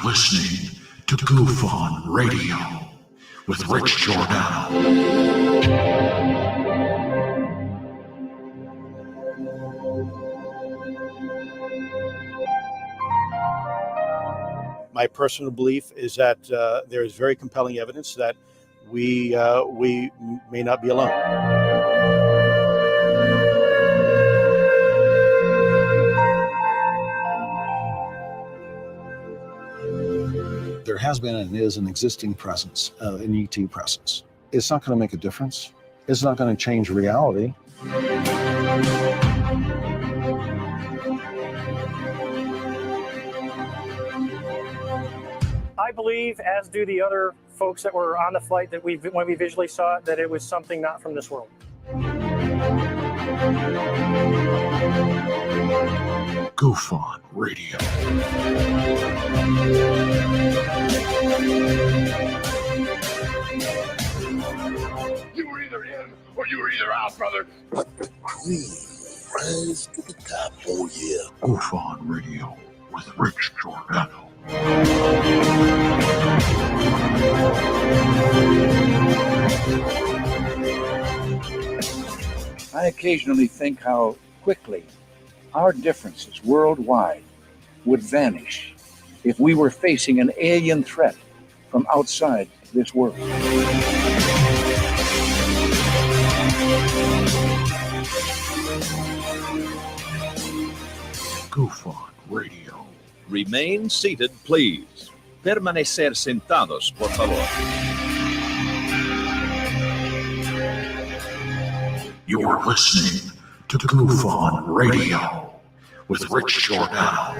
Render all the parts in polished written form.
listening to GUFON Radio with Rich Giordano. My personal belief is that there is very compelling evidence that we may not be alone. There has been and is an existing presence, an ET presence. It's not going to make a difference. It's not going to change reality. I believe, as do the other folks that were on the flight, that when we visually saw it, that it was something not from this world. GUFON Radio. You were either in or you were either out, brother. Green, rise to the top, oh yeah. GUFON Radio with Rich Giordano. I occasionally think how quickly our differences worldwide would vanish if we were facing an alien threat from outside this world. GUFON Radio. Remain seated, please. Permanecer sentados, por favor. You're listening to GUFON Radio with Rich Giordano.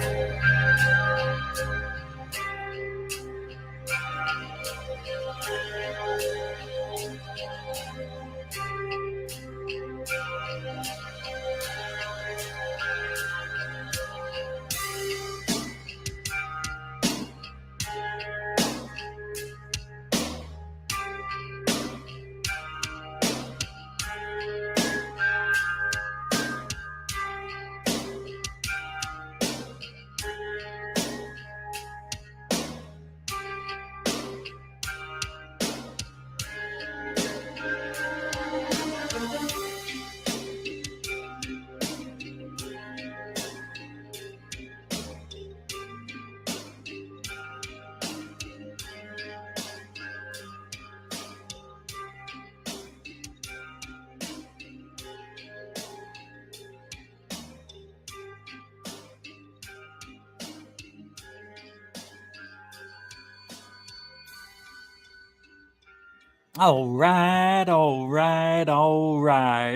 All right.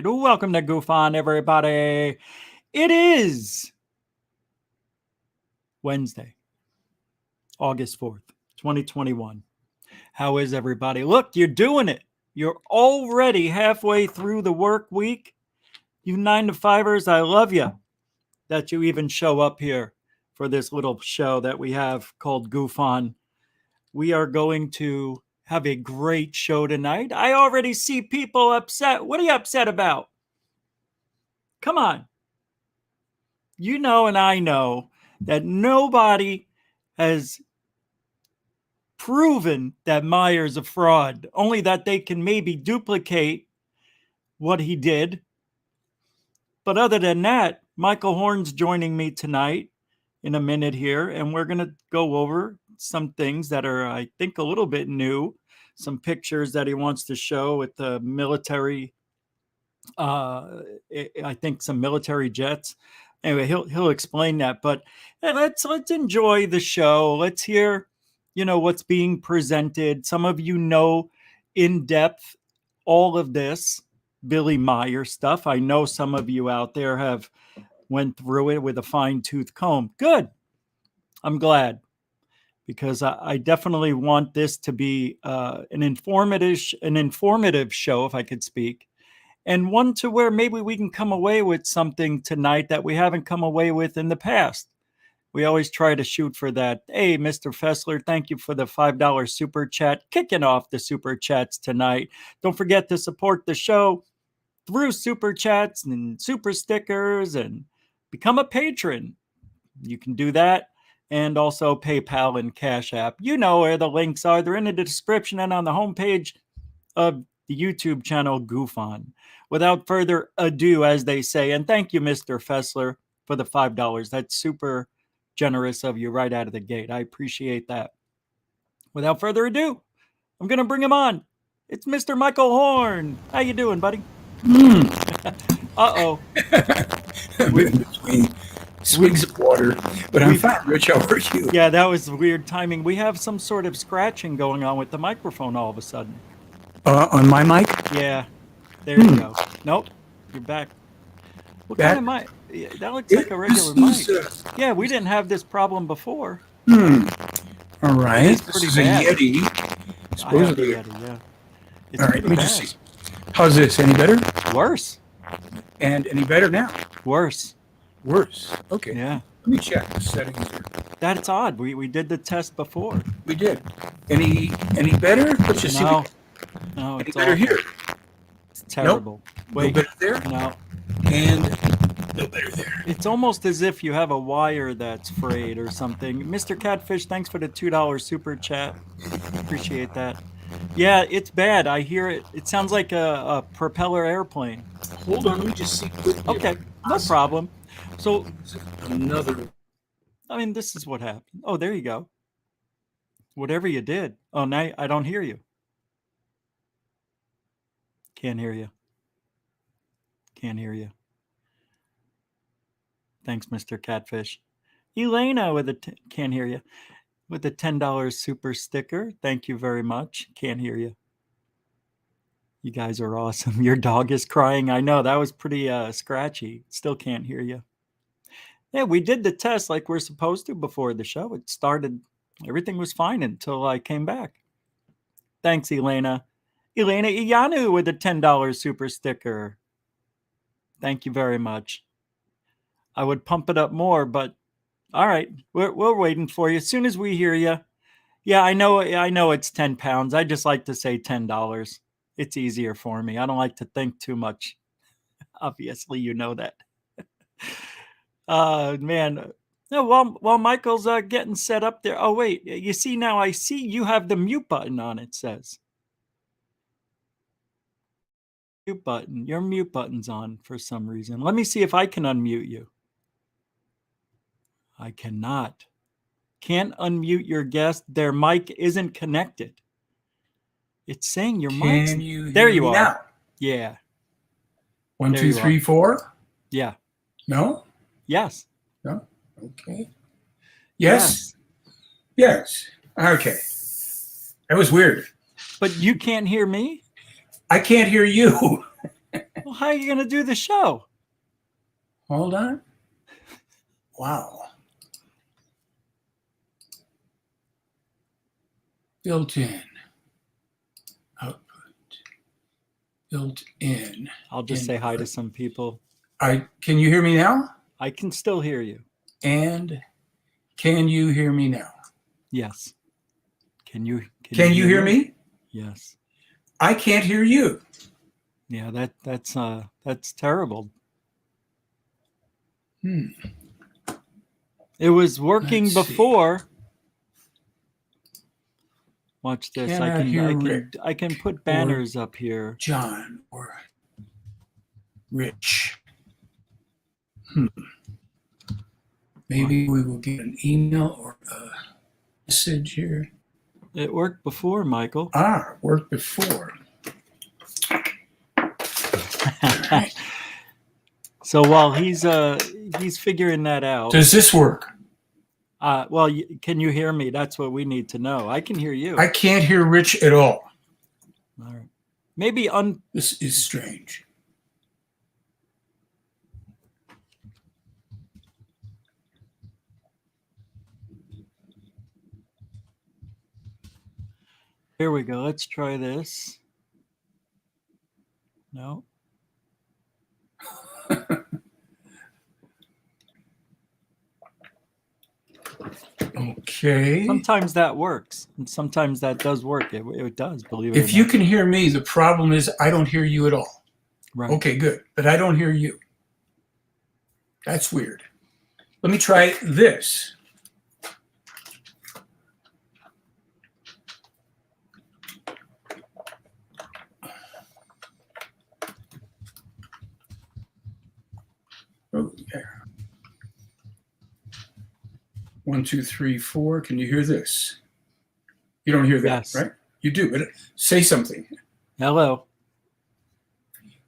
Welcome to GUFON, everybody. It is Wednesday, August 4th, 2021. How is everybody? Look, you're doing it. You're already halfway through the work week. You 9-to-5ers, I love you that you even show up here for this little show that we have called GUFON. We are going to have a great show tonight. I already see people upset. What are you upset about? Come on. You know and I know that nobody has proven that Meier's a fraud, only that they can maybe duplicate what he did. But other than that, Michael Horn's joining me tonight in a minute here, and we're going to go over some things that are, I think, a little bit new. Some pictures that he wants to show with the military, I think some military jets. Anyway, he'll explain that. But let's enjoy the show. Let's hear, what's being presented. Some of you know in depth all of this Billy Meier stuff. I know some of you out there have went through it with a fine-tooth comb. Good. I'm glad. Because I definitely want this to be an informative show, if I could speak, and one to where maybe we can come away with something tonight that we haven't come away with in the past. We always try to shoot for that. Hey, Mr. Fessler, thank you for the $5 super chat. Kicking off the super chats tonight. Don't forget to support the show through super chats and super stickers and become a patron. You can do that and also PayPal and Cash App. You know where the links are. They're in the description and on the homepage of the YouTube channel GUFON. Without further ado, as they say, and thank you, Mr. Fessler, for the $5. That's super generous of you right out of the gate. I appreciate that. Without further ado, I'm going to bring him on. It's Mr. Michael Horn. How you doing, buddy? Uh-oh. Between swigs of water, but I'm fine. Rich, how are you? Yeah, that was weird timing. We have some sort of scratching going on with the microphone all of a sudden. On my mic? Yeah. There you go. Nope. You're back. What kind of mic? Yeah, that looks like a regular mic. Yeah, we didn't have this problem before. All right. It's This pretty is bad. a Yeti. I have Supposedly. the Yeti, yeah. It's All right, pretty let me bad. just see. How's this? Any better? Worse. And any better now? Worse. Worse. Okay. Yeah. Let me check the settings here. That's odd. We did the test before. We did. Any better? Let's just see. No. No, Any it's better awful. here? It's terrible. No Wait. better there? No. And no better there. It's almost as if you have a wire that's frayed or something. Mr. Catfish, thanks for the $2 super chat. Appreciate that. Yeah, it's bad. I hear it. It sounds like a propeller airplane. Hold on, let me just see. Okay, no problem. So, Another. I mean, this is what happened. Oh, there you go. Whatever you did. Oh, now I don't hear you. Can't hear you. Can't hear you. Thanks, Mr. Catfish. Elena with can't hear you. With the $10 super sticker. Thank you very much. Can't hear you. You guys are awesome. Your dog is crying. I know that was pretty scratchy. Still can't hear you. Yeah, we did the test like we're supposed to before the show. It started. Everything was fine until I came back. Thanks, Elena. Elena Iyanu with a $10 super sticker. Thank you very much. I would pump it up more, but all right, we're waiting for you. As soon as we hear you. Yeah, I know it's 10 pounds. I just like to say $10. It's easier for me. I don't like to think too much. Obviously, you know that. Man. No, while Michael's getting set up there. Oh, wait. You see now, I see you have the mute button on, it says. Mute button. Your mute button's on for some reason. Let me see if I can unmute you. I cannot. Can't unmute your guest. Their mic isn't connected. It's saying your mic's... Can you hear there you me are. now? Yeah. 1, There 2, you 3, 4. Yeah. No? Yes. No? Okay. Yes? Yes. Okay. That was weird. But you can't hear me? I can't hear you. Well, how are you going to do the show? Hold on. Wow. Built in. Output. Built in. I'll just say hi to some people. Can you hear me now? I can still hear you. And can you hear me now? Yes. Can you hear me? Yes. I can't hear you. Yeah, that's terrible. It was working Let's see. before. Watch this. Cannot hear Rick. I can put banners up here. John or Rich. Maybe we will get an email or a message here. It worked before, Michael. It worked before. So while he's figuring that out. Does this work? Well, can you hear me? That's what we need to know. I can hear you. I can't hear Rich at all. All right. Maybe This is strange. Here we go. Let's try this. No. Okay. Sometimes that works, and sometimes that does work. It does, believe it or If you not. can hear me, the problem is I don't hear you at all. Right. Okay, good. But I don't hear you. That's weird. Let me try this. Oh, there. 1, 2, 3, 4. Can you hear this? You don't hear that, Yes. right? You do, but say something. Hello.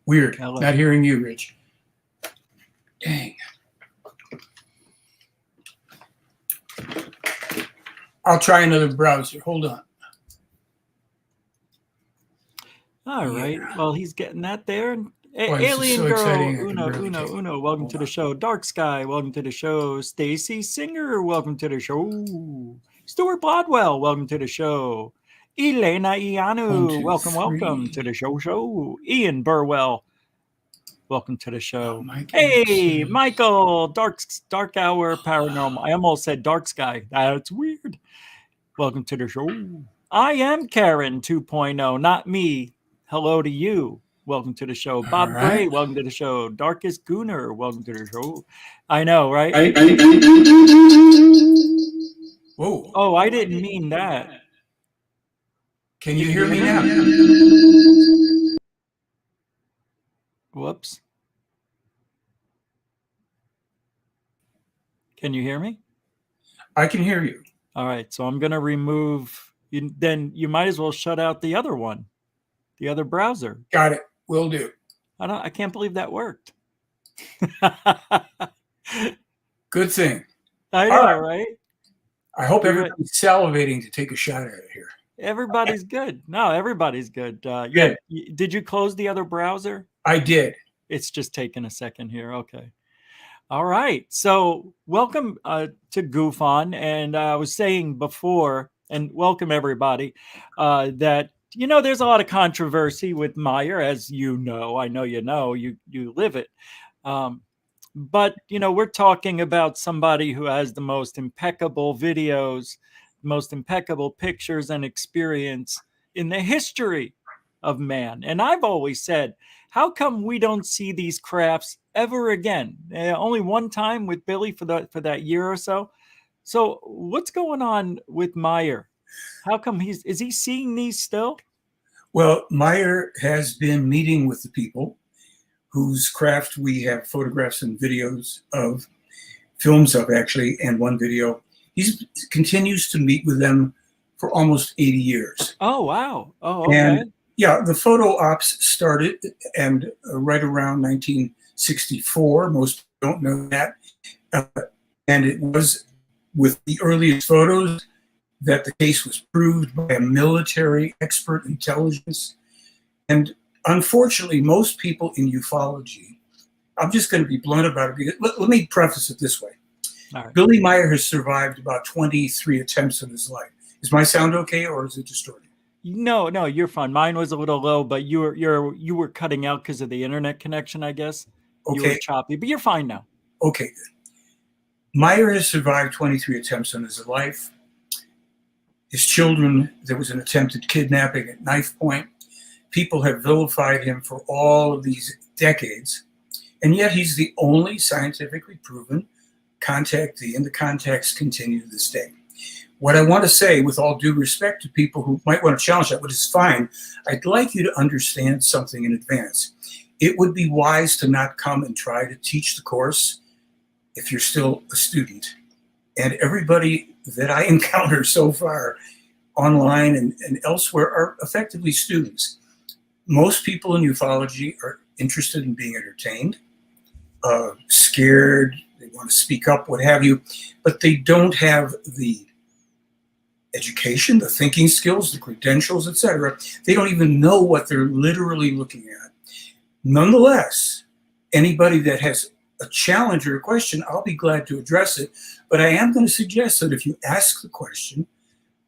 Weird. Hello. Not hearing you, Rich. Dang. I'll try another browser. Hold on. All right. Yeah. Well, he's getting that there. Boy, this is Alien so Girl, exciting, I can Uno, barely Uno, take it. Uno, welcome Hold to the on. show. Dark Sky, welcome to the show. Stacy Singer, welcome to the show. Stuart Bodwell, welcome to the show. Elena 1, Ianu, 2, welcome 3. to the show. Ian Burwell, welcome to the show. Oh, Mike Hey, Anderson. Michael, Dark Hour Paranormal. I almost said Dark Sky. That's weird. Welcome to the show. I am Karen 2.0, not me. Hello to you. Welcome to the show. Bob All Gray, right. welcome to the show. Darkest Gooner, welcome to the show. I know, right? Whoa. Oh, I didn't mean that. Can you hear me now? Whoops. Can you hear me? I can hear you. All right, so I'm going to remove, then you might as well shut out the other one, the other browser. Got it. Will do. I can't believe that worked. Good thing. I All know, right. right? I hope You're right. everybody's salivating to take a shot at it here. Everybody's good. No, everybody's good. Good. Did you close the other browser? I did. It's just taking a second here. Okay. All right. So welcome to GUFON. And I was saying before, and welcome everybody, that, there's a lot of controversy with Meier, as you know. I know you know. You live it. But, we're talking about somebody who has the most impeccable videos, most impeccable pictures and experience in the history of man. And I've always said, how come we don't see these crafts ever again? Only one time with Billy for that year or so. So what's going on with Meier? How come is he seeing these still? Well, Meier has been meeting with the people whose craft we have photographs and videos of, films of actually, and one video. He continues to meet with them for almost 80 years. Oh, wow. Oh, okay. And yeah, the photo ops started and right around 1964. Most don't know that. And it was with the earliest photos that the case was proved by a military expert intelligence. And unfortunately, most people in ufology, I'm just going to be blunt about it. Because, let me preface it this way. All right. Billy Meier has survived about 23 attempts in his life. Is my sound okay, or is it distorted? No, you're fine. Mine was a little low, but you were cutting out because of the internet connection, I guess. Okay. You were choppy, but you're fine now. Okay, good. Meier has survived 23 attempts on his life. His children, there was an attempted kidnapping at knife point. People have vilified him for all of these decades, and yet he's the only scientifically proven contactee, and the contacts continue to this day. What I want to say, with all due respect to people who might want to challenge that, which is fine, I'd like you to understand something in advance. It would be wise to not come and try to teach the course if you're still a student. And everybody that I encounter so far online and elsewhere are effectively students. Most people in ufology are interested in being entertained, scared, they want to speak up, what have you, but they don't have the education, the thinking skills, the credentials, etc. They don't even know what they're literally looking at. Nonetheless, anybody that has a challenge or a question, I'll be glad to address it. But I am going to suggest that if you ask the question,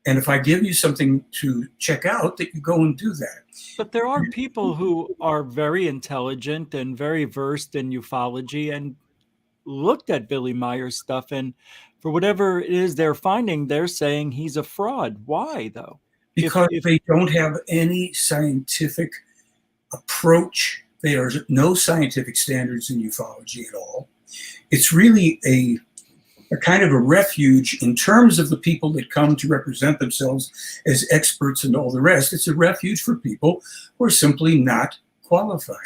and if I give you something to check out, that you go and do that. But there are people who are very intelligent and very versed in ufology and looked at Billy Meier's stuff, and for whatever it is they're finding, they're saying he's a fraud. Why, though? Because they don't have any scientific approach. There are no scientific standards in ufology at all. It's really a kind of a refuge in terms of the people that come to represent themselves as experts and all the rest. It's a refuge for people who are simply not qualified.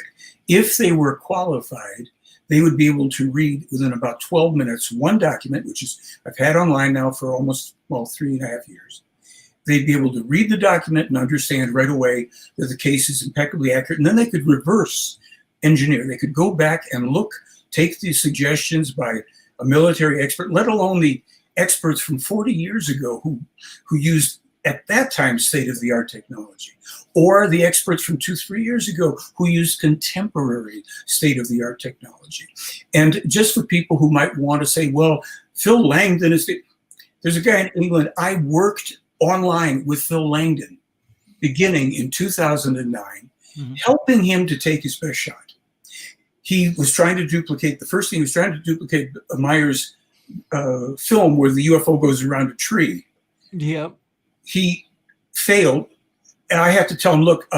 If they were qualified, they would be able to read within about 12 minutes one document, which is I've had online now for almost, well, 3.5 years. They'd be able to read the document and understand right away that the case is impeccably accurate. And then they could reverse engineer. They could go back and look, take these suggestions by a military expert, let alone the experts from 40 years ago who used, at that time, state-of-the-art technology, or the experts from 2-3 years ago who used contemporary state-of-the-art technology. And just for people who might want to say, well, Phil Langdon is there's a guy in England. I worked online with Phil Langdon beginning in 2009, helping him to take his best shot. He was trying to duplicate, the first thing he was trying to duplicate Meier's film where the UFO goes around a tree. Yep. He failed. And I have to tell him, look,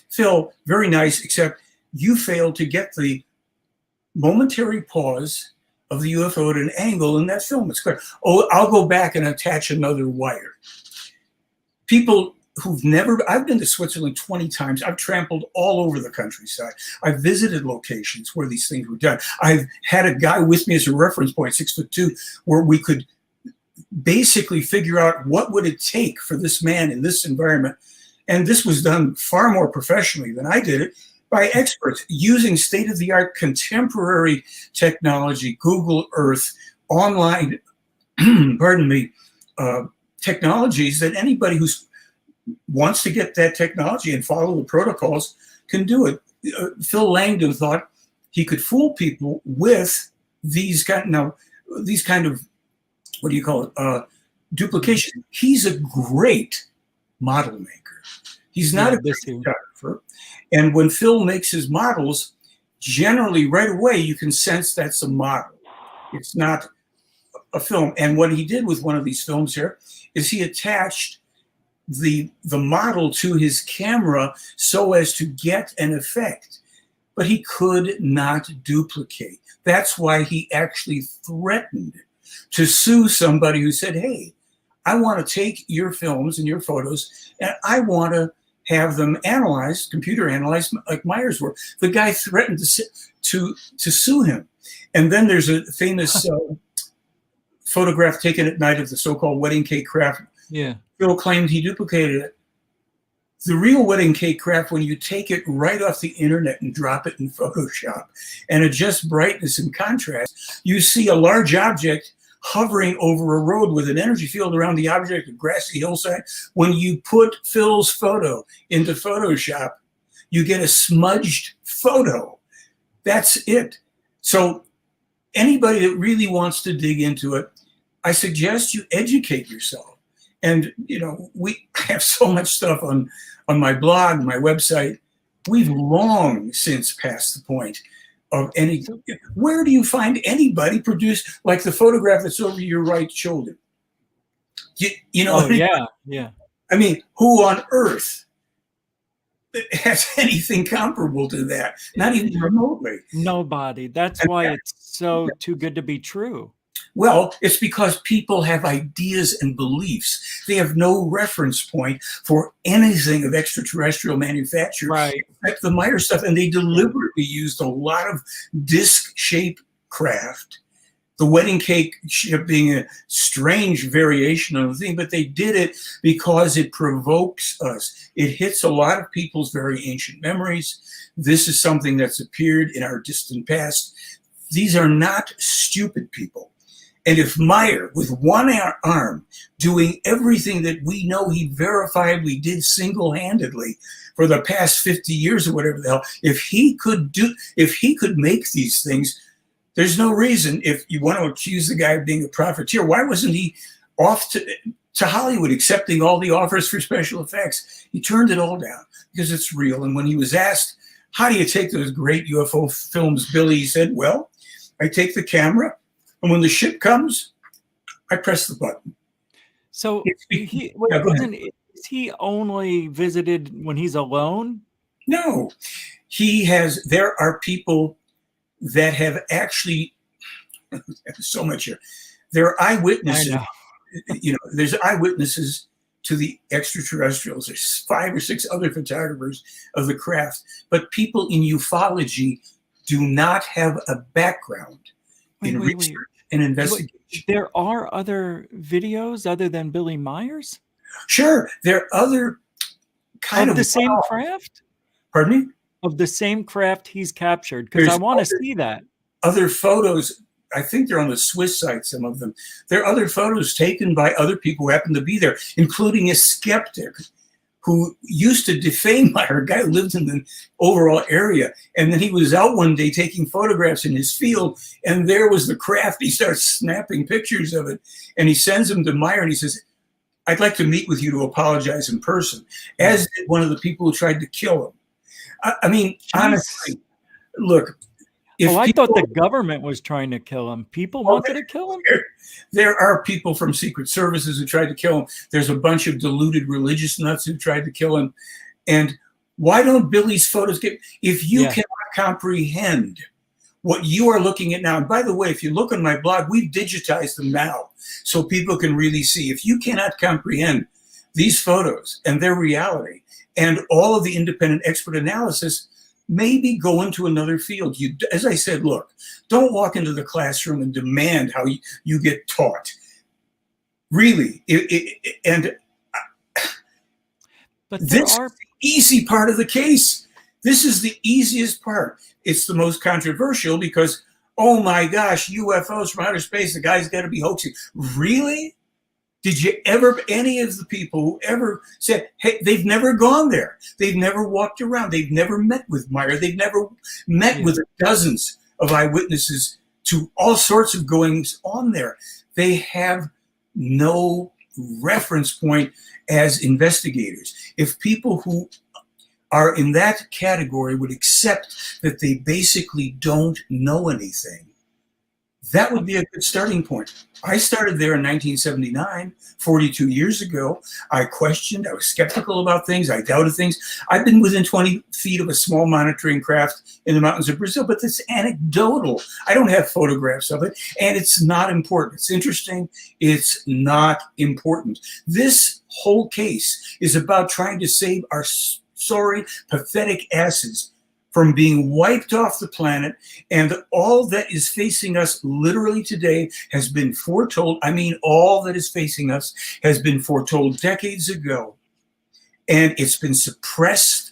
Phil, very nice, except you failed to get the momentary pause of the UFO at an angle in that film. It's clear. Oh, I'll go back and attach another wire. People who've never, I've been to Switzerland 20 times. I've trampled all over the countryside. I've visited locations where these things were done. I've had a guy with me as a reference point, 6'2", where we could basically figure out what would it take for this man in this environment. And this was done far more professionally than I did it by experts using state-of-the-art contemporary technology, Google Earth, online, pardon me, technologies that anybody who wants to get that technology and follow the protocols can do it. Phil Langdon thought he could fool people with these kind of, what do you call it, duplication. He's a great model maker. He's not a great photographer. And when Phil makes his models, generally right away you can sense that's a model. It's not a film. And what he did with one of these films here is he attached the model to his camera so as to get an effect, but he could not duplicate. That's why he actually threatened to sue somebody who said, hey, I want to take your films and your photos and I want to have them analyzed, computer analyzed, like Meier's work. The guy threatened to sue him. And then there's a famous photograph taken at night of the so-called wedding cake craft. Yeah. Phil claimed he duplicated it. The real wedding cake craft, when you take it right off the internet and drop it in Photoshop and adjust brightness and contrast, you see a large object hovering over a road with an energy field around the object, a grassy hillside. When you put Phil's photo into Photoshop, you get a smudged photo. That's it. So anybody that really wants to dig into it, I suggest you educate yourself. And, you know, we have so much stuff on my blog, my website. We've long since passed the point of any. Where do you find anybody produced like the photograph that's over your right shoulder? You know? Oh, yeah, yeah. I mean, who on earth has anything comparable to that? Not even remotely. Nobody. That's why it's so too good to be true. Well, it's because people have ideas and beliefs. They have no reference point for anything of extraterrestrial manufacture, right, except the Meier stuff. And they deliberately used a lot of disc-shaped craft, the wedding cake being a strange variation of the thing, but they did it because it provokes us. It hits a lot of people's very ancient memories. This is something that's appeared in our distant past. These are not stupid people. And if Meier, with one arm, doing everything that we know he verifiably did single-handedly for the past 50 years or whatever the hell, if he could make these things, there's no reason, if you want to accuse the guy of being a profiteer, why wasn't he off to Hollywood accepting all the offers for special effects? He turned it all down because it's real. And when he was asked, how do you take those great UFO films, Billy, he said, well, I take the camera, and when the ship comes, I press the button. So is he only visited when he's alone? No, there are people that have actually, so much here. There are eyewitnesses, there's eyewitnesses to the extraterrestrials. There's 5 or 6 other photographers of the craft, but people in ufology do not have a background in research and investigation. There are other videos other than Billy Myers? Sure, there are other kind of the same craft? Pardon me? Of the same craft he's captured, because I want to see that. Other photos, I think they're on the Swiss site, some of them. There are other photos taken by other people who happen to be there, including a skeptic who used to defame Meier, a guy who lived in the overall area. And then he was out one day taking photographs in his field, and there was the craft. He starts snapping pictures of it, and he sends them to Meier, and he says, I'd like to meet with you to apologize in person, as did one of the people who tried to kill him. I mean, honestly, look. I thought the government was trying to kill him. People wanted to kill him? There are people from secret services who tried to kill him. There's a bunch of deluded religious nuts who tried to kill him. And why don't Billy's photos get... If you cannot comprehend what you are looking at now, and by the way, if you look on my blog, we've digitized them now so people can really see. If you cannot comprehend these photos and their reality and all of the independent expert analysis, maybe go into another field. You, as I said, look, don't walk into the classroom and demand how you get taught. Really, but this is the easy part of the case. This is the easiest part. It's the most controversial because, oh my gosh, UFOs from outer space, the guy's got to be hoaxing. Really? Did you ever, any of the people who ever said, hey, they've never gone there. They've never walked around. They've never met with Meier. They've never met with dozens of eyewitnesses to all sorts of goings on there. They have no reference point as investigators. If people who are in that category would accept that they basically don't know anything, that would be a good starting point. I started there in 1979, 42 years ago. I questioned, I was skeptical about things, I doubted things. I've been within 20 feet of a small monitoring craft in the mountains of Brazil, but it's anecdotal. I don't have photographs of it, and it's not important. It's interesting, it's not important. This whole case is about trying to save our sorry, pathetic asses from being wiped off the planet, and all that is facing us literally today has been foretold. I mean, all that is facing us has been foretold decades ago, and it's been suppressed,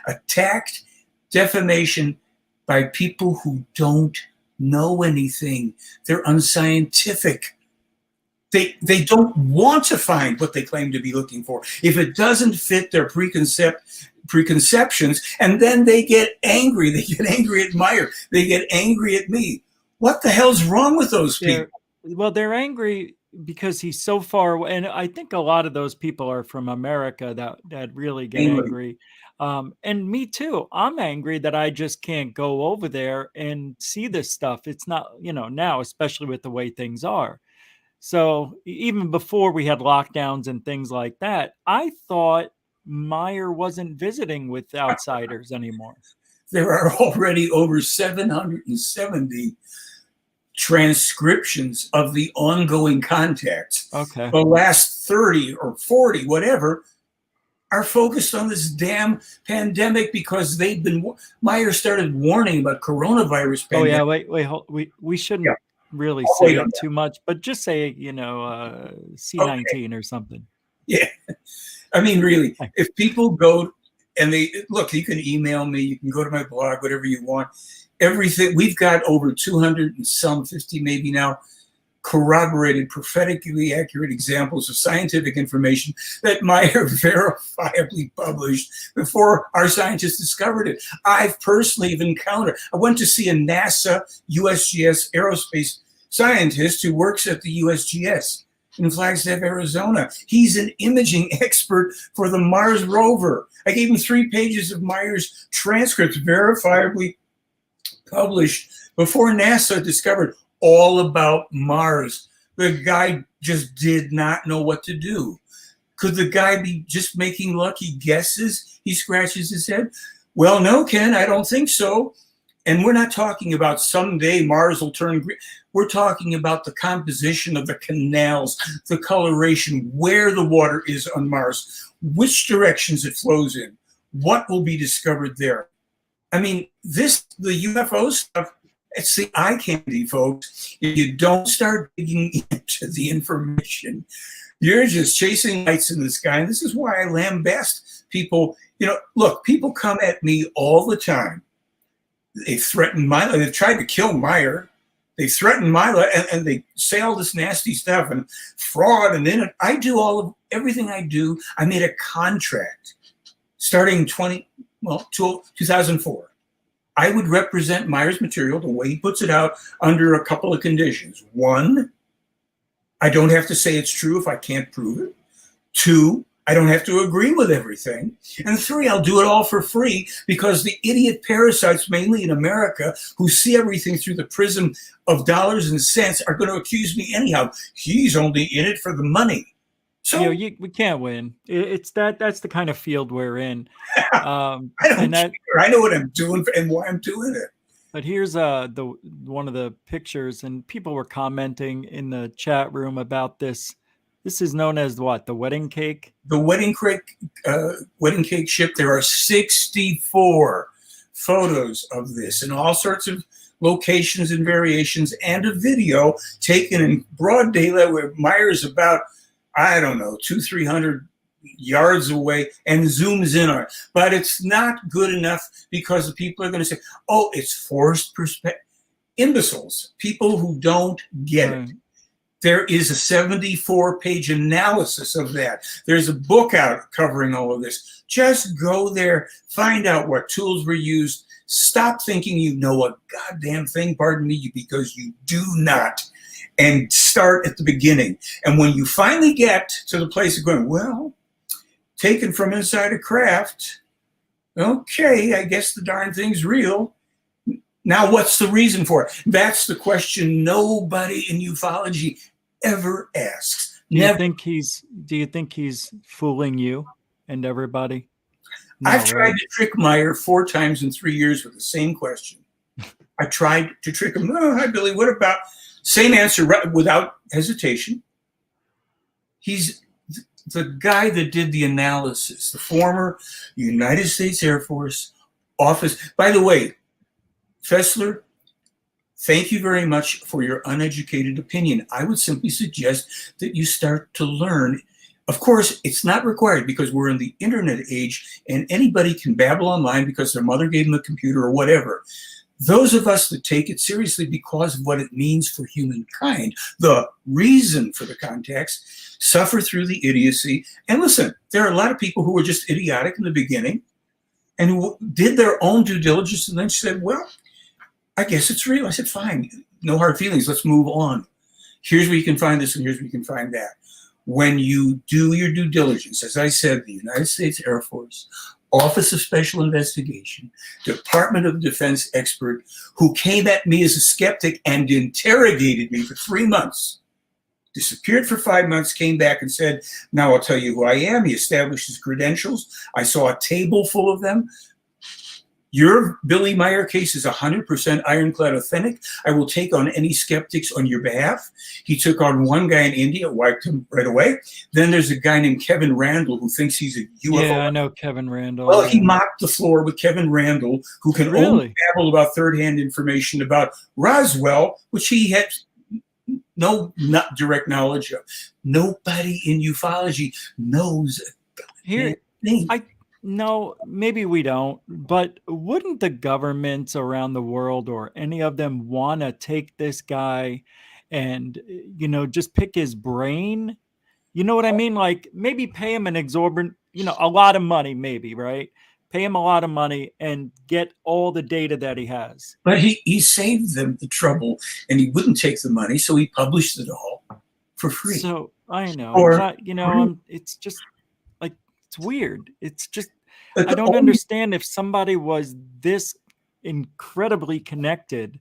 attacked, defamation by people who don't know anything. They're unscientific. They don't want to find what they claim to be looking for. If it doesn't fit their preconceptions, and then they get angry. They get angry at Meier. They get angry at me. What the hell's wrong with those people? Well, they're angry because he's so far away. And I think a lot of those people are from America that really get angry. And me too. I'm angry that I just can't go over there and see this stuff. It's not, now, especially with the way things are. So even before we had lockdowns and things like that, I thought Meier wasn't visiting with outsiders anymore. There are already over 770 transcriptions of the ongoing contacts. Okay. The last 30 or 40, whatever, are focused on this damn pandemic because Meier started warning about coronavirus pandemic. Oh yeah, wait, we shouldn't really say it too much, but just say, C19 or something. Yeah. I mean, really, if people go and look, you can email me, you can go to my blog, whatever you want. Everything, we've got over 250 maybe now, corroborated, prophetically accurate examples of scientific information that Meier verifiably published before our scientists discovered it. I've personally encountered, I went to see a NASA USGS aerospace scientist who works at the USGS in Flagstaff, Arizona. He's an imaging expert for the Mars rover. I gave him 3 pages of Meier's transcripts verifiably published before NASA discovered all about Mars. The guy just did not know what to do. Could the guy be just making lucky guesses? He scratches his head. Well, no, Ken, I don't think so. And we're not talking about someday Mars will turn green. We're talking about the composition of the canals, the coloration, where the water is on Mars, which directions it flows in, what will be discovered there. I mean, the UFO stuff, it's the eye candy, folks. If you don't start digging into the information, you're just chasing lights in the sky. And this is why I lambast people. You know, look, people come at me all the time. They threaten Meier. They've tried to kill Meier. They threaten Meier, and they say all this nasty stuff and fraud. And then I do everything I do. I made a contract starting 2004. I would represent Meier's material the way he puts it out under a couple of conditions. One, I don't have to say it's true if I can't prove it. Two, I don't have to agree with everything. And three, I'll do it all for free because the idiot parasites, mainly in America, who see everything through the prism of dollars and cents are going to accuse me anyhow. He's only in it for the money. So we can't win. That's the kind of field we're in. I don't care. I know what I'm doing and why I'm doing it. But here's one of the pictures, and people were commenting in the chat room about this. This is known as what? The wedding cake? The wedding cake ship. There are 64 photos of this in all sorts of locations and variations, and a video taken in broad daylight where Meier's about, I don't know, 200-300 yards away and zooms in on it. But it's not good enough because the people are going to say, oh, it's forced perspective. Imbeciles, people who don't get it. There is a 74-page analysis of that. There's a book out covering all of this. Just go there, find out what tools were used. Stop thinking you know a goddamn thing, pardon me, because you do not. And start at the beginning. And when you finally get to the place of going, well, taken from inside a craft, okay, I guess the darn thing's real. Now, what's the reason for it? That's the question nobody in ufology ever asks. Do you think he's fooling you and everybody? No, I've tried to trick Meier 4 times in 3 years with the same question. I tried to trick him. Oh, hi, Billy. What about? Same answer without hesitation. He's the guy that did the analysis, the former United States Air Force office. By the way, Fessler, thank you very much for your uneducated opinion. I would simply suggest that you start to learn. Of course, it's not required because we're in the internet age and anybody can babble online because their mother gave them a computer or whatever. Those of us that take it seriously because of what it means for humankind, the reason for the contacts, suffer through the idiocy. And listen, there are a lot of people who were just idiotic in the beginning and who did their own due diligence and then said, well, I guess it's real. I said, fine, no hard feelings. Let's move on. Here's where you can find this and here's where you can find that. When you do your due diligence, as I said, the United States Air Force, Office of Special Investigation, Department of Defense expert who came at me as a skeptic and interrogated me for 3 months, disappeared for 5 months, came back and said, now I'll tell you who I am. He established his credentials. I saw a table full of them. Your Billy Meier case is 100% ironclad authentic. I will take on any skeptics on your behalf. He took on one guy in India, wiped him right away. Then there's a guy named Kevin Randall who thinks he's a UFO. Yeah, I know Kevin Randall. Well, he mopped the floor with Kevin Randall, who can only babble about third-hand information about Roswell, which he had no not direct knowledge of. Nobody in ufology knows here. No, maybe we don't, but wouldn't the governments around the world or any of them want to take this guy and, just pick his brain? You know what I mean? Like maybe pay him an exorbitant, a lot of money, maybe, right? Pay him a lot of money and get all the data that he has. But he saved them the trouble and he wouldn't take the money. So he published it all for free. So I know, it's just, it's weird. It's just, I don't understand if somebody was this incredibly connected.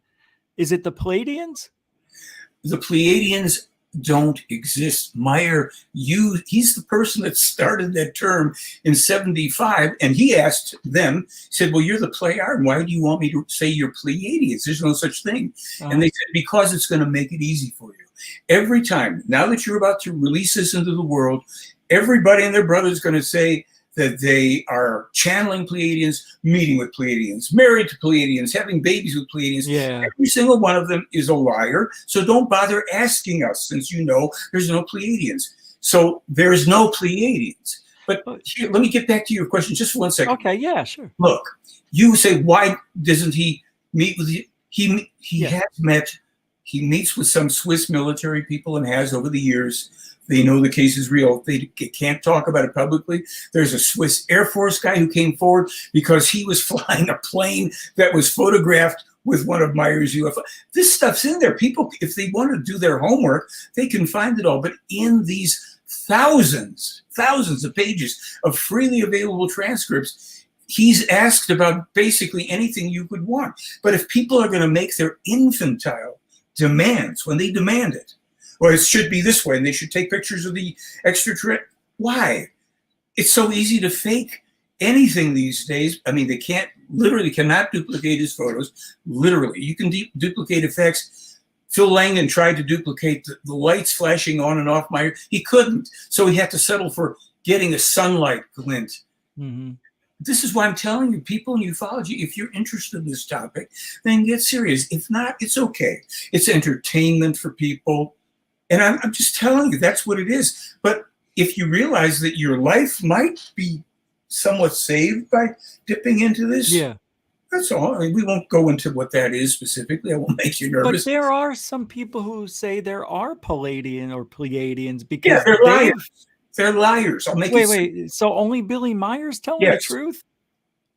Is it the Pleiadians? The Pleiadians don't exist. Meier, he's the person that started that term in 75, and he asked them, said, well, you're the Pleiadian. Why do you want me to say you're Pleiadians? There's no such thing. And they said, because it's going to make it easy for you. Every time, now that you're about to release this into the world, everybody and their brother is going to say, that they are channeling Pleiadians, meeting with Pleiadians, married to Pleiadians, having babies with Pleiadians. Yeah. Every single one of them is a liar. So don't bother asking us, since you know there's no Pleiadians. So there's no Pleiadians. But here, let me get back to your question just for 1 second. Okay, yeah, sure. Look, you say, why doesn't he meet with you? He has met, he meets with some Swiss military people and has over the years. They know the case is real. They can't talk about it publicly. There's a Swiss Air Force guy who came forward because he was flying a plane that was photographed with one of Meier's UFO. This stuff's in there. People, if they want to do their homework, they can find it all. But in these thousands of pages of freely available transcripts, he's asked about basically anything you could want. But if people are going to make their infantile demands, when they demand it, or it should be this way, and they should take pictures of the extraterrestrial. Why? It's so easy to fake anything these days. I mean, they literally cannot duplicate his photos. Literally, you can duplicate effects. Phil Langdon tried to duplicate the lights flashing on and off Meier. He couldn't, so he had to settle for getting a sunlight glint. Mm-hmm. This is why I'm telling you, people in ufology, if you're interested in this topic, then get serious. If not, it's okay. It's entertainment for people. And I'm just telling you, that's what it is. But if you realize that your life might be somewhat saved by dipping into this, that's all. I mean, we won't go into what that is specifically. I won't make you nervous. But there are some people who say there are Palladian or Pleiadians because they're liars. They're liars. I'll make wait. So only Billy Meier's telling the truth?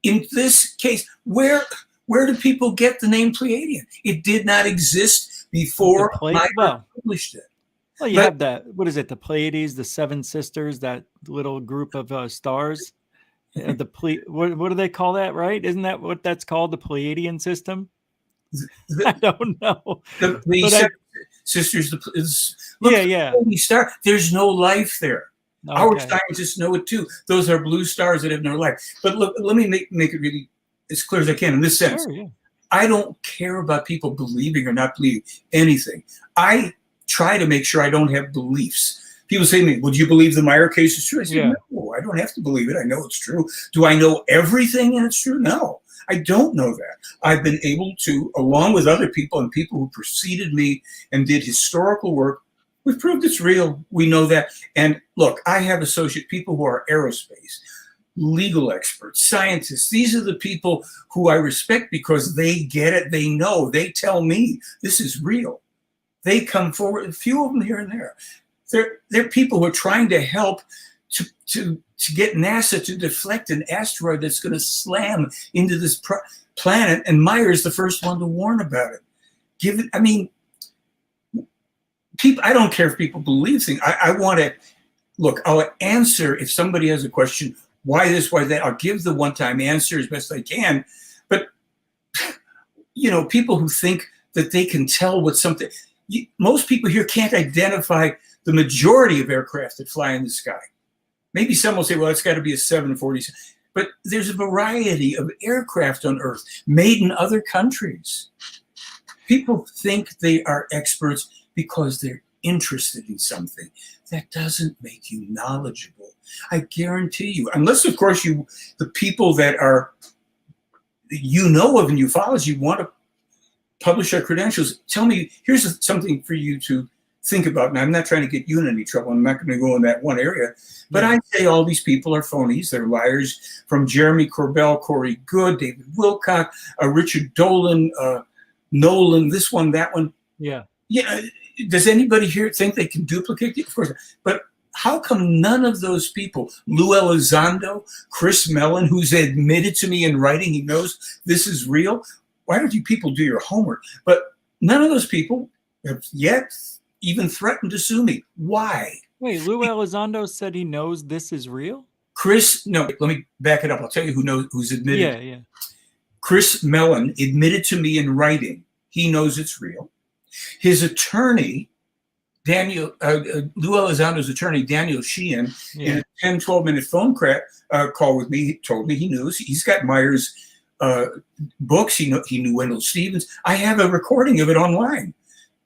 In this case, where do people get the name Pleiadian? It did not exist before Meier published it. Well, you have that. What is it? The Pleiades, the Seven Sisters, that little group of stars. What do they call that? Right? Isn't that what that's called? The Pleiadian system? I don't know. The Seven Sisters. Look, star. There's no life there. Okay. Our scientists know it too. Those are blue stars that have no life. But look, let me make it really as clear as I can in this sense. Sure, I don't care about people believing or not believing anything. I try to make sure I don't have beliefs. People say to me, would you believe the Meier case is true? I say, no, I don't have to believe it. I know it's true. Do I know everything and it's true? No, I don't know that. I've been able to, along with other people and people who preceded me and did historical work, we've proved it's real. We know that. And look, I have associate people who are aerospace, legal experts, scientists. These are the people who I respect because they get it. They know. They tell me this is real. They come forward, a few of them here and there. They're people who are trying to help to get NASA to deflect an asteroid that's going to slam into this planet. And Meier's the first one to warn about it. I mean, people. I don't care if people believe things. I want to look. I'll answer if somebody has a question. Why this? Why that? I'll give the one-time answer as best I can. But people who think that they can tell what something. Most people here can't identify the majority of aircraft that fly in the sky. Maybe some will say, well, it's got to be a 747. But there's a variety of aircraft on Earth made in other countries. People think they are experts because they're interested in something. That doesn't make you knowledgeable. I guarantee you, unless, of course, the people that are, of in ufology want to publish our credentials. Tell me, here's something for you to think about. And I'm not trying to get you in any trouble. I'm not going to go in that one area. But I say all these people are phonies. They're liars. From Jeremy Corbell, Corey Good, David Wilcock, Richard Dolan, Nolan, this one, that one. Yeah. Does anybody here think they can duplicate it? Of course. But how come none of those people, Lou Elizondo, Chris Mellon, who's admitted to me in writing, he knows this is real. Why don't you people do your homework? But none of those people have yet even threatened to sue me. Why? Wait, Lou Elizondo said he knows this is real? No, let me back it up. I'll tell you who's admitted. Yeah. Chris Mellon admitted to me in writing he knows it's real. His attorney, Lou Elizondo's attorney, Daniel Sheehan, in a 10, 12-minute phone call with me, told me he knows. He's got Meier's books. He knew Wendell Stevens. I have a recording of it online.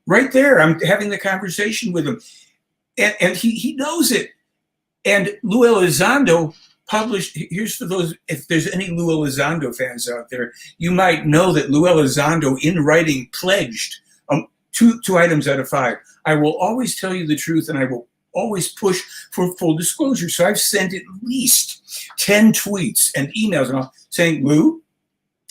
Right there, I'm having the conversation with him. And he knows it. And Lou Elizondo published. Here's for those, if there's any Lou Elizondo fans out there, you might know that Lou Elizondo in writing pledged two items out of 5. I will always tell you the truth, and I will always push for full disclosure. So I've sent at least 10 tweets and emails and all saying, Lou,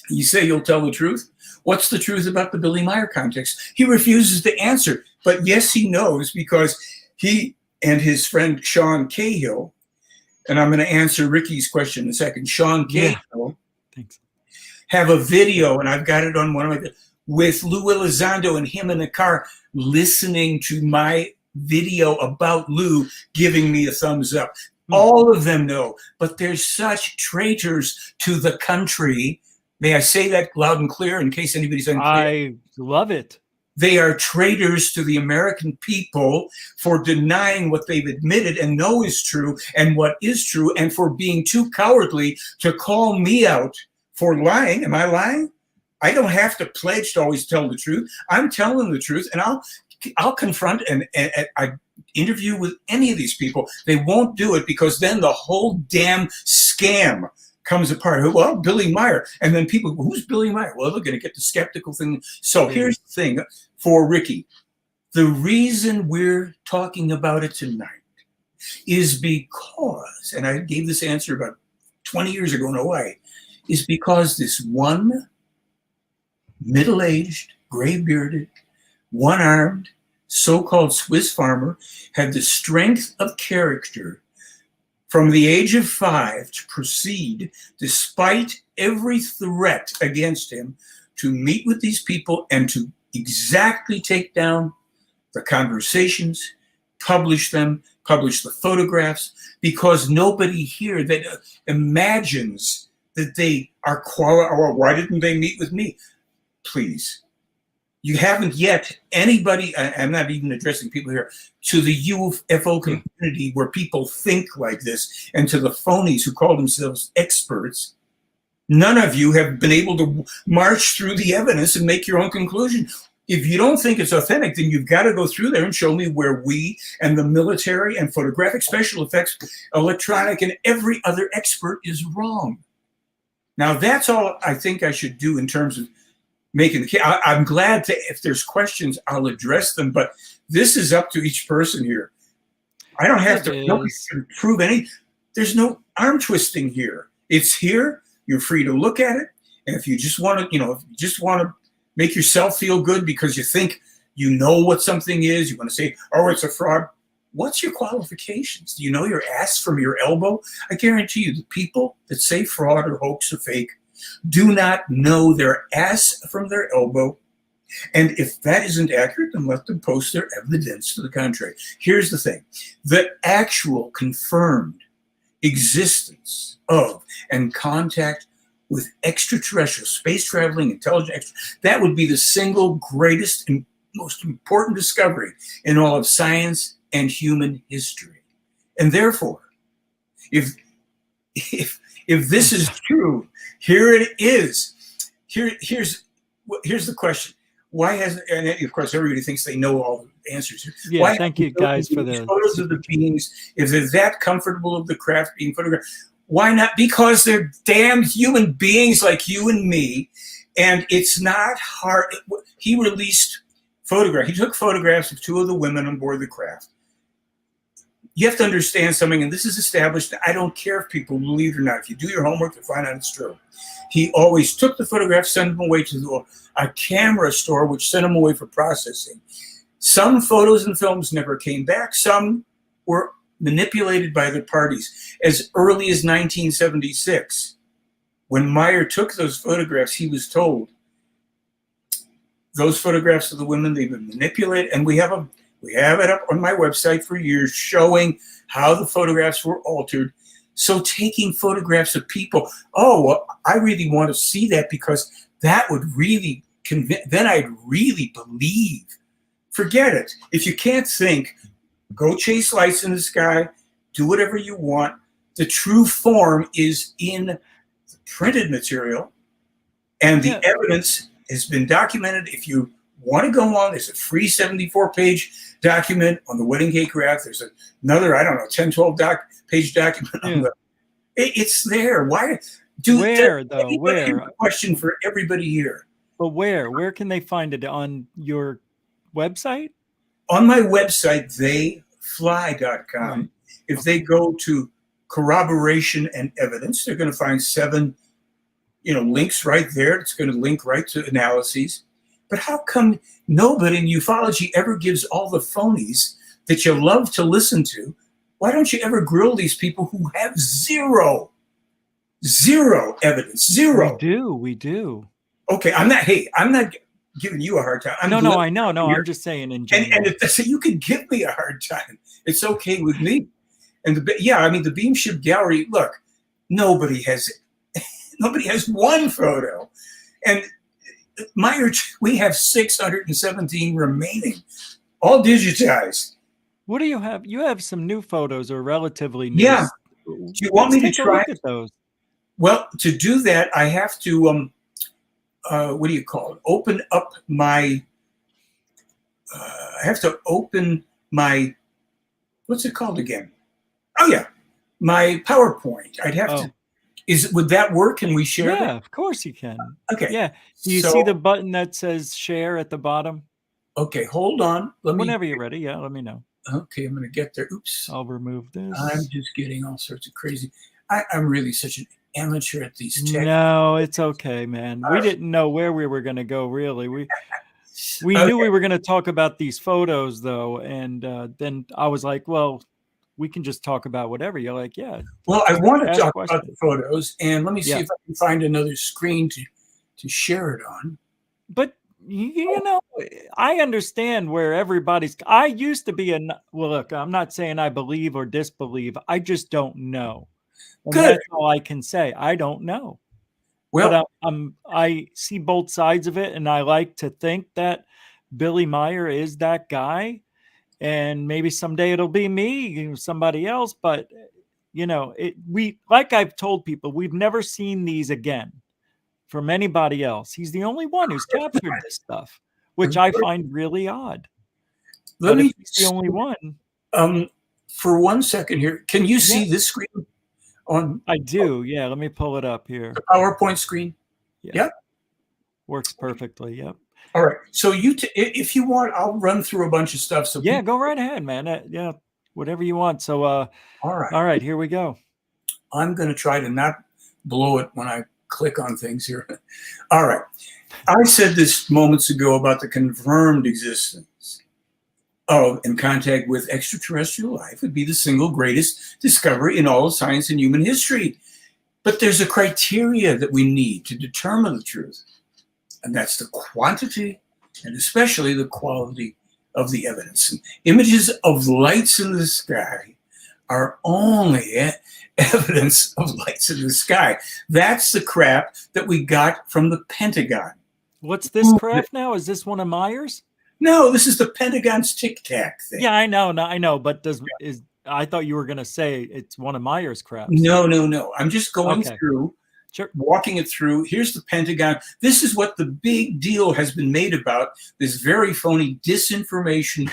you say you'll tell the truth. What's the truth about the Billy Meier context? He refuses to answer, but yes, he knows, because he and his friend Sean Cahill, and I'm going to answer Ricky's question in a second. Sean Cahill have a video, and I've got it on one of my, with Lou Elizondo and him in the car listening to my video about Lou giving me a thumbs up. All of them know, but they're such traitors to the country. May I say that loud and clear in case anybody's unclear? I love it. They are traitors to the American people for denying what they've admitted and know is true and what is true, and for being too cowardly to call me out for lying. Am I lying? I don't have to pledge to always tell the truth. I'm telling the truth, and I'll confront and I interview with any of these people. They won't do it, because then the whole damn scam comes apart. Well, Billy Meier. And then people, who's Billy Meier? Well, they're going to get the skeptical thing. So here's the thing for Ricky. The reason we're talking about it tonight is because, and I gave this answer about 20 years ago in Hawaii, is because this one middle-aged, gray-bearded, one-armed, so-called Swiss farmer had the strength of character from the age of 5 to proceed, despite every threat against him, to meet with these people and to exactly take down the conversations, publish them, publish the photographs, because nobody here that imagines that they are or why didn't they meet with me? Please. You haven't yet, anybody, I'm not even addressing people here, to the UFO community where people think like this, and to the phonies who call themselves experts, none of you have been able to march through the evidence and make your own conclusion. If you don't think it's authentic, then you've got to go through there and show me where we and the military and photographic special effects, electronic, and every other expert is wrong. Now, that's all I think I should do in terms of making the case. I'm glad to, if there's questions, I'll address them, but this is up to each person here. I don't have to prove any, there's no arm twisting here. It's here, you're free to look at it, and if you just want to, if you just want to make yourself feel good because you think you know what something is, you want to say, oh, it's a fraud, what's your qualifications? Do you know your ass from your elbow? I guarantee you, the people that say fraud or hoax or fake do not know their ass from their elbow. And if that isn't accurate, then let them post their evidence to the contrary. Here's the thing. The actual confirmed existence of and contact with extraterrestrial, space traveling, intelligent, that would be the single greatest and most important discovery in all of science and human history. And therefore, if this is true, here it is. Here's the question. Why hasn't, and of course everybody thinks they know all the answers here. Yeah, why thank you guys for the photos of the beings. If they're that comfortable of the craft being photographed, why not? Because they're damn human beings like you and me, and it's not hard. He released photographs. He took photographs of 2 of the women on board the craft. You have to understand something, and this is established. I don't care if people believe it or not. If you do your homework, you'll find out it's true. He always took the photographs, sent them away to a camera store, which sent them away for processing. Some photos and films never came back. Some were manipulated by the parties. As early as 1976, when Meier took those photographs, he was told, those photographs of the women, they've been manipulated, and we have it up on my website for years showing how the photographs were altered. So taking photographs of people, oh, well, I really want to see that because that would really convince, then I'd really believe. Forget it. If you can't think, go chase lights in the sky, do whatever you want. The true form is in the printed material, and the evidence has been documented. If you want to go on, there's a free 74-page document on the wedding cake raft. There's another, 10, 12 page document on It's there. Why? Do Where, does though? anybody have Where? a question for everybody here. But where? Where can they find it? On your website? On my website, theyfly.com. Right. If they go to corroboration and evidence, they're going to find 7, links right there. It's going to link right to analyses. But how come nobody in ufology ever gives all the phonies that you love to listen to? Why don't you ever grill these people who have zero evidence? Zero. We do. Okay, I'm not giving you a hard time. I know. No, I'm just saying in general. And so you can give me a hard time. It's okay with me. And the Beam Ship Gallery, look, nobody has one photo. And Meier, we have 617 remaining, all digitized. What do you have? You have some new photos, or relatively new. Yeah. Do you want me to try? Look at those. Well, to do that, I have to, what do you call it? Open up my, what's it called again? Oh, yeah, my PowerPoint. I'd have to, would that work? Can we share that? Yeah, of course you can. Okay. Yeah. Do you see the button that says share at the bottom? Okay, hold on. Whenever you're ready, yeah, let me know. Okay, I'm going to get there. Oops. I'll remove this. I'm just getting all sorts of crazy. I'm really such an amateur at these tech. No, it's okay, man. We didn't know where we were going to go, really. We knew we were going to talk about these photos, though, and then I was like, well, we can just talk about whatever. You're like, yeah. Well, I want to talk about the photos, and let me see if I can find another screen to share it on. But I understand where everybody's. I used to be well, look, I'm not saying I believe or disbelieve. I just don't know. And that's all I can say. I don't know. Well, but I see both sides of it, and I like to think that Billy Meier is that guy, and maybe someday it'll be me, somebody else. But like I've told people, we've never seen these again from anybody else. He's the only one who's captured this stuff, which I find really odd. He's the only one. For 1 second here, can you see this screen? I do. Yeah, let me pull it up here. The PowerPoint screen. Yeah. Works perfectly. Yep. All right. So if you want, I'll run through a bunch of stuff. So go right ahead, man. Whatever you want. So all right, here we go. I'm going to try to not blow it when I click on things here. All right. I said this moments ago about the confirmed existence of and contact with extraterrestrial life would be the single greatest discovery in all of science and human history. But there's a criteria that we need to determine the truth, and that's the quantity and especially the quality of the evidence. And images of lights in the sky are only evidence of lights in the sky. That's the crap that we got from the Pentagon. What's this crap now? Is this one of Meier's? No, this is the Pentagon's Tic Tac thing. Yeah, I know. But I thought you were going to say it's one of Meier's craps. No. I'm just going through, walking it through. Here's the Pentagon. This is what the big deal has been made about, this very phony disinformation.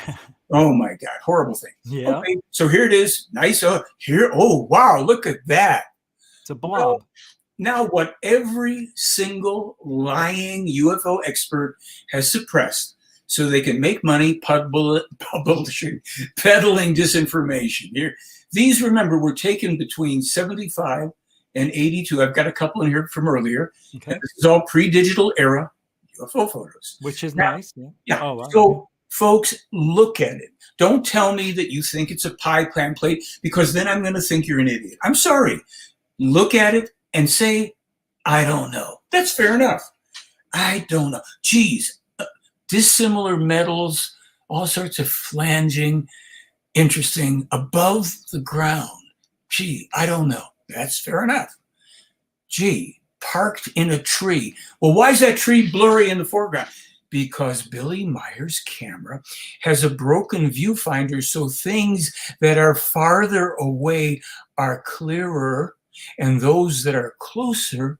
Oh, my God. Horrible thing. Yeah. Okay, so here it is. Nice. Oh, wow. Look at that. It's a blob. Now, what every single lying UFO expert has suppressed so they can make money publishing, peddling disinformation. Here, these, remember, were taken between 75 and 82. I've got a couple in here from earlier. Okay. This is all pre-digital era UFO photos. Which is nice. Yeah. Oh, wow. So, folks, look at it. Don't tell me that you think it's a pie plan plate, because then I'm going to think you're an idiot. I'm sorry. Look at it and say, I don't know. That's fair enough. I don't know. Geez, dissimilar metals, all sorts of flanging, interesting, above the ground. Gee, I don't know. That's fair enough. Gee, parked in a tree. Well, why is that tree blurry in the foreground? Because Billy Meier's camera has a broken viewfinder, so things that are farther away are clearer, and those that are closer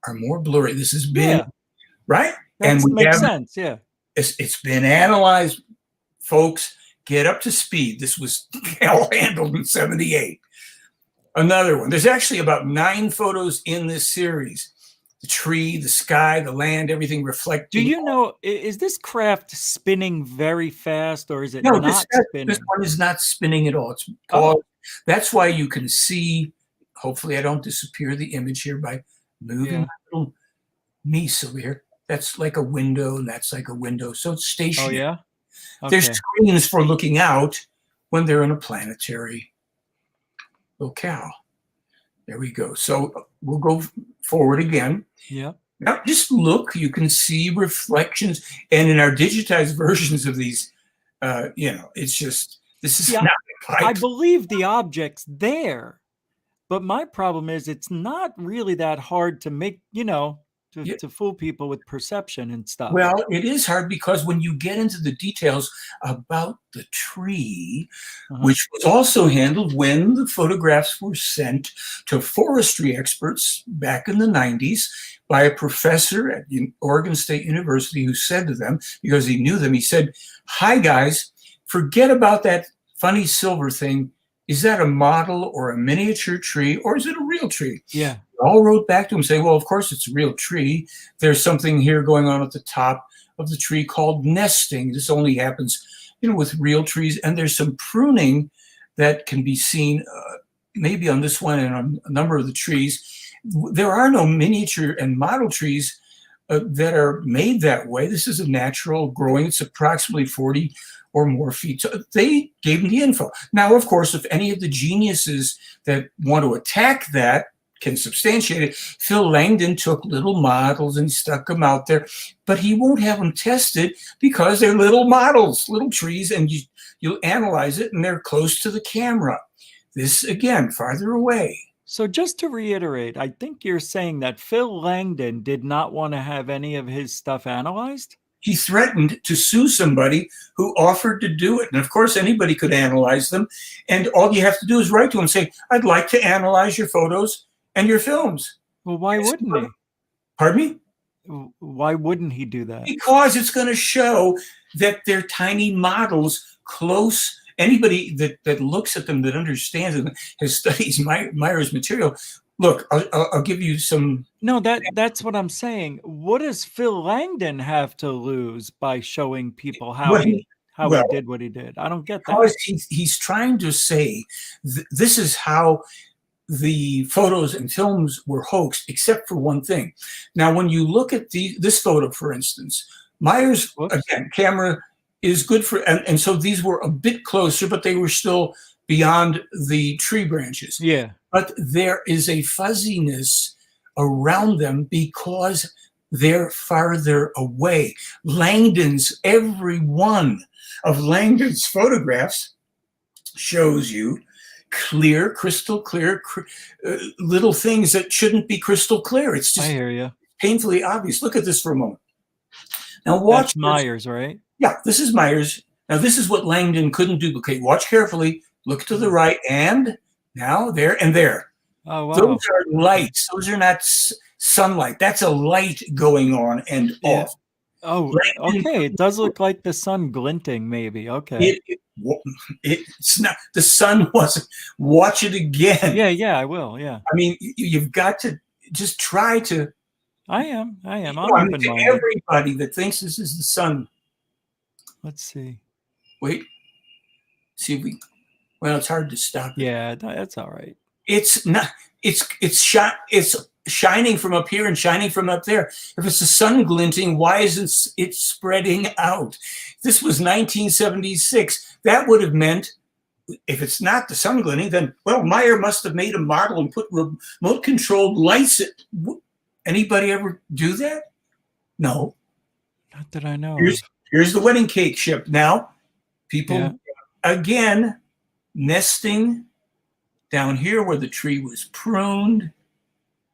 are more blurry. This has been, right? That makes sense, yeah. It's been analyzed. Folks, get up to speed. This was all handled in 78. Another one. There's actually about 9 photos in this series. The tree, the sky, the land, everything reflecting. Do you know, is this craft spinning very fast, or is it No, not this spinning? one is not spinning at all. It's paused. That's why you can see, hopefully I don't disappear the image here by moving my little niece over here. That's like a window, and that's like a window. So it's stationary. Oh, yeah? Okay. There's screens for looking out when they're in a planetary locale. There we go. So we'll go forward again. Yeah. Now just look, you can see reflections. And in our digitized versions of these, it's just, this is not I believe the object's there, but my problem is it's not really that hard to make, to fool people with perception and stuff. Well, it is hard because when you get into the details about the tree, which was also handled when the photographs were sent to forestry experts back in the 90s by a professor at Oregon State University who said to them, because he knew them, he said, "Hi guys, forget about that funny silver thing. Is that a model or a miniature tree, or is it a real tree?" Yeah. All wrote back to him saying, "Well, of course it's a real tree. There's something here going on at the top of the tree called nesting. This only happens, with real trees. And there's some pruning that can be seen maybe on this one and on a number of the trees. There are no miniature and model trees that are made that way. This is a natural growing. It's approximately 40 or more feet." So they gave him the info. Now, of course, if any of the geniuses that want to attack that can substantiate it, Phil Langdon took little models and stuck them out there, but he won't have them tested because they're little models, little trees, and you'll analyze it and they're close to the camera. This, again, farther away. So just to reiterate, I think you're saying that Phil Langdon did not want to have any of his stuff analyzed? He threatened to sue somebody who offered to do it. And of course, anybody could analyze them. And all you have to do is write to him and say, "I'd like to analyze your photos and your films." Well, why wouldn't he? Pardon me? Why wouldn't he do that? Because it's going to show that they're tiny models close. Anybody that looks at them, that understands and has studies Meier's material. Look, I'll give you some. No, that's what I'm saying. What does Phil Langdon have to lose by showing people how he did what he did? I don't get that. Because he's trying to say this is how the photos and films were hoaxed, except for one thing. Now, when you look at this photo, for instance, Meier's camera is good for, and so these were a bit closer, but they were still beyond the tree branches. Yeah. But there is a fuzziness around them because they're farther away. Every one of Langdon's photographs shows you clear, crystal clear, little things that shouldn't be crystal clear. It's just I hear you. Painfully obvious. Look at this for a moment. Now watch. That's Meier's, right? Yeah, this is Meier's. Now this is what Langdon couldn't duplicate. Watch carefully. Look to the right, and now there and there. Oh, wow. Those are lights. Those are not sunlight. That's a light going on and off. Oh, okay. It does look like the sun glinting, maybe. Okay. It's not. The sun wasn't. Watch it again. Yeah, I will. Yeah. I mean, you've got to just try to. I am. I'm open-minded. Everybody that thinks this is the sun. Let's see. Wait. See if we. Well, it's hard to stop it. Yeah, that's all right. It's not. It's shining from up here and shining from up there. If it's the sun glinting, why isn't it spreading out? This was 1976. That would have meant, if it's not the sun glinting, then, well, Meier must have made a model and put remote-controlled lights. Anybody ever do that? No. Not that I know. Here's the wedding cake ship. Now, people, again, nesting down here where the tree was pruned.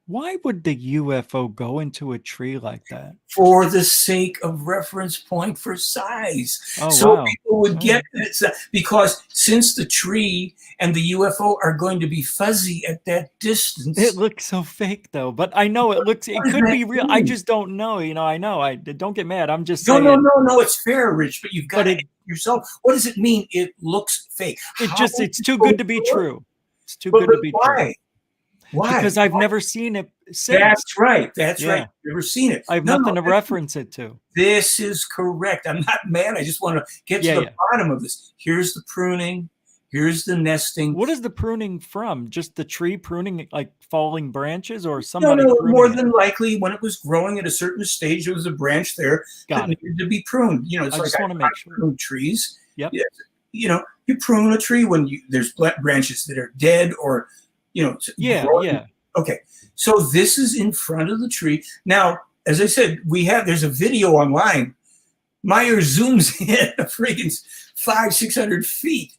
Why would the UFO go into a tree like that? For the sake of reference point for size. Oh, so wow. People would get it, because since the tree and the UFO are going to be fuzzy at that distance. It looks so fake, though. But I know it could be real. I just don't know. I know. I don't get mad. I'm just saying. No. It's fair, Rich, but you've got to ask yourself, what does it mean? It looks fake. It's too good to be true. It's too But, good but to be why? true. Why? Because I've never seen it since. That's right. That's Yeah. right. Never seen it. I have No, nothing to no, reference it to. this is correct. I'm not mad. I just want to get to Yeah, the yeah. bottom of this. Here's the pruning. Here's the nesting. What is the pruning from? Just the tree pruning, like falling branches, or No, somebody no, pruning more it? than likely, when it was growing at a certain stage, there was a branch there Got that it. needed to be pruned. You know, it's I like just want to make sure. prune trees. Yep. Yeah, you know, you prune a tree when there's branches that are dead or, you know, Yeah, growing. yeah. Okay, so this is in front of the tree. Now, as I said, there's a video online. Meier zooms in a freaking 500-600 feet.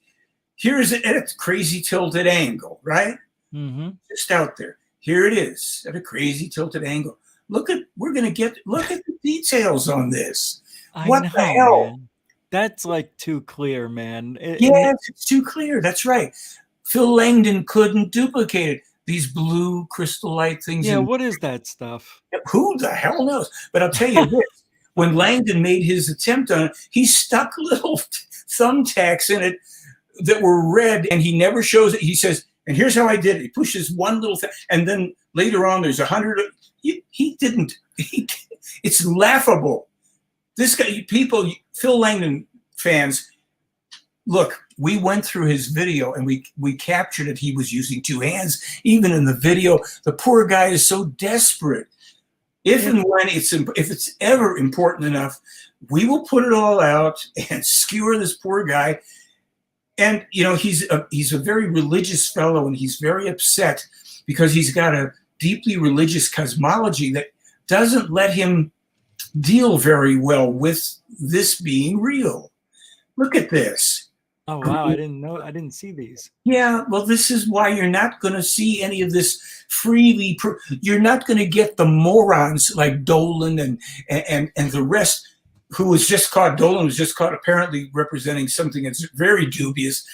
Here's it at a crazy tilted angle, right? Mm-hmm. Just out there. Here it is at a crazy tilted angle. Look at the details on this. What the hell? Man. That's like too clear, man. Yes, it's too clear. That's right. Phil Langdon couldn't duplicate it. These blue crystal light things. Yeah, what is that stuff? Who the hell knows? But I'll tell you this. When Langdon made his attempt on it, he stuck little thumbtacks in it that were red, and he never shows it. He says, and here's how I did it. He pushes one little thing, and then later on there's 100. He didn't. It's laughable. This guy, people, Phil Langdon fans, look, we went through his video and we captured it. He was using two hands. Even in the video, the poor guy is so desperate. If and when if it's ever important enough, we will put it all out and skewer this poor guy. And you know, he's a very religious fellow, and he's very upset because he's got a deeply religious cosmology that doesn't let him deal very well with this being real. Look at this. Oh wow, I didn't know. I didn't see these. Yeah, well, this is why you're not going to see any of this freely. You're not going to get the morons like Dolan and the rest, who was just caught. Dolan was just caught apparently representing something that's very dubious.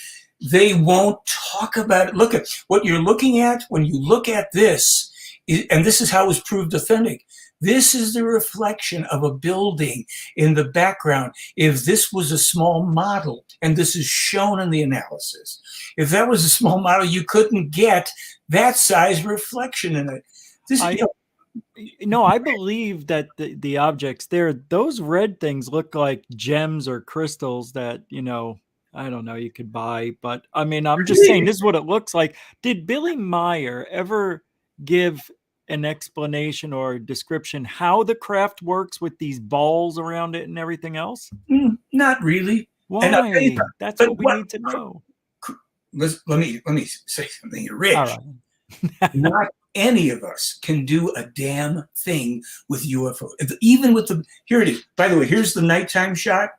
They won't talk about it. Look at what you're looking at when you look at this, and this is how it was proved authentic. This is the reflection of a building in the background. If this was a small model, and this is shown in the analysis, if that was a small model, you couldn't get that size reflection in it. I believe that the objects there, those red things look like gems or crystals that, you know, I don't know, you could buy. But I mean, I'm just saying this is what it looks like. Did Billy Meier ever give an explanation or description how the craft works with these balls around it and everything else? Not really. Why? That's what we need to know. Let me say something, Rich. All right. Not any of us can do a damn thing with UFO. Even with here it is. By the way, here's the nighttime shot.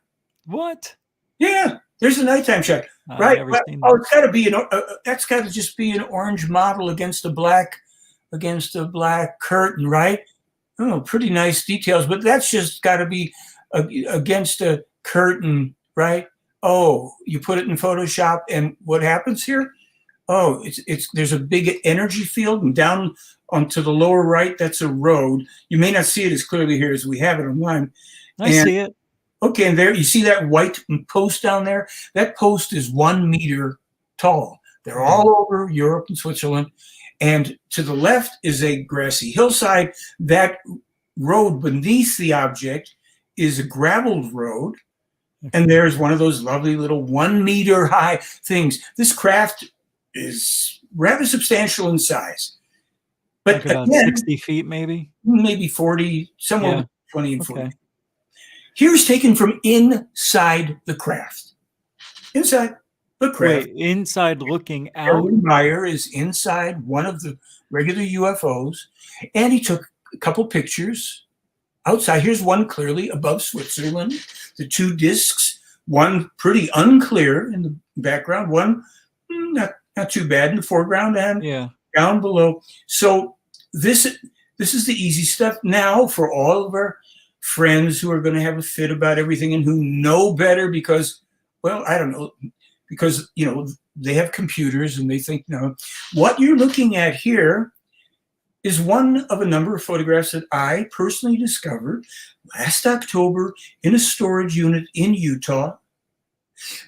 What? Yeah, there's the nighttime shot. Right? It's got to be that's got to just be an orange model against a black curtain, right? Oh, pretty nice details, but that's just got to be against a curtain, right? Oh, you put it in Photoshop, and what happens here? Oh, there's a big energy field, and down onto the lower right, that's a road. You may not see it as clearly here as we have it online. I see it. Okay, and there you see that white post down there? That post is 1 meter tall. They're all over Europe and Switzerland. And to the left is a grassy hillside. That road beneath the object is a graveled road. And there's one of those lovely little 1 meter high things. This craft is rather substantial in size. But like again, 60 feet maybe? Maybe 40, somewhere between 20 and 40. Okay. Here's taken from inside the craft. Inside the craft. Wait, inside looking out? Meier is inside one of the regular UFOs, and he took a couple pictures outside. Here's one clearly above Switzerland. The two discs, one pretty unclear in the background, one not too bad in the foreground, and down below. So this is the easy stuff now for all of our friends who are going to have a fit about everything and who know better because, well, I don't know, because, you know, they have computers and they think, no, what you're looking at here is one of a number of photographs that I personally discovered last October in a storage unit in Utah.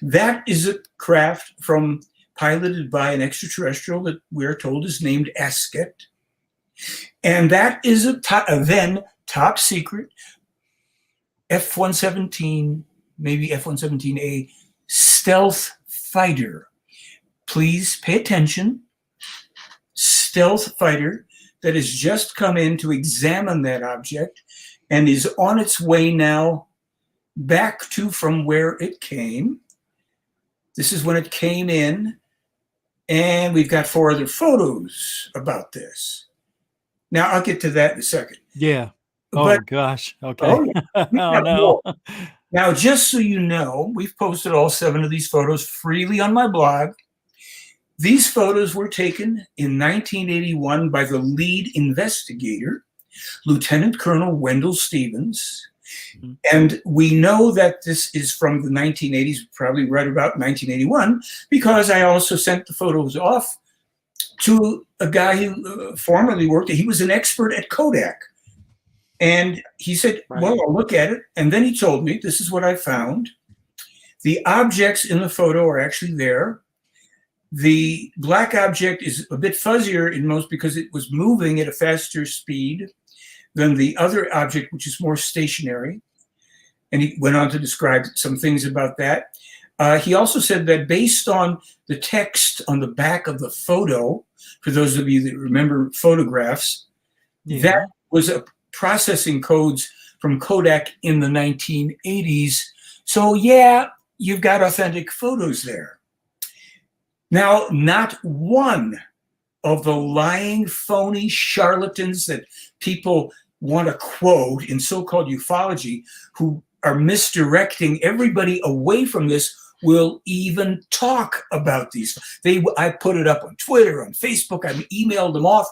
That is a craft from piloted by an extraterrestrial that we're told is named Asket. And that is a then top secret F-117, maybe F-117A stealth fighter. Please pay attention. Stealth fighter that has just come in to examine that object and is on its way now back to from where it came. This is when it came in, and we've got 4 other photos about this. Now, I'll get to that in a second. Yeah. Oh, But- gosh. Okay. Oh, yeah. Oh, Yeah, no. Now, just so you know, we've posted all 7 of these photos freely on my blog. These photos were taken in 1981 by the lead investigator, Lieutenant Colonel Wendell Stevens. And we know that this is from the 1980s, probably right about 1981, because I also sent the photos off to a guy who formerly worked, he was an expert at Kodak. And he said, well, I'll look at it. And then he told me, this is what I found. The objects in the photo are actually there. The black object is a bit fuzzier in most because it was moving at a faster speed than the other object, which is more stationary. And he went on to describe some things about that. He also said that based on the text on the back of the photo, for those of you that remember photographs, that was a processing codes from Kodak in the 1980s. So yeah, you've got authentic photos there. Now, not one of the lying, phony charlatans that people want to quote in so-called ufology who are misdirecting everybody away from this will even talk about these. I put it up on Twitter, on Facebook, I emailed them off.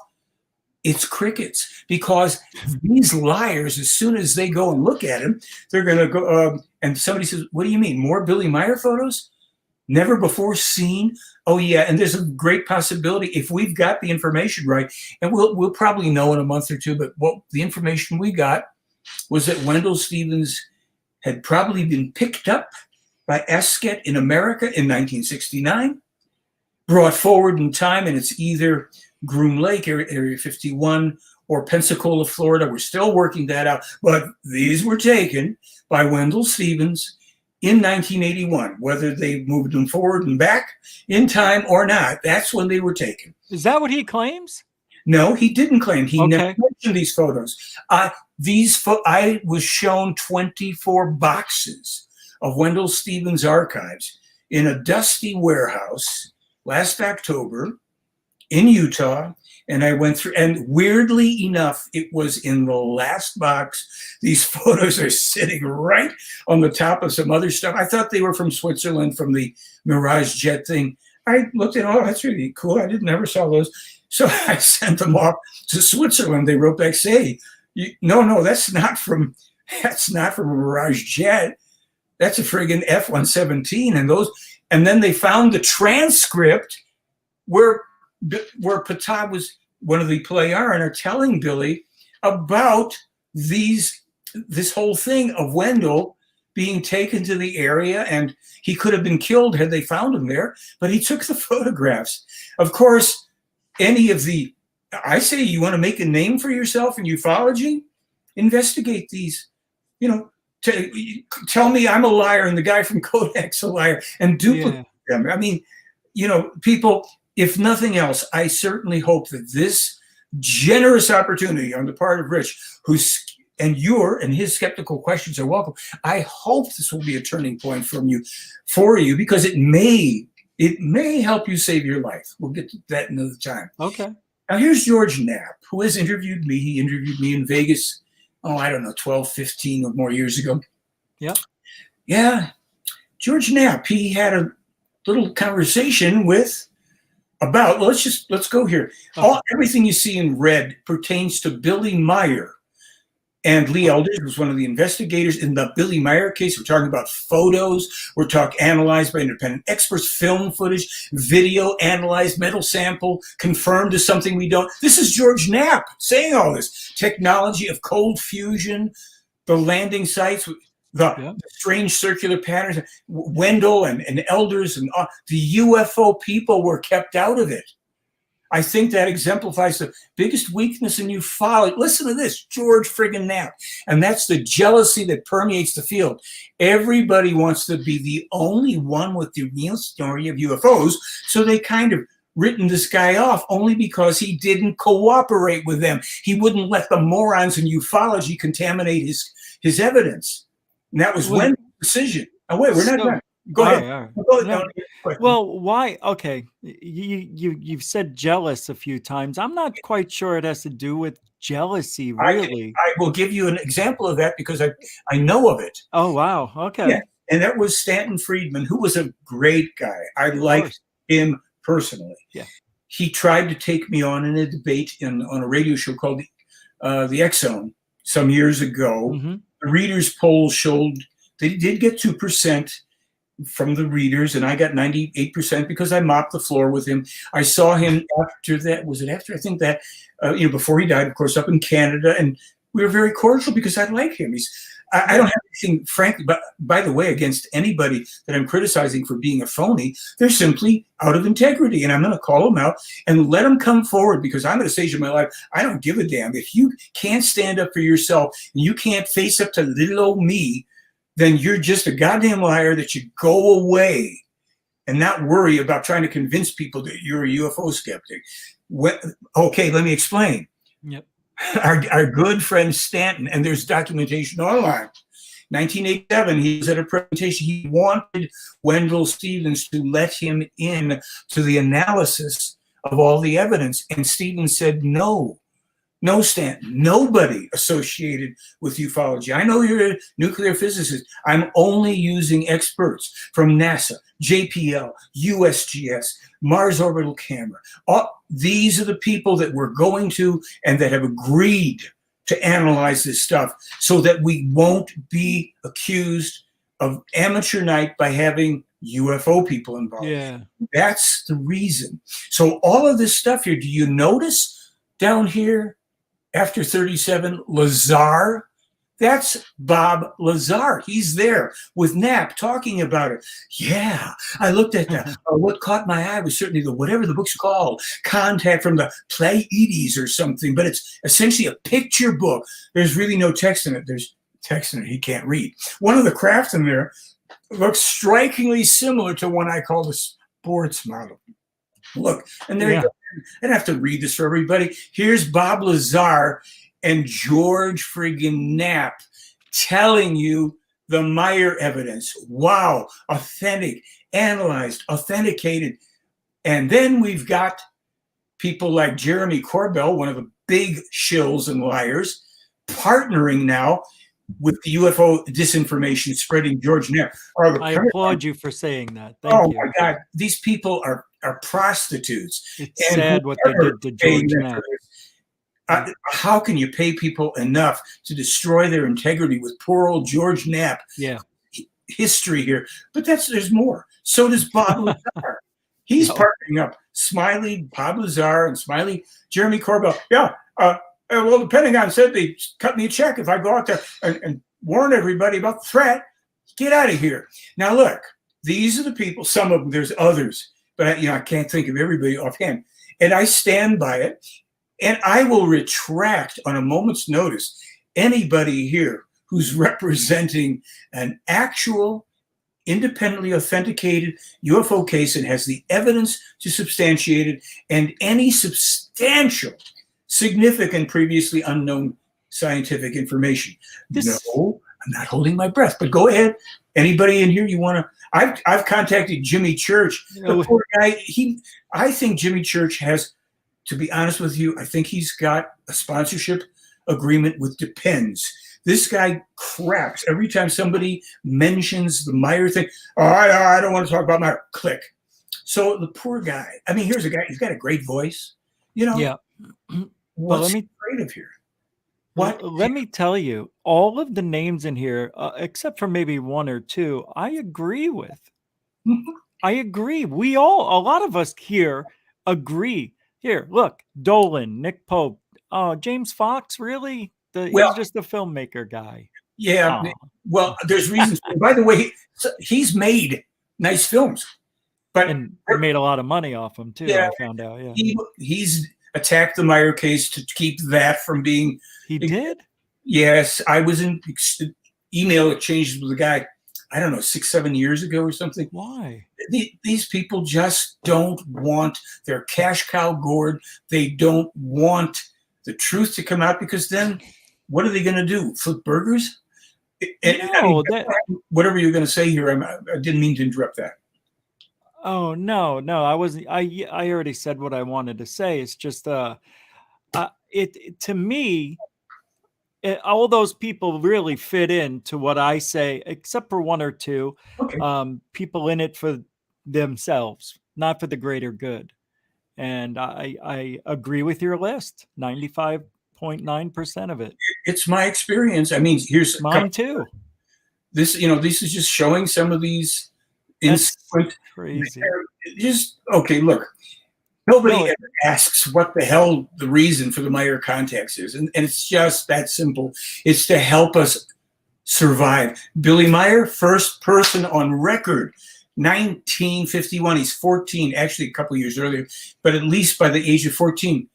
It's crickets, because these liars, as soon as they go and look at him, they're going to go, and somebody says, what do you mean, more Billy Meier photos? Never before seen? Oh yeah, and there's a great possibility if we've got the information right, and we'll probably know in a month or two, but what the information we got was that Wendell Stevens had probably been picked up by Asket in America in 1969, brought forward in time, and it's either Groom Lake, Area 51, or Pensacola, Florida. We're still working that out, but these were taken by Wendell Stevens in 1981, whether they moved them forward and back in time or not. That's when they were taken. Is that what he claims? No, he didn't claim. He never Okay. mentioned these photos. I was shown 24 boxes of Wendell Stevens archives in a dusty warehouse last October in Utah. And I went through, and weirdly enough, it was in the last box. These photos are sitting right on the top of some other stuff. I thought they were from Switzerland, from the Mirage jet thing. I looked at, oh, that's really cool. I never saw those. So I sent them off to Switzerland. They wrote back, say, no, that's not from a Mirage jet. That's a friggin' F-117. And then they found the transcript where Patah was one of the Pleiaren are telling Billy about this whole thing of Wendell being taken to the area, and he could have been killed had they found him there, but he took the photographs. Of course, I say you want to make a name for yourself in ufology, investigate these, tell me I'm a liar and the guy from Kodak's a liar and duplicate them. I mean, people, if nothing else, I certainly hope that this generous opportunity on the part of Rich, and his skeptical questions are welcome. I hope this will be a turning point for you, because it may help you save your life. We'll get to that another time. Okay. Now here's George Knapp, who has interviewed me. He interviewed me in Vegas, 12, 15 or more years ago. Yep. Yeah. George Knapp, he had a little conversation about, let's go here. Okay. Everything you see in red pertains to Billy Meier. And Lee Eldridge was one of the investigators in the Billy Meier case. We're talking about photos. We're talking analyzed by independent experts, film footage, video analyzed, mental sample, confirmed as something we don't. This is George Knapp saying all this. Technology of cold fusion, the landing sites. the strange circular patterns. Wendell and elders and the UFO people were kept out of it. I think that exemplifies the biggest weakness in ufology. Listen to this, George friggin' Knapp. And that's the jealousy that permeates the field. Everybody wants to be the only one with the real story of UFOs, so they kind of written this guy off only because he didn't cooperate with them. He wouldn't let the morons in ufology contaminate his evidence. And that was Wendell's decision. Oh, wait, we're not done. Go ahead. Well, why? Okay, you've said jealous a few times. I'm not quite sure it has to do with jealousy, really. I will give you an example of that because I know of it. Oh, wow. Okay. Yeah, and that was Stanton Friedman, who was a great guy. I liked him personally. Yeah. He tried to take me on in a debate on a radio show called the X Zone some years ago. Mm-hmm. The readers' poll showed that he did get 2% from the readers, and I got 98% because I mopped the floor with him. I saw him after that. Was it after? I think that, before he died, of course, up in Canada, and we were very cordial because I like him. I don't have anything, frankly, but by the way, against anybody that I'm criticizing for being a phony. They're simply out of integrity, and I'm going to call them out and let them come forward, because I'm at a stage of my life, I don't give a damn. If you can't stand up for yourself and you can't face up to little old me, then you're just a goddamn liar that should go away and not worry about trying to convince people that you're a UFO skeptic. Okay, let me explain. Yep. Our good friend Stanton, and there's documentation online. 1987, he was at a presentation. He wanted Wendell Stevens to let him in to the analysis of all the evidence. And Stevens said, no, Stanton, nobody associated with ufology. I know you're a nuclear physicist. I'm only using experts from NASA, JPL, USGS, Mars Orbital Camera. These are the people that we're going to and that have agreed to analyze this stuff so that we won't be accused of amateur night by having UFO people involved. Yeah. That's the reason. So all of this stuff here, do you notice down here after 37, Lazar? That's Bob Lazar. He's there with Knapp talking about it. Yeah, I looked at that. What caught my eye was certainly whatever the book's called, Contact from the Pleiades or something, but it's essentially a picture book. There's really no text in it. There's text in it he can't read. One of the crafts in there looks strikingly similar to one I call the sports model. Look, and there you go. I don't have to read this for everybody. Here's Bob Lazar and George friggin' Knapp telling you the Meier evidence. Wow, authentic, analyzed, authenticated. And then we've got people like Jeremy Corbell, one of the big shills and liars, partnering now with the UFO disinformation spreading George Knapp. I applaud you for saying that. Thank you. My God, these people are prostitutes. It's sad what they did to George Knapp. How can you pay people enough to destroy their integrity with poor old George Knapp? Yeah, history here, but there's more. So does Bob Lazar. He's partnering up. Smiley, Bob Lazar, and Smiley, Jeremy Corbell. Yeah. Well, the Pentagon said they cut me a check if I go out there and warn everybody about the threat. Get out of here. Now, look, these are the people. Some of them. There's others, but I can't think of everybody offhand. And I stand by it. And I will retract on a moment's notice anybody here who's representing an actual, independently authenticated UFO case and has the evidence to substantiate it, and any substantial, significant, previously unknown scientific information. No, I'm not holding my breath, but go ahead. Anybody in here you want to? I've contacted Jimmy Church. The poor guy. I think Jimmy Church has. To be honest with you, I think he's got a sponsorship agreement with Depends. This guy craps every time somebody mentions the Meier thing. Oh, I don't want to talk about Meier. Click. So the poor guy. I mean, here's a guy. He's got a great voice. Yeah. What's creative here? Let me tell you, all of the names in here, except for maybe one or two, I agree with. I agree. A lot of us here agree. Here, look, Dolan, Nick Pope, James Fox, really? He's just a filmmaker guy. Yeah. Aw. Well, there's reasons. By the way, he's made nice films, but And made a lot of money off them too. Yeah. I found out. Yeah, he's attacked the Meier case to keep that from being. he did. Yes, I was in email exchanges with a guy, I don't know, 6-7 years ago or something. Why? These people just don't want their cash cow gourd. They don't want the truth to come out, because then what are they going to do? Flip burgers? No, whatever you're going to say here, I didn't mean to interrupt that. Oh no, I wasn't. I already said what I wanted to say. It's just it to me, all those people really fit into what I say, except for one or two. Okay. People in it for themselves, not for the greater good. And I agree with your list. 95.9% of it. It's my experience. I mean, here's mine too. This is just showing some of these. That's crazy. Just okay. Look, nobody ever asks what the hell the reason for the Meier contacts is, and it's just that simple. It's to help us survive. Billy Meier, first person on record, 1951. He's 14, actually a couple years earlier, but at least by the age of 14,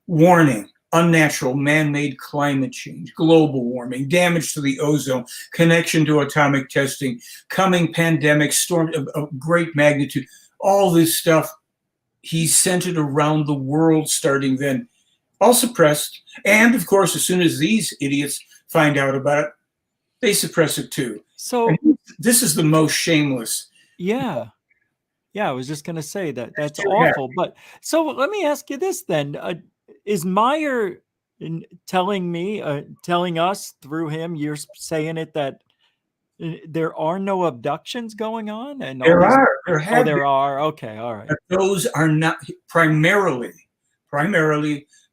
warning. Unnatural man-made climate change, global warming, damage to the ozone, connection to atomic testing, coming pandemic, storm of great magnitude, all this stuff. He sent it around the world starting then, all suppressed. And of course, as soon as these idiots find out about it, they suppress it too. So and this is the most shameless. Yeah. I was just going to say that's awful. But so let me ask you this then. Is Meier telling us through him, you're saying it, that there are no abductions going on? And there are. There are. Okay, all right. But those are not primarily,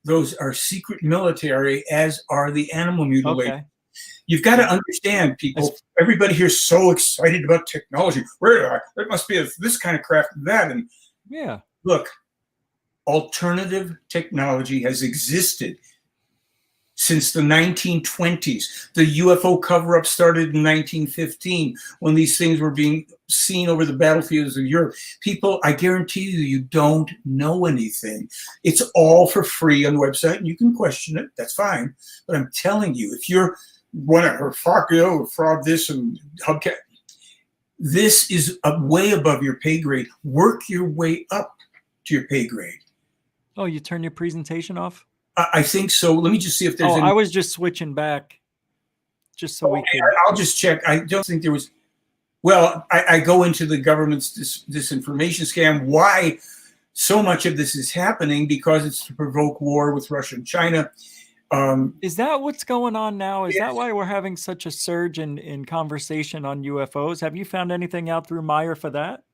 those are secret military, as are the animal mutilators. Okay. You've got to understand, people. Everybody here is so excited about technology. There must be this kind of craft and that. And yeah, look, alternative technology has existed since the 1920s. The UFO cover-up started in 1915 when these things were being seen over the battlefields of Europe. People, I guarantee you don't know anything. It's all for free on the website, and you can question it. That's fine. But I'm telling you, if you're one of her fraud this and hubcap, this is way above your pay grade. Work your way up to your pay grade. Oh, you turn your presentation off? I think so. Let me just see if there's any. I was just switching back just so we could. I'll just check. I don't think there was. Well, I go into the government's disinformation scam. Why so much of this is happening? Because it's to provoke war with Russia and China. Is that what's going on now? Is yes. that why we're having such a surge in conversation on UFOs? Have you found anything out through Meier for that?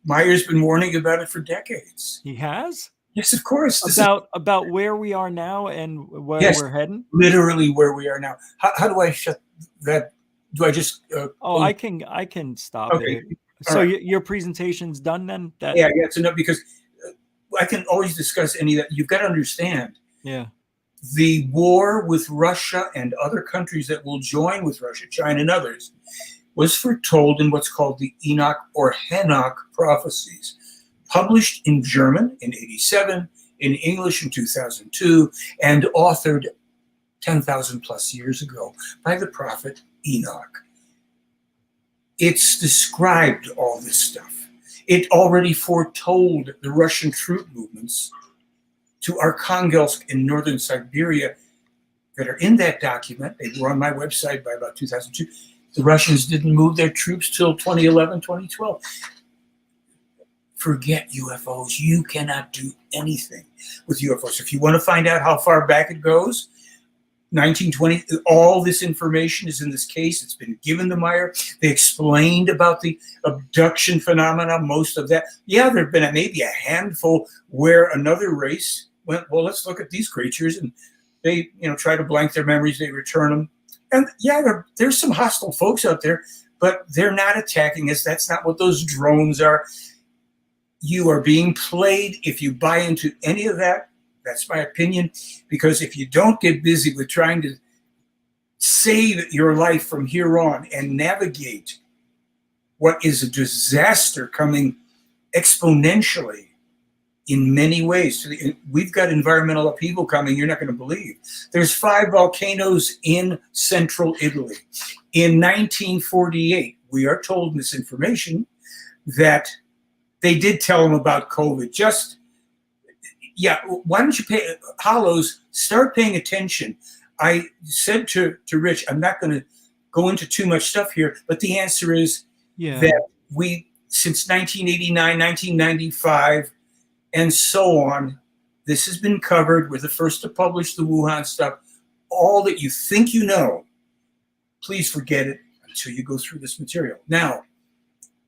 Meier's been warning about it for decades. He has? Yes, of course. About where we are now and where we're heading? Literally where we are now. How do I shut that? Do I just I can stop it. So right. Your presentation's done then? Yeah, it's enough, because I can always discuss any of that. You've got to understand. Yeah. The war with Russia and other countries that will join with Russia, China and others, was foretold in what's called the Enoch or Henoch prophecies, published in German in 87, in English in 2002, and authored 10,000 plus years ago by the prophet Enoch. It's described all this stuff. It already foretold the Russian troop movements to Arkhangelsk in northern Siberia that are in that document. They were on my website by about 2002. The Russians didn't move their troops till 2011, 2012. Forget UFOs. You cannot do anything with UFOs. If you want to find out how far back it goes, 1920, all this information is in this case. It's been given to Meier. They explained about the abduction phenomena, most of that. Yeah, there have been maybe a handful where another race went, well, let's look at these creatures, and they, try to blank their memories, they return them. And yeah, there's some hostile folks out there, but they're not attacking us. That's not what those drones are. You are being played. If you buy into any of that, that's my opinion, because if you don't get busy with trying to save your life from here on and navigate what is a disaster coming exponentially in many ways. We've got environmental upheaval coming you're not going to believe. There's 5 volcanoes in central Italy. In 1948, we are told in this information that they did tell them about COVID. Why don't you Hollows, start paying attention. I said to Rich, I'm not going to go into too much stuff here, but the answer is that since 1989, 1995, and so on, this has been covered. We're the first to publish the Wuhan stuff. All that you think you know, please forget it until you go through this material. Now,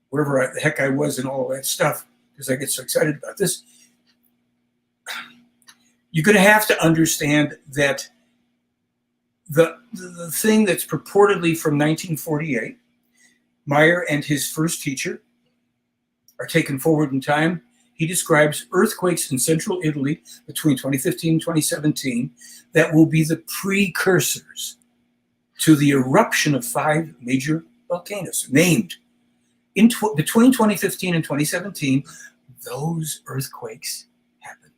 wherever the heck I was in all of that stuff, because I get so excited about this, you're going to have to understand that the thing that's purportedly from 1948, Meier and his first teacher are taken forward in time. He describes earthquakes in central Italy between 2015 and 2017 that will be the precursors to the eruption of 5 major volcanoes named. Between 2015 and 2017, those earthquakes happened.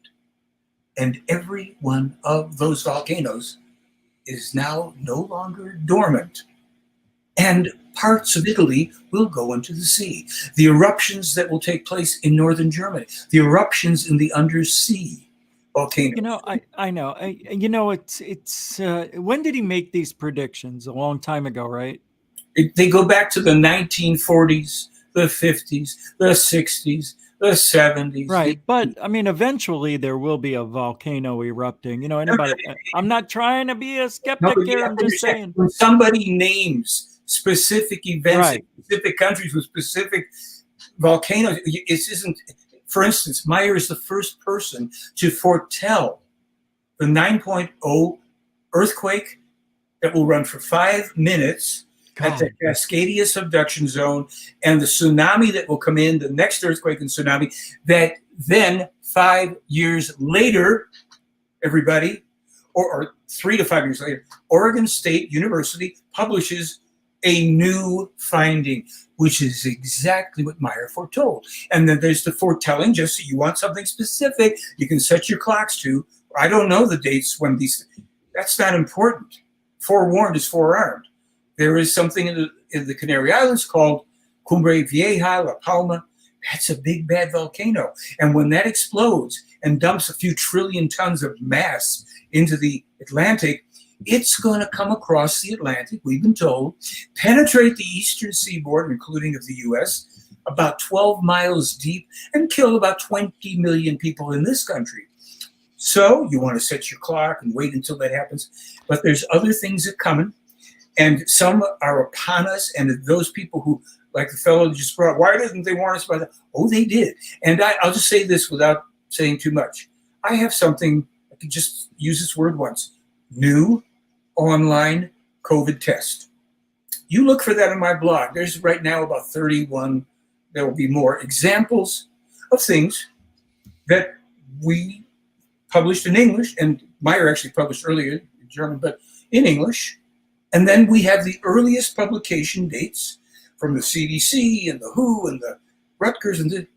And every one of those volcanoes is now no longer dormant. And parts of Italy will go into the sea. The eruptions that will take place in northern Germany, the eruptions in the undersea volcanoes. You know, I know. It's when did he make these predictions? A long time ago, right? They go back to the 1940s, the 50s, the 60s, the 70s. Right. But I mean, eventually there will be a volcano erupting. Anybody, I'm not trying to be a skeptic here. I'm just saying. When somebody names specific events in specific countries with specific volcanoes, it isn't, for instance, Meier is the first person to foretell the 9.0 earthquake that will run for 5 minutes at the Cascadia subduction zone, and the tsunami that will come in, the next earthquake and tsunami, that then 5 years later, everybody, or 3 to 5 years later, Oregon State University publishes a new finding, which is exactly what Meier foretold. And then there's the foretelling, just so you want something specific, you can set your clocks to. I don't know the dates when that's not important. Forewarned is forearmed. There is something in the Canary Islands called Cumbre Vieja, La Palma. That's a big, bad volcano. And when that explodes and dumps a few trillion tons of mass into the Atlantic, it's going to come across the Atlantic, we've been told, penetrate the eastern seaboard, including of the U.S., about 12 miles deep, and kill about 20 million people in this country. So you want to set your clock and wait until that happens. But there's other things that are coming, and some are upon us. And those people who, like the fellow that just brought, why didn't they warn us about that? Oh, they did. And I'll just say this without saying too much. I have something, I could just use this word once, new online COVID test. You look for that on my blog. There's right now about 31, there will be more examples of things that we published in English, and Meier actually published earlier in German, but in English. And then we have the earliest publication dates from the CDC and the WHO and the Rutgers, and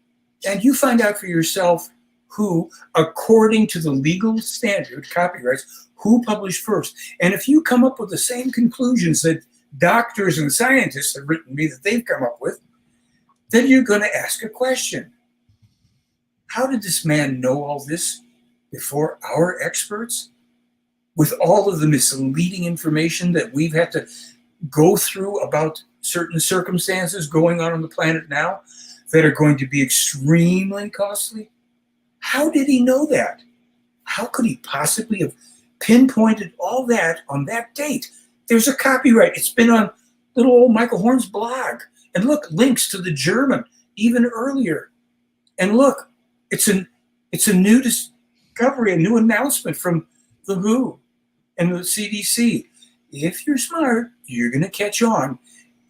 you find out for yourself who, according to the legal standard, copyrights, who published first. And if you come up with the same conclusions that doctors and scientists have written me that they've come up with, then you're going to ask a question. How did this man know all this before our experts? With all of the misleading information that we've had to go through about certain circumstances going on the planet now that are going to be extremely costly? How did he know that? How could he possibly have pinpointed all that on that date? There's a copyright. It's been on little old Michael Horn's blog. And look, links to the German even earlier. And look, it's a new discovery, a new announcement from the WHO and the CDC. If you're smart, you're going to catch on,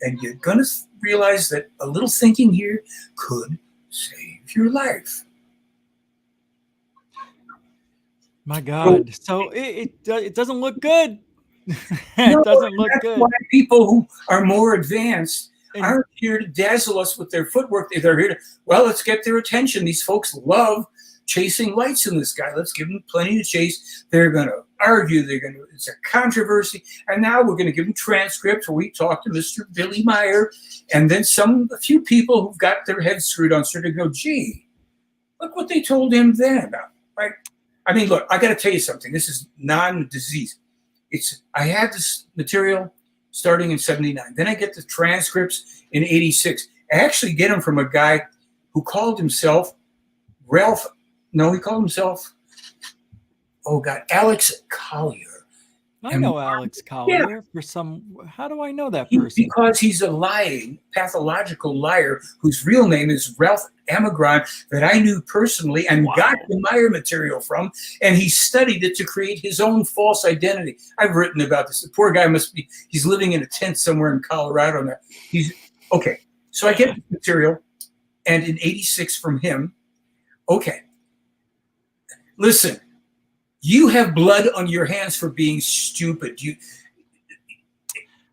and you're going to realize that a little thinking here could save your life. My God. So it doesn't look good. It doesn't look that's good. why people who are more advanced And- aren't here to dazzle us with their footwork. They're here to, well, let's get their attention. These folks love chasing lights in the sky. Let's give them plenty to chase. They're going to argue. It's a controversy. And now we're going to give them transcripts where we talk to Mr. Billy Meier. And then a few people who've got their heads screwed on start to go, gee, look what they told him then. Right? I mean, look, I got to tell you something. This is non-disease. I had this material starting in 79. Then I get the transcripts in 86. I actually get them from a guy who called himself Alex Collier. I know Alex Collier for some. How do I know that person? Because he's a lying, pathological liar whose real name is Ralph Amagron, that I knew personally and got the Meier material from, and he studied it to create his own false identity. I've written about this. The poor guy he's living in a tent somewhere in Colorado now. Okay, so I get the material, and in 86 from him, okay, listen, you have blood on your hands for being stupid.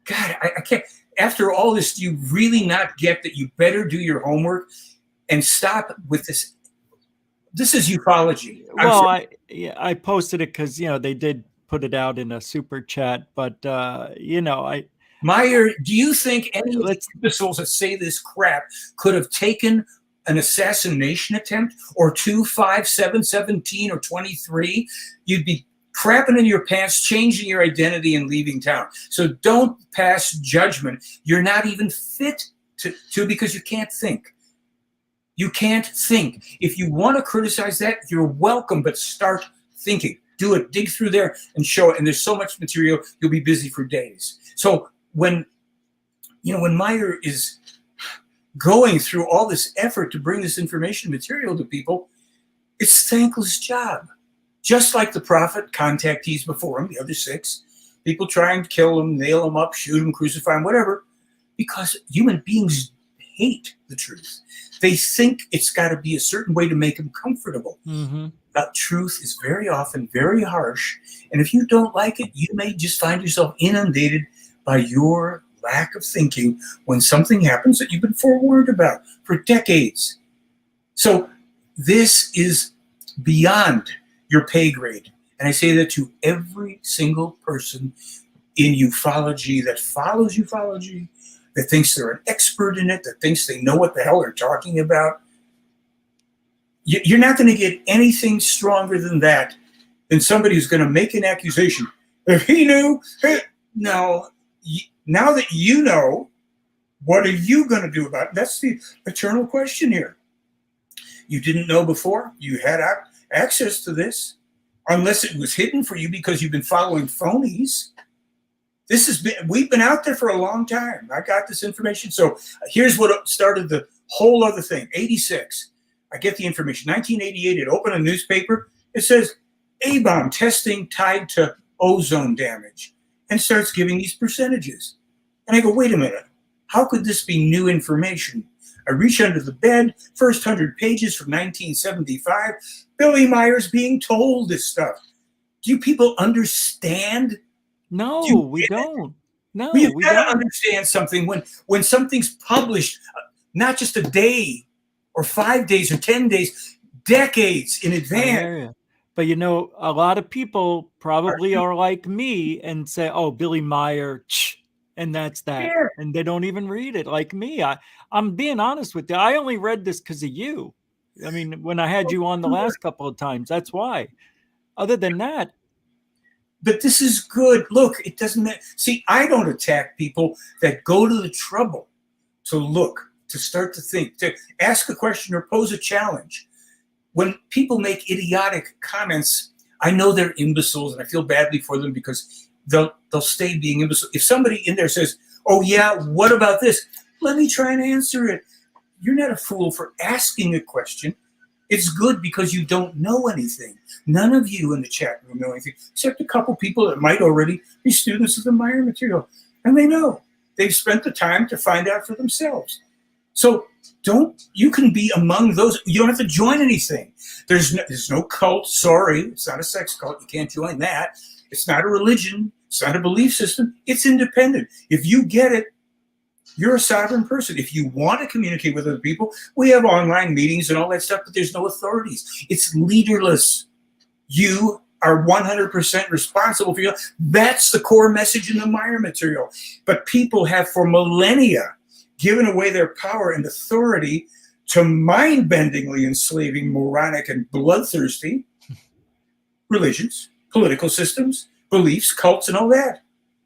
God, I can't. After all this, do you really not get that you better do your homework and stop with this? This is ufology. Well, I posted it because they did put it out in a super chat, but Meier, do you think any of the imbeciles that say this crap could have taken an assassination attempt or 2, 5, 7, 17, or 23? You'd be crapping in your pants, changing your identity, and leaving town. So don't pass judgment. You're not even fit to because you can't think. You can't think. If you want to criticize that, you're welcome, but start thinking. Do it. Dig through there and show it. And there's so much material, you'll be busy for days. So when Meier is going through all this effort to bring this information material to people, it's a thankless job. Just like the prophet contactees before him, the other 6, people trying to kill him, nail him up, shoot him, crucify him, whatever, because human beings hate the truth. They think it's got to be a certain way to make them comfortable. Mm-hmm. That truth is very often very harsh, and if you don't like it, you may just find yourself inundated by your lack of thinking when something happens that you've been forewarned about for decades. So this is beyond your pay grade. And I say that to every single person in ufology that follows ufology, that thinks they're an expert in it, that thinks they know what the hell they're talking about. You're not going to get anything stronger than that, than somebody who's going to make an accusation. If he knew, no. Now that you know, what are you going to do about it? That's the eternal question here. You didn't know before. You had access to this, unless it was hidden for you because you've been following phonies. We've been out there for a long time. I got this information. So here's what started the whole other thing. 86, I get the information. 1988, I open a newspaper. It says A-bomb testing tied to ozone damage, and starts giving these percentages. And I go, wait a minute. How could this be new information? I reach under the bed, first 100 pages from 1975. Billy Meier's being told this stuff. Do you people understand? No, we don't. No, we we gotta don't. understand something when something's published, not just a day or 5 days or 10 days, decades in advance. But a lot of people probably are like me and say, "Oh, Billy Meier," and that's that, and they don't even read it. Like me, I'm being honest with you. I only read this because of you. I mean, when I had you on the last couple of times, that's why. Other than that. But this is good. Look, it doesn't matter. See, I don't attack people that go to the trouble to look, to start to think, to ask a question or pose a challenge. When people make idiotic comments, I know they're imbeciles, and I feel badly for them because they'll stay being imbeciles. If somebody in there says, "Oh yeah, what about this?" Let me try and answer it. You're not a fool for asking a question. It's good because you don't know anything. None of you in the chat room know anything, except a couple people that might already be students of the Meier material. And they know. They've spent the time to find out for themselves. So you can be among those. You don't have to join anything. There's no cult. Sorry, it's not a sex cult. You can't join that. It's not a religion. It's not a belief system. It's independent. If you get it, you're a sovereign person. If you want to communicate with other people, we have online meetings and all that stuff, but there's no authorities. It's leaderless. You are 100% responsible for you. That's the core message in the Meier material. But people have for millennia given away their power and authority to mind-bendingly enslaving moronic and bloodthirsty religions, political systems, beliefs, cults, and all that.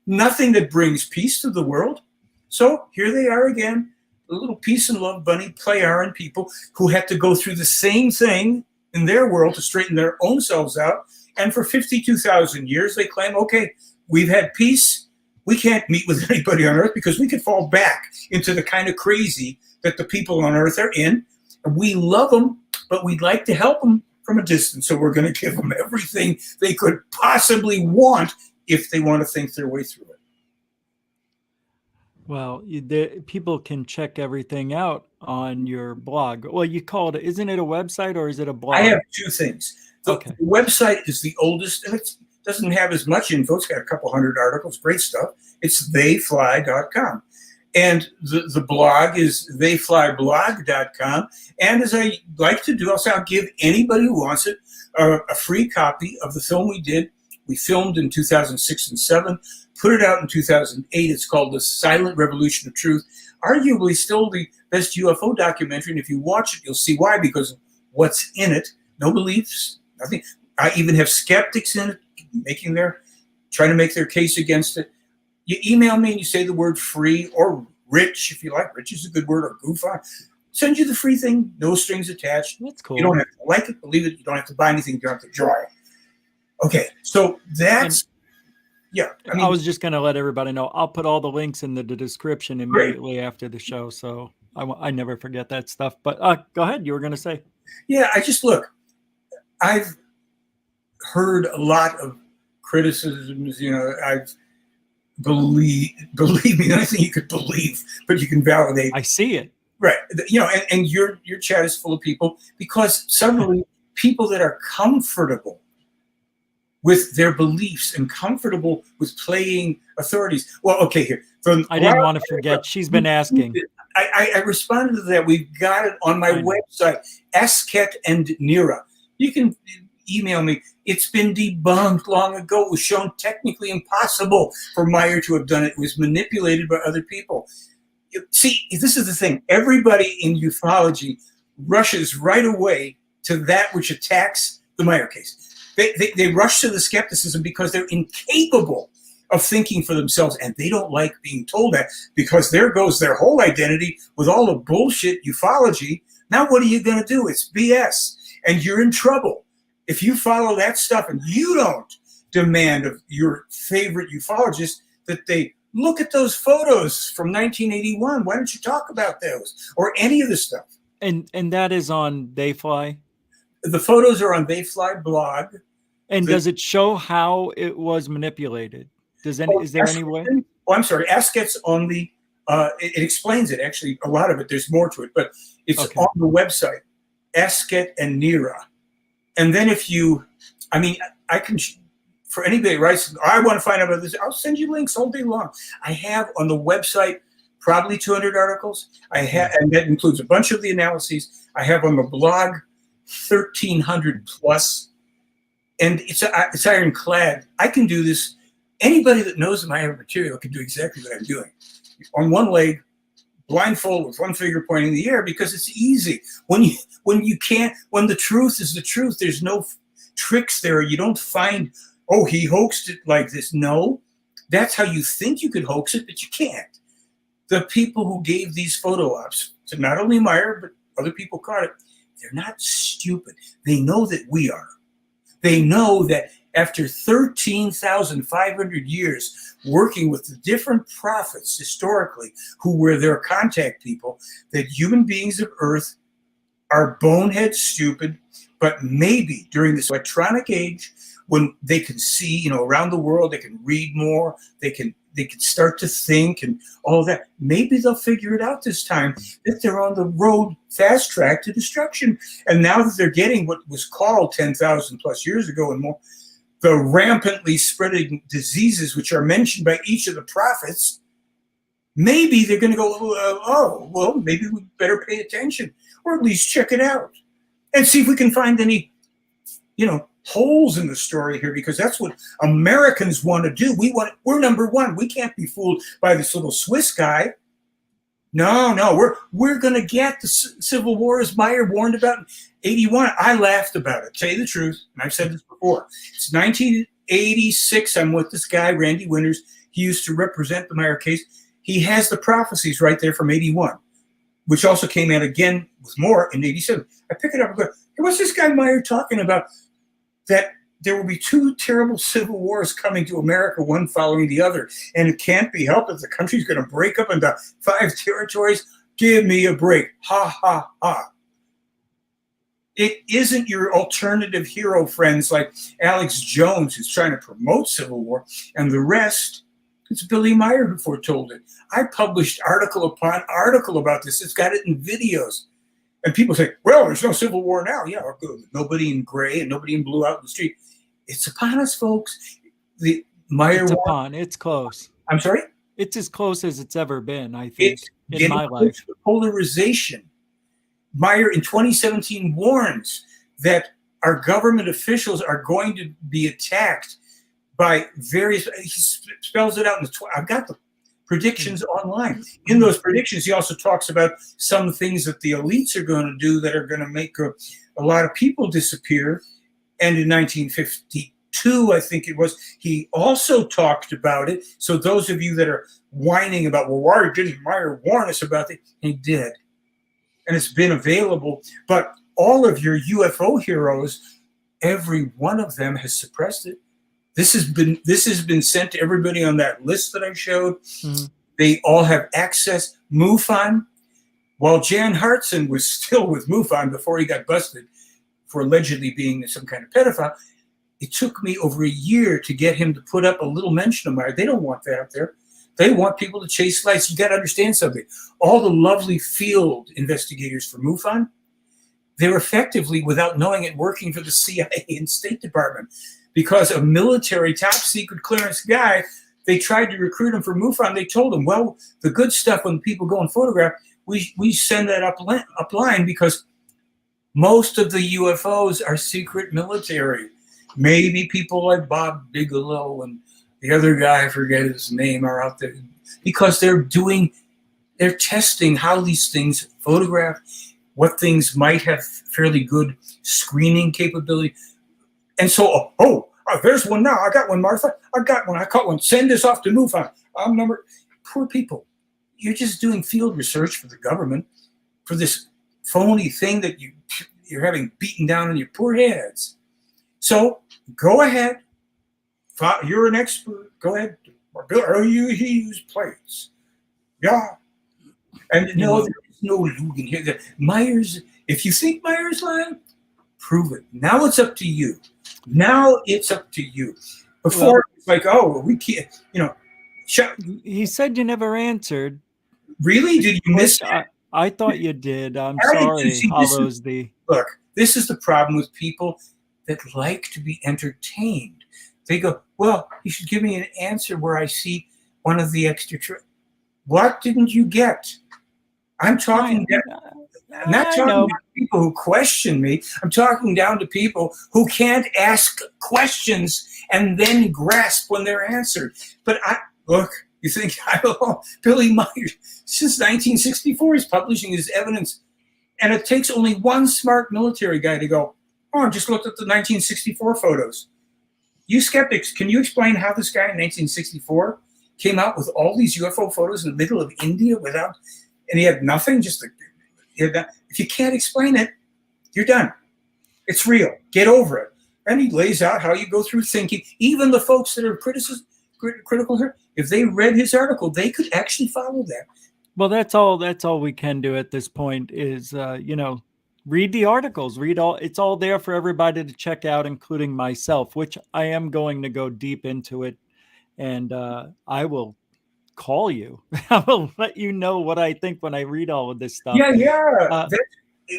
Nothing that brings peace to the world. So here they are again, a little peace and love bunny play-on people who had to go through the same thing in their world to straighten their own selves out. And for 52,000 years, they claim, okay, we've had peace. We can't meet with anybody on Earth because we could fall back into the kind of crazy that the people on Earth are in. We love them, but we'd like to help them from a distance. So we're going to give them everything they could possibly want if they want to think their way through it. Well, people can check everything out on your blog. Well, you called it, isn't it a website or is it a blog? I have two things. The website is the oldest, and it doesn't have as much info. It's got a couple hundred articles, great stuff. It's theyfly.com. And the blog is theyflyblog.com. And as I like to do, I'll give anybody who wants it a free copy of the film we did. We filmed in 2006 and 2007, put it out in 2008. It's called The Silent Revolution of Truth. Arguably still the best UFO documentary. And if you watch it, you'll see why, because of what's in it. No beliefs, nothing. I even have skeptics in it trying to make their case against it. You email me and you say the word free or rich, if you like. Rich is a good word, or GUFON. Send you the free thing, no strings attached. That's cool. You don't have to like it, believe it. You don't have to buy anything. You don't have to enjoy it. Okay, so that's, I was just going to let everybody know. I'll put all the links in the description immediately after the show, so I never forget that stuff. But go ahead. You were going to say. Yeah, I've heard a lot of criticisms. I've believe me, anything you could believe, but you can validate. I see it. Right. And your chat is full of people, because suddenly people that are comfortable with their beliefs and comfortable with playing authorities. Well, okay, here. I didn't want to forget. She's been asking. I responded to that. We've got it on my website, Esket and Nira. You can email me. It's been debunked long ago. It was shown technically impossible for Meier to have done it. It was manipulated by other people. See, this is the thing. Everybody in ufology rushes right away to that which attacks the Meier case. They rush to the skepticism because they're incapable of thinking for themselves, and they don't like being told that, because there goes their whole identity with all the bullshit ufology. Now what are you going to do? It's BS, and you're in trouble if you follow that stuff and you don't demand of your favorite ufologist that they look at those photos from 1981. Why don't you talk about those or any of the stuff? And that is on Theyfly? The photos are on Theyfly blog. And does it show how it was manipulated? Is there any way? Oh, I'm sorry. Esket's on the, it explains it, actually, a lot of it. There's more to it, but it's on the website, Esket and Nira. And then I can, for anybody that writes, I want to find out about this, I'll send you links all day long. I have on the website probably 200 articles. And that includes a bunch of the analyses. I have on the blog 1,300 plus. And it's ironclad. I can do this. Anybody that knows my material can do exactly what I'm doing. On one leg, blindfold with one finger pointing in the air, because it's easy. When the truth is the truth, there's no tricks there. You don't find, oh, he hoaxed it like this. No, that's how you think you could hoax it, but you can't. The people who gave these photo ops to not only Meier, but other people caught it, they're not stupid. They know that we are. They know that after 13,500 years working with the different prophets historically, who were their contact people, that human beings of Earth are bonehead stupid, but maybe during this electronic age, when they can see, around the world, they can read more, they can start to think and all that. Maybe they'll figure it out this time, that they're on the road fast track to destruction. And now that they're getting what was called 10,000 plus years ago and more, the rampantly spreading diseases which are mentioned by each of the prophets, maybe they're going to go, oh, well, maybe we better pay attention, or at least check it out and see if we can find any, holes in the story here, because that's what Americans want to do. We're number one. We can't be fooled by this little Swiss guy. No, we're going to get the Civil War, as Meier warned about in 81. I laughed about it, tell you the truth, and I've said this before. It's 1986. I'm with this guy, Randy Winters. He used to represent the Meier case. He has the prophecies right there from 81, which also came out again with more in 87. I pick it up and go, hey, what's this guy Meier talking about? That there will be two terrible civil wars coming to America, one following the other. And it can't be helped if the country's going to break up into 5 territories. Give me a break. Ha, ha, ha. It isn't your alternative hero friends like Alex Jones, who's trying to promote civil war, and the rest. It's Billy Meier who foretold it. I published article upon article about this. It's got it in videos. And people say, well, there's no civil war now. Yeah, good. Nobody in gray and nobody in blue out in the street. It's upon us, folks. The Meier war. It's close. I'm sorry? It's as close as it's ever been, I think, in my life. Polarization. Meier in 2017 warns that our government officials are going to be attacked by various, he spells it out in the, I've got the predictions online. In those predictions, he also talks about some things that the elites are going to do that are going to make a lot of people disappear. And in 1952, I think it was, he also talked about it. So those of you that are whining about, well, why didn't Meier warn us about it? He did. And it's been available. But all of your UFO heroes, every one of them has suppressed it. This has been sent to everybody on that list that I showed. Mm-hmm. They all have access. MUFON, while Jan Hartson was still with MUFON before he got busted for allegedly being some kind of pedophile, it took me over a year to get him to put up a little mention of Meier. They don't want that up there. They want people to chase lights. You got to understand something. All the lovely field investigators for MUFON, they're effectively, without knowing it, working for the CIA and State Department. Because a military top secret clearance guy, they tried to recruit him for MUFON. They told him, well, the good stuff when people go and photograph, we send that upline because most of the UFOs are secret military. Maybe people like Bob Bigelow and the other guy, I forget his name, are out there because they're testing how these things photograph, what things might have fairly good screening capability. And so, there's one now. I got one, Martha. I got one. I caught one. Send this off to MUFON. Poor people. You're just doing field research for the government for this phony thing that you're having beaten down in your poor heads. So go ahead. You're an expert. Go ahead. Or you use plates. Yeah. And no, there's no looting here. Meier's, if you think Meier's lying, prove it. Now it's up to you. Before, it's like, oh, we can't, He said you never answered. Really? Did you miss it? I thought you did. I'm sorry. Look, this is the problem with people that like to be entertained. They go, well, you should give me an answer where I see one of the extra. What didn't you get? I'm talking I'm not talking to people who question me. I'm talking down to people who can't ask questions and then grasp when they're answered. But look, you think, Billy Meier, since 1964, he's publishing his evidence. And it takes only one smart military guy to go, I just looked at the 1964 photos. You skeptics, can you explain how this guy in 1964 came out with all these UFO photos in the middle of India and he had nothing, if you can't explain it, you're done. It's real. Get over it. And he lays out how you go through thinking. Even the folks that are critical here, if they read his article, they could actually follow that. Well, that's all we can do at this point is, read the articles, it's all there for everybody to check out, including myself, which I am going to go deep into it. And I will call you. I will let you know what I think when I read all of this stuff. Yeah.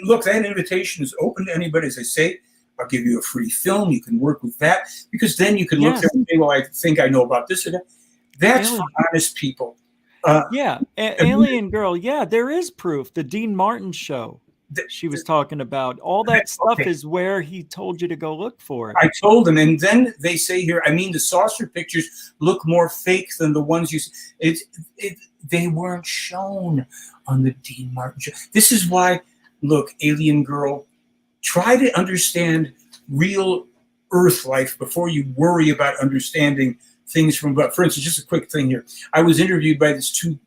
Look, that invitation is open to anybody. As I say, I'll give you a free film. You can work with that, because then you can look there and say, well, I think I know about this or that. That's for honest people. Alien Girl. Yeah, there is proof. The Dean Martin show she was talking about. All that stuff is where he told you to go look for it. I told them, and then they say here, I mean, the saucer pictures look more fake than the ones you see. They weren't shown on the Dean Martin show. This is why, look, Alien Girl, try to understand real Earth life before you worry about understanding things from above. For instance, just a quick thing here. I was interviewed by these two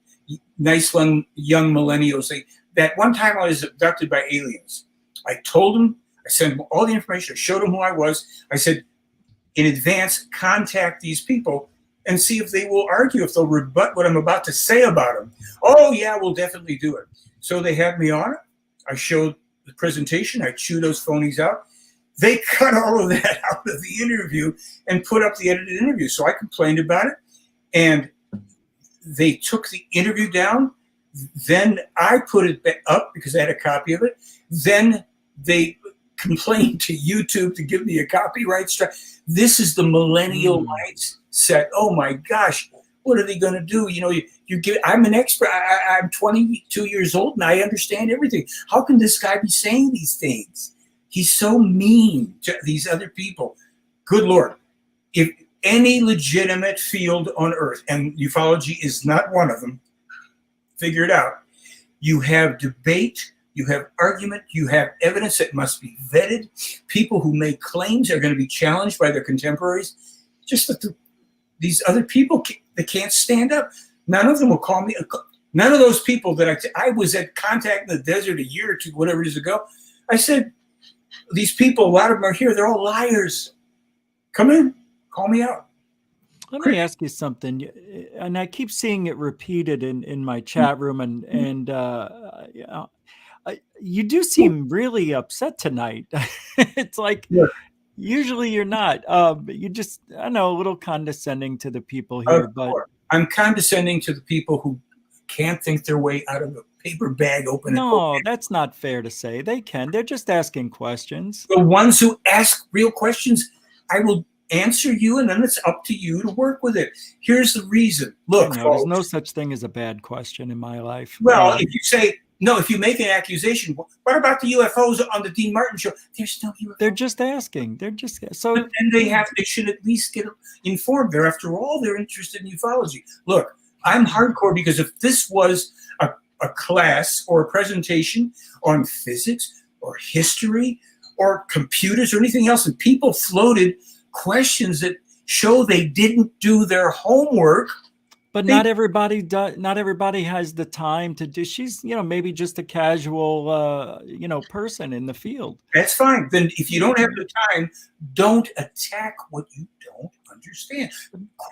nice young millennials. That one time I was abducted by aliens. I told them, I sent them all the information. I showed them who I was. I said, in advance, contact these people and see if they will argue, if they'll rebut what I'm about to say about them. Oh, yeah, we'll definitely do it. So they had me on it. I showed the presentation. I chewed those phonies out. They cut all of that out of the interview and put up the edited interview. So I complained about it, and they took the interview down. Then I put it back up because I had a copy of it. Then they complained to YouTube to give me a copyright strike. This is the millennial mindset. Oh my gosh, what are they going to do? You know, I'm an expert. I'm 22 years old and I understand everything. How can this guy be saying these things? He's so mean to these other people. Good Lord. If any legitimate field on earth, and ufology is not one of them, figure it out. You have debate, you have argument, you have evidence that must be vetted. People who make claims are going to be challenged by their contemporaries. Just that these other people, they can't stand up. None of them will call me. None of those people that I was at Contact in the Desert a year or two, whatever it is ago, I said, these people, a lot of them are here. They're all liars. Come in, call me out. Let me ask you something, and I keep seeing it repeated in my chat room, and you do seem really upset tonight. It's like usually you're not. You just, I know, a little condescending to the people here, but I'm condescending to the people who can't think their way out of a paper bag open. No, that's not fair to say. They can. They're just asking questions. The ones who ask real questions, I will answer you, and then it's up to you to work with it. Here's the reason. Look, there's no such thing as a bad question in my life. Well, if you say no, if you make an accusation, what about the UFOs on the Dean Martin show? There's no UFOs. They're just asking. They're just so. And they should at least get informed. After all, they're interested in ufology. Look, I'm hardcore because if this was a class or a presentation on physics or history or computers or anything else, and people floated questions that show they didn't do their homework. But not everybody does. Not everybody has the time to do. She's, maybe just a casual, person in the field. That's fine. Then if you don't have the time, don't attack what you don't understand.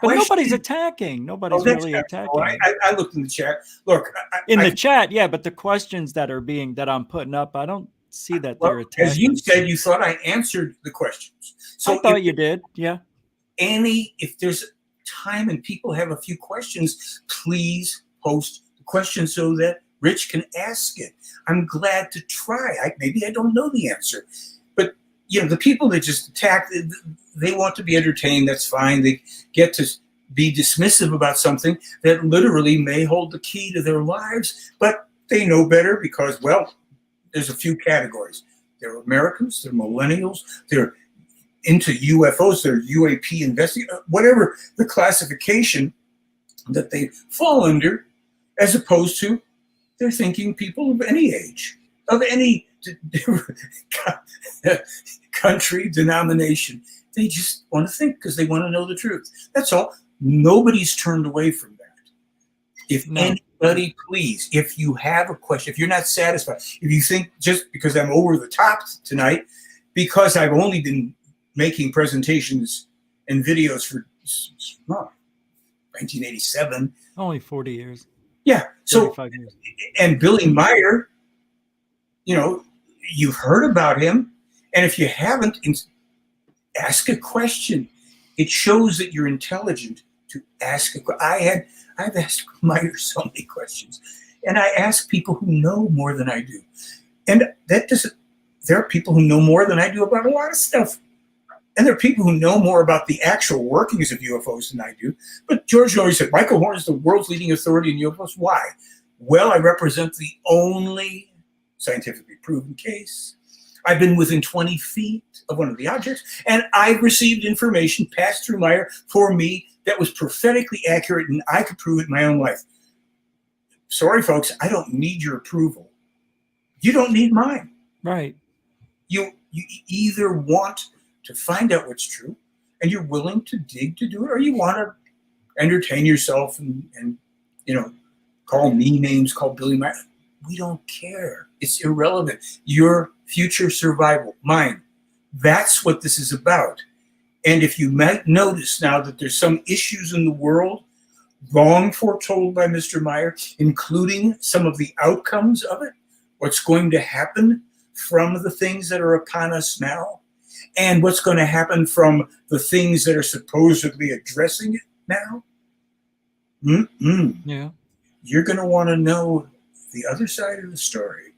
But nobody's attacking. Nobody's really attacking. I looked in the chat. Look, in the chat, yeah. But the questions that I'm putting up, I don't see that they're attacking. As you said, you thought I answered the questions. So I thought you did. Yeah. If there's time and people have a few questions, please post the question so that Rich can ask it. I'm glad to try. Maybe I don't know the answer, but the people that just attack, they want to be entertained. That's fine. They get to be dismissive about something that literally may hold the key to their lives, but they know better because, well, there's a few categories. They're Americans, they're millennials, they're into UFOs, they're UAP investigators, whatever the classification that they fall under, as opposed to they're thinking people of any age, of any country, denomination. They just want to think because they want to know the truth. That's all. Nobody's turned away from that. If anybody, please, if you have a question, if you're not satisfied, if you think just because I'm over the top tonight, because I've only been making presentations and videos for 1987. Only 40 years. Yeah. So, years. And Billy Meier, you've heard about him. And if you haven't, ask a question. It shows that you're intelligent to ask a question. I've asked Meier so many questions. And I ask people who know more than I do. And there are people who know more than I do about a lot of stuff. And there are people who know more about the actual workings of UFOs than I do. But George always said, Michael Horn is the world's leading authority in UFOs. Why? Well, I represent the only scientifically proven case. I've been within 20 feet of one of the objects, and I've received information passed through Meier for me that was prophetically accurate, and I could prove it in my own life. Sorry, folks, I don't need your approval. You don't need mine. Right. You either want to find out what's true, and you're willing to dig to do it, or you want to entertain yourself and call me names, call Billy Meier. We don't care. It's irrelevant. Your future survival, mine. That's what this is about. And if you might notice now that there's some issues in the world long foretold by Mr. Meier, including some of the outcomes of it, what's going to happen from the things that are upon us now, and what's going to happen from the things that are supposedly addressing it now. Yeah. You're going to want to know the other side of the story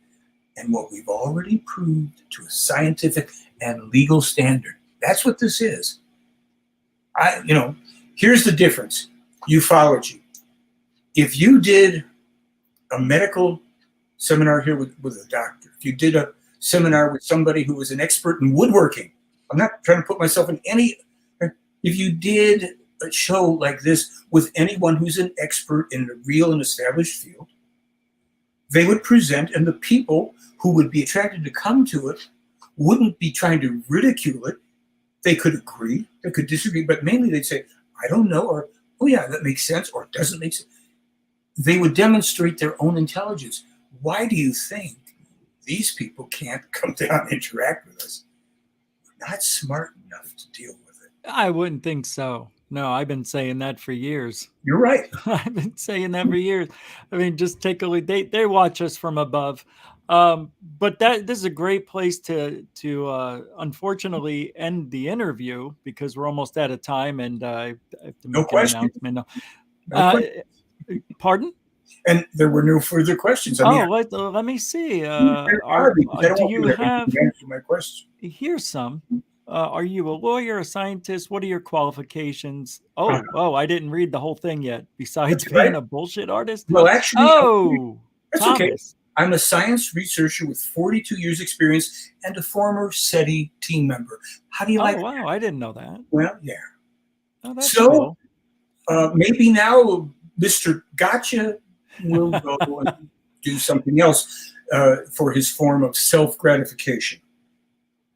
and what we've already proved to a scientific and legal standard. That's what this is. Here's the difference. Ufology. If you did a medical seminar here with a doctor, if you did a seminar with somebody who was an expert in woodworking, I'm not trying to put myself in any, if you did a show like this with anyone who's an expert in a real and established field, they would present, and the people who would be attracted to come to it wouldn't be trying to ridicule it. They could agree, they could disagree, but mainly they'd say, I don't know, or, oh yeah, that makes sense, or it doesn't make sense. They would demonstrate their own intelligence. Why do you think these people can't come down and interact with us? We're not smart enough to deal with it. I wouldn't think so. No, I've been saying that for years. You're right. I've been saying that for years. I mean, just take a look. They watch us from above. But this is a great place to unfortunately end the interview because we're almost out of time, and I have to make an announcement. Pardon? And there were no further questions. Let me see. Do you have answer my question? Here's some. Are you a lawyer, a scientist? What are your qualifications? I didn't read the whole thing yet. Besides being a bullshit artist? Well, actually, that's Thomas. okay. I'm a science researcher with 42 years experience and a former SETI team member. How do you like that? Wow, I didn't know that. Well, yeah. Oh, that's cool. Maybe now Mr. Gotcha will go and do something else for his form of self-gratification.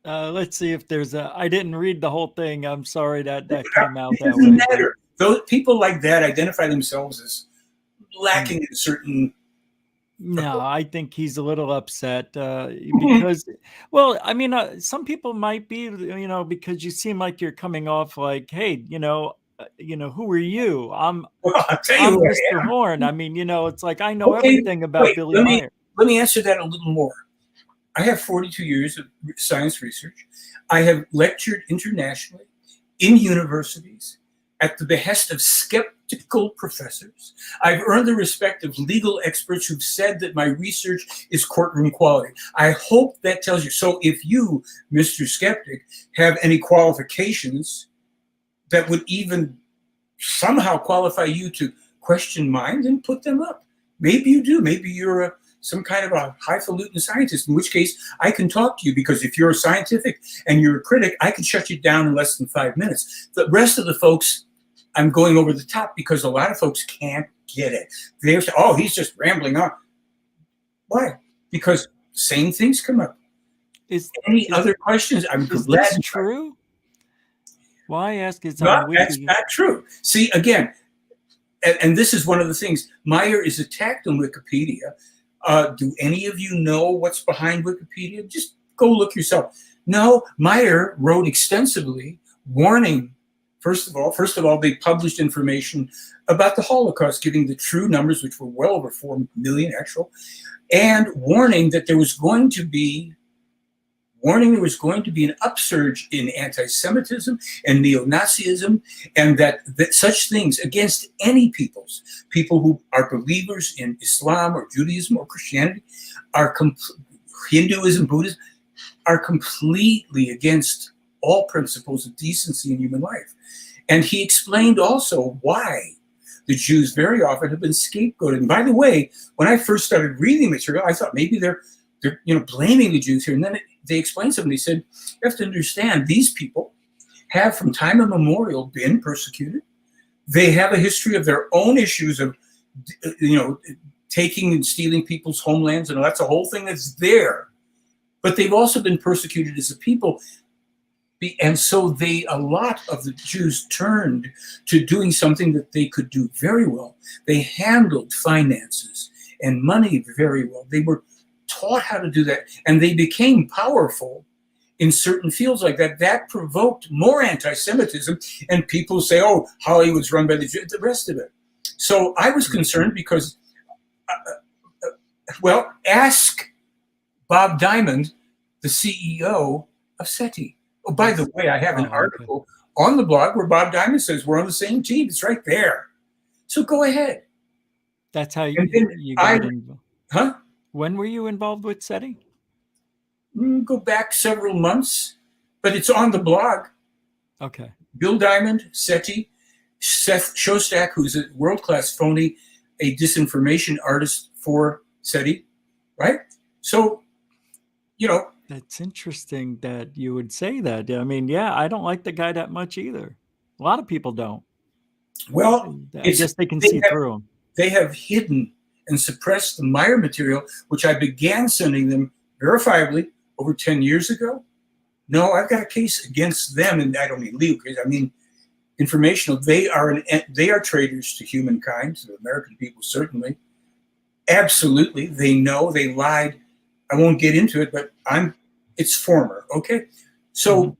Let's see if there's I didn't read the whole thing. I'm sorry that came out that way. Doesn't matter. Those people like that identify themselves as lacking in certain. No, I think he's a little upset because, well, I mean, some people might be, because you seem like you're coming off like, hey, who are you? I'm Mr. Horn. I mean, it's like I know everything about Billy Meier. Let me answer that a little more. I have 42 years of science research. I have lectured internationally in universities at the behest of skeptical professors. I've earned the respect of legal experts who've said that my research is courtroom quality. I hope that tells you. So if you, Mr. Skeptic, have any qualifications that would even somehow qualify you to question mine, then put them up. Maybe you do. Maybe you're some kind of a highfalutin scientist, in which case I can talk to you, because if you're scientific and you're a critic, I can shut you down in less than 5 minutes. The rest of the folks, I'm going over the top because a lot of folks can't get it. They say, oh, he's just rambling on. Why? Because same things come up. Any other questions? I'm is glad. This true? Why ask? It's no, that's not true. See, again, and this is one of the things. Meier is attacked on Wikipedia. Do any of you know what's behind Wikipedia? Just go look yourself. No, Meier wrote extensively warning. First of all, they published information about the Holocaust, giving the true numbers, which were well over 4 million actual, and warning that there was going to be an upsurge in anti-Semitism and neo-Nazism, and that such things against any people who are believers in Islam or Judaism or Christianity, Hinduism, Buddhism, are completely against all principles of decency in human life. And he explained also why the Jews very often have been scapegoated. And by the way, when I first started reading material, I thought maybe they're blaming the Jews here. And then they explained something. They said, you have to understand, these people have from time immemorial been persecuted. They have a history of their own issues of, taking and stealing people's homelands, and that's a whole thing that's there. But they've also been persecuted as a people. And so a lot of the Jews turned to doing something that they could do very well. They handled finances and money very well. They were taught how to do that, and they became powerful in certain fields like that. That provoked more anti-Semitism, and people say, oh, Hollywood's run by the Jews, the rest of it. So I was concerned because, ask Bob Diamond, the CEO of SETI. Oh, by the way, I have an article on the blog where Bob Diamond says we're on the same team. It's right there. So go ahead. That's how you got involved. Huh? When were you involved with SETI? Go back several months, but it's on the blog. Okay. Bill Diamond, SETI, Seth Shostak, who's a world-class phony, a disinformation artist for SETI, right? So, That's interesting that you would say that. I mean, I don't like the guy that much either. A lot of people don't. Well, I guess they can see through him. They have hidden and suppressed the Meier material, which I began sending them verifiably over 10 years ago. No, I've got a case against them, and I don't mean legal case. I mean informational. They are traitors to humankind, to the American people, certainly. Absolutely. They know they lied. I won't get into it, but it's former. Okay. So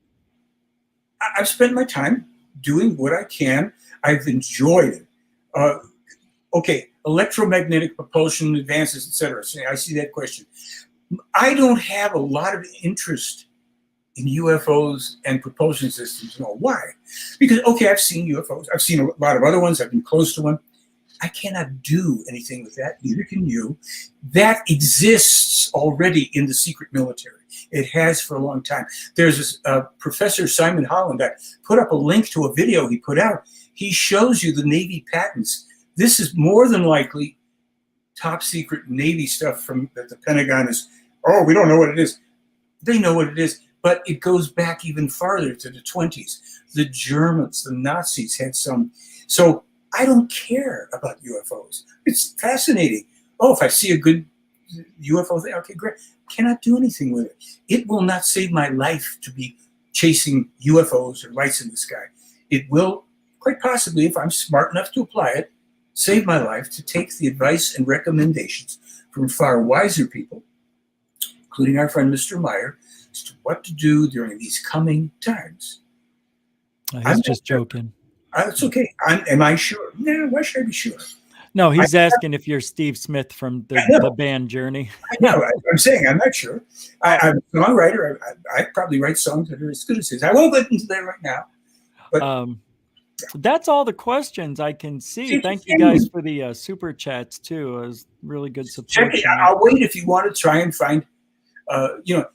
I've spent my time doing what I can. I've enjoyed it. Okay. Electromagnetic propulsion advances, etc. So I see that question. I don't have a lot of interest in UFOs and propulsion systems. No, why? Because, okay, I've seen UFOs. I've seen a lot of other ones. I've been close to one. I cannot do anything with that. Neither can you. That exists already in the secret military. It has for a long time. There's this Professor Simon Holland. I put up a link to a video he put out. He shows you the Navy patents. This is more than likely top secret Navy stuff that the Pentagon is, we don't know what it is. They know what it is, but it goes back even farther to the 20s. The Germans, the Nazis had some. So I don't care about UFOs. It's fascinating. Oh, if I see a good UFO thing, okay, great. Cannot do anything with it. It will not save my life to be chasing UFOs or lights in the sky. It will, quite possibly, if I'm smart enough to apply it, save my life to take the advice and recommendations from far wiser people, including our friend Mr. Meier, as to what to do during these coming times. He's just joking. It's okay. Am I sure? No, why should I be sure? No, he's asking if you're Steve Smith from the band Journey. I know. I'm saying I'm not sure. I'm a songwriter. I probably write songs that are as good as his. I won't get into that right now. But that's all the questions I can see. Thank you guys for the super chats too. It was really good support. Check it. I'll wait if you want to try and find.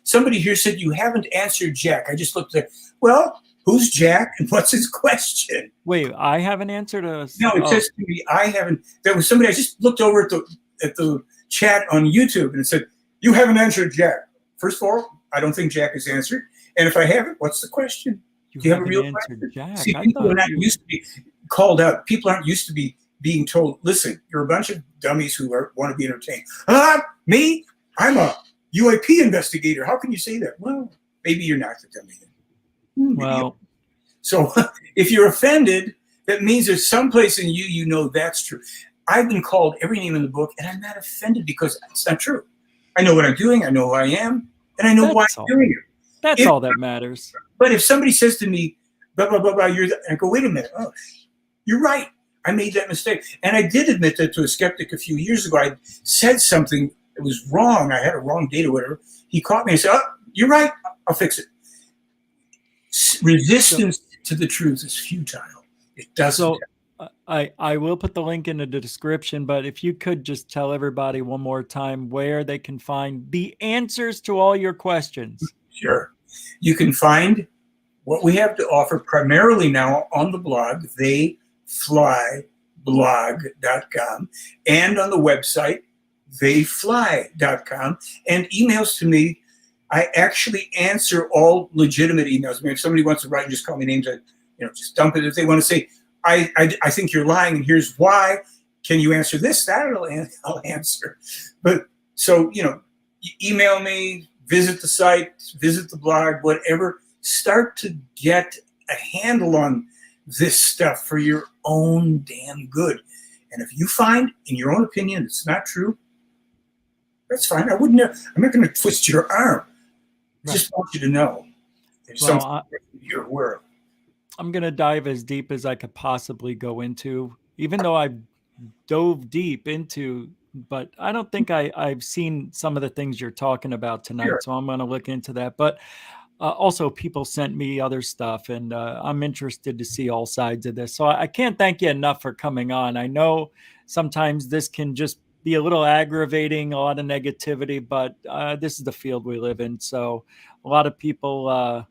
Somebody here said you haven't answered Jack. I just looked at. Well, who's Jack and what's his question? Wait, I haven't answered a. No, it says to me I haven't. There was somebody. I just looked over at the chat on YouTube and it said you haven't answered Jack. First of all, I don't think Jack has answered. And if I haven't, what's the question? Do you have a real question? Jack. See, people are not used to be called out. People aren't used to be being told, listen, you're a bunch of dummies who want to be entertained. Me? I'm a UAP investigator. How can you say that? Well, maybe you're not the dummy then. Well, so if you're offended, that means there's someplace in you know that's true. I've been called every name in the book, and I'm not offended because it's not true. I know what I'm doing. I know who I am, and I know why I'm doing it. That's all that matters. But if somebody says to me, blah, blah, blah, blah, I go, wait a minute. Oh, you're right. I made that mistake. And I did admit that to a skeptic a few years ago. I said something that was wrong. I had a wrong date or whatever. He caught me and said, you're right. I'll fix it. Resistance to the truth is futile. It doesn't. So I will put the link in the description, but if you could just tell everybody one more time where they can find the answers to all your questions. Sure. You can find what we have to offer primarily now on the blog, theyflyblog.com, and on the website, theyfly.com, and emails to me. I actually answer all legitimate emails. I mean, if somebody wants to write and just call me names, just dump it. If they want to say, I think you're lying and here's why, can you answer this, that, I'll answer. But so, you email me, visit the site, visit the blog, whatever. Start to get a handle on this stuff for your own damn good. And if you find, in your own opinion, it's not true, that's fine. I'm not going to twist your arm. I just want you to know there's something you're aware of. I'm going to dive as deep as I could possibly go into, even though I've dove deep into, but I don't think I've seen some of the things you're talking about tonight. Sure. So I'm going to look into that. But also, people sent me other stuff, and I'm interested to see all sides of this. So I can't thank you enough for coming on. I know sometimes this can just be a little aggravating, a lot of negativity, but this is the field we live in. So a lot of people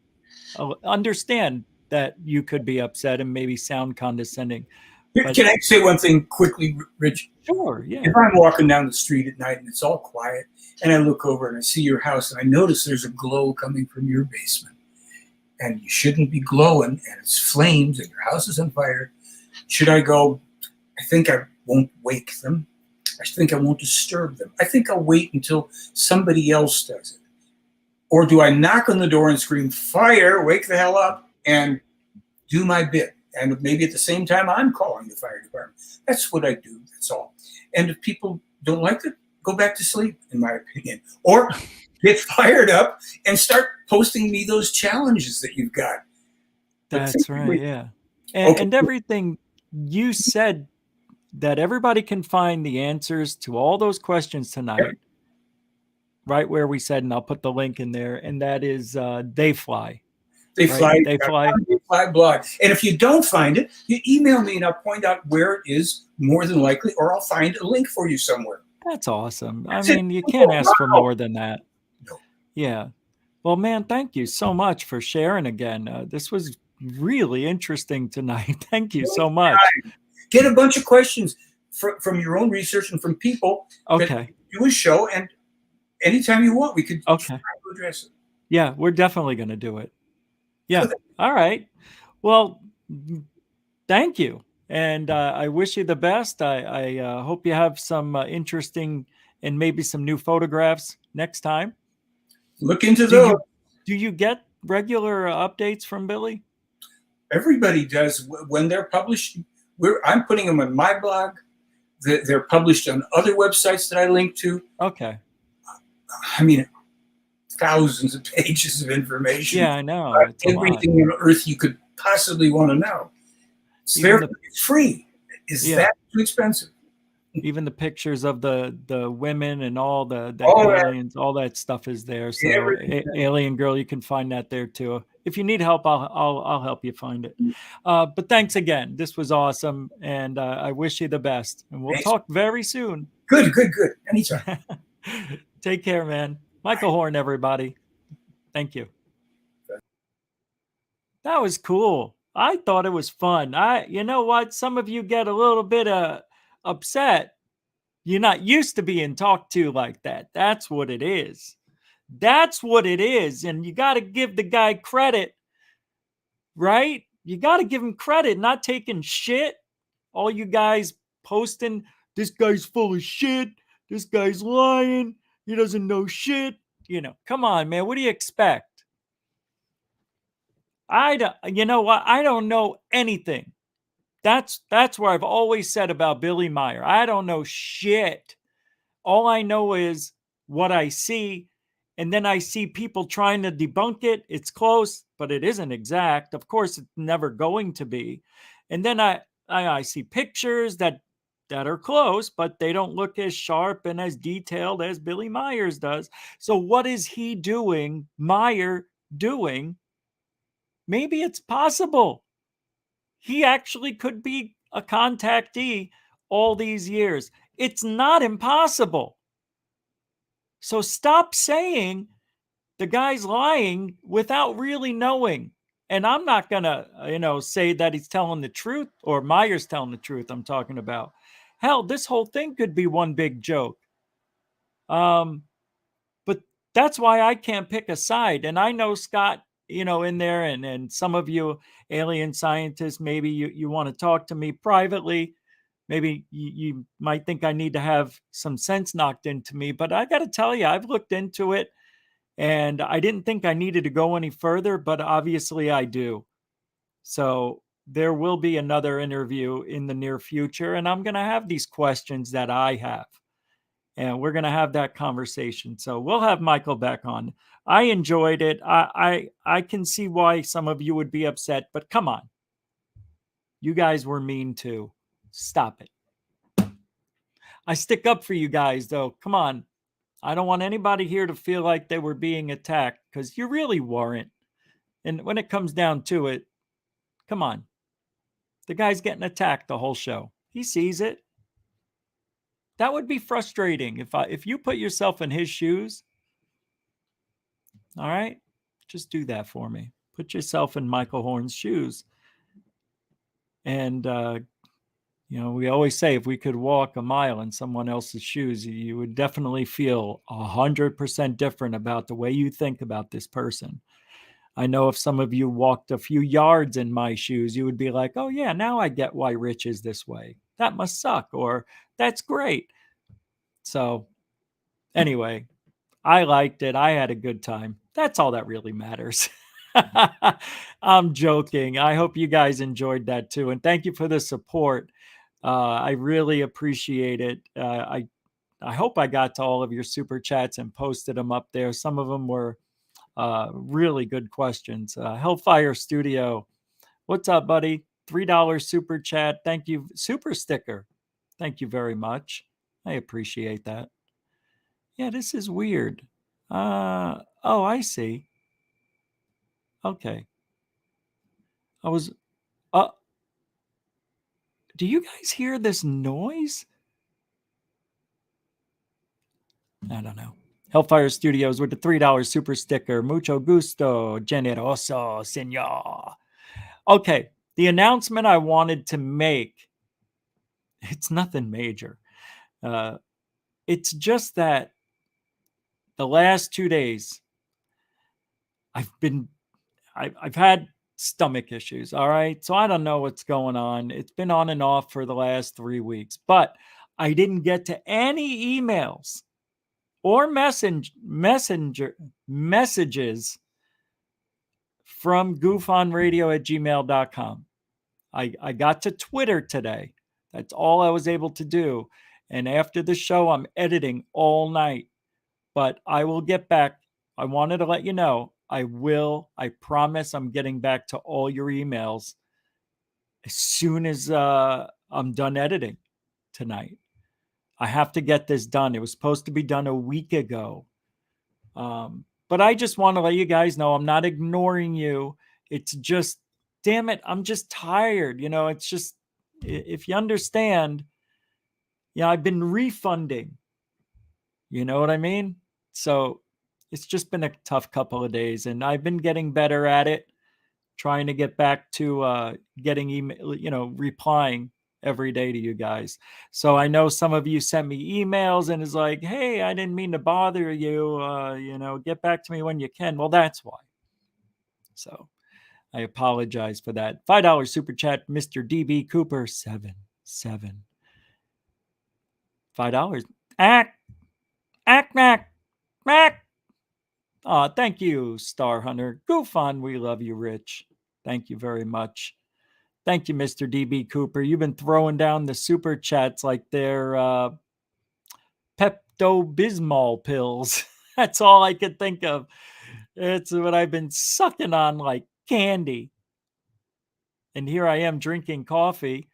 understand that you could be upset and maybe sound condescending. But, can I say one thing quickly, Rich? Sure, yeah. If I'm walking down the street at night and it's all quiet, and I look over and I see your house and I notice there's a glow coming from your basement, and you shouldn't be glowing and it's flames and your house is on fire, should I go, I think I won't wake them. I think I won't disturb them. I think I'll wait until somebody else does it. Or do I knock on the door and scream, fire, wake the hell up, and do my bit? And maybe at the same time, I'm calling the fire department. That's what I do. That's all. And if people don't like it, go back to sleep, in my opinion. Or get fired up and start posting me those challenges that you've got. That's right, yeah. And everything you said, that everybody can find the answers to all those questions tonight, right where we said, and I'll put the link in there, and that is They Fly. They Fly blog. And if you don't find it, you email me and I'll point out where it is more than likely, or I'll find a link for you somewhere. That's awesome. I mean, you can't ask for more than that. No. Yeah. Well, man, thank you so much for sharing again. This was really interesting tonight. Thank you so much. Get a bunch of questions from your own research and from people. Okay. Do a show, and anytime you want, we could try to address it. Yeah, we're definitely going to do it. Yeah. All right. Well, thank you. And I wish you the best. I hope you have some interesting and maybe some new photographs next time. Look into those. Do you get regular updates from Billy? Everybody does when they're published. I'm putting them on my blog. They're published on other websites that I link to. Okay. I mean, thousands of pages of information. Yeah, I know. Everything on earth you could possibly want to know. It's free. Is that too expensive? Even the pictures of the women and all the aliens, all that stuff is there. So Alien Girl, you can find that there too. If you need help, I'll help you find it. But thanks again. This was awesome, and I wish you the best. And we'll talk very soon. Good. Anytime. Take care, man. Michael Horn, everybody. Thank you. That was cool. I thought it was fun. You know what? Some of you get a little bit upset. You're not used to being talked to like that. That's what it is. That's what it is. And you got to give the guy credit, right? You got to give him credit, not taking shit. All you guys posting, this guy's full of shit. This guy's lying. He doesn't know shit. Come on, man. What do you expect? You know what? I don't know anything. That's what I've always said about Billy Meier. I don't know shit. All I know is what I see, and then I see people trying to debunk it. It's close, but it isn't exact. Of course, it's never going to be. And then I see pictures that are close, but they don't look as sharp and as detailed as Billy Meier's does. So what is he doing, Meier doing? Maybe it's possible. He actually could be a contactee all these years. It's not impossible. So stop saying the guy's lying without really knowing. And I'm not going to, say that he's telling the truth or Meier's telling the truth. I'm talking about. Hell, this whole thing could be one big joke. But that's why I can't pick a side. And I know Scott, in there, and some of you alien scientists, maybe you want to talk to me privately. Maybe you might think I need to have some sense knocked into me, but I got to tell you, I've looked into it and I didn't think I needed to go any further, but obviously I do. So there will be another interview in the near future, and I'm going to have these questions that I have. And we're going to have that conversation. So we'll have Michael back on. I enjoyed it. I can see why some of you would be upset, but come on. You guys were mean too. Stop it. I stick up for you guys, though. Come on. I don't want anybody here to feel like they were being attacked, because you really weren't. And when it comes down to it, come on. The guy's getting attacked the whole show. He sees it. That would be frustrating if you put yourself in his shoes. All right? Just do that for me. Put yourself in Michael Horn's shoes. And, we always say if we could walk a mile in someone else's shoes, you would definitely feel 100% different about the way you think about this person. I know if some of you walked a few yards in my shoes, you would be like, oh, yeah, now I get why Rich is this way. That must suck, or that's great. So anyway, I liked it. I had a good time. That's all that really matters. I'm joking. I hope you guys enjoyed that too. And thank you for the support. I really appreciate it. I hope I got to all of your super chats and posted them up there. Some of them were really good questions. Hellfire Studio, what's up, buddy? $3 super chat. Thank you. Super sticker. Thank you very much. I appreciate that. Yeah, this is weird. Oh, I see. Okay. Do you guys hear this noise? I don't know. Hellfire Studios with the $3 super sticker. Mucho gusto, generoso, senor. Okay, the announcement I wanted to make, it's nothing major. It's just that the last 2 days, I've had stomach issues, all right? So I don't know what's going on. It's been on and off for the last 3 weeks, but I didn't get to any emails or messages from goofonradio@gmail.com. I got to Twitter today. That's all I was able to do. And after the show, I'm editing all night. But I will get back. I wanted to let you know. I will. I promise I'm getting back to all your emails as soon as I'm done editing tonight. I have to get this done. It was supposed to be done a week ago. But I just want to let you guys know I'm not ignoring you. It's just, damn it, I'm just tired. It's just, if you understand, I've been refunding. You know what I mean? So it's just been a tough couple of days, and I've been getting better at it, trying to get back to getting email, replying every day to you guys. So I know some of you sent me emails and is like, hey, I didn't mean to bother you, get back to me when you can. Well, that's why. So I apologize for that. $5 super chat, Mr. DB Cooper, 7. $5. Ack. Thank you, Star Hunter. GUFON, we love you, Rich. Thank you very much. Thank you, Mr. DB Cooper. You've been throwing down the super chats like they're Pepto-Bismol pills. That's all I could think of. It's what I've been sucking on like candy. And here I am drinking coffee.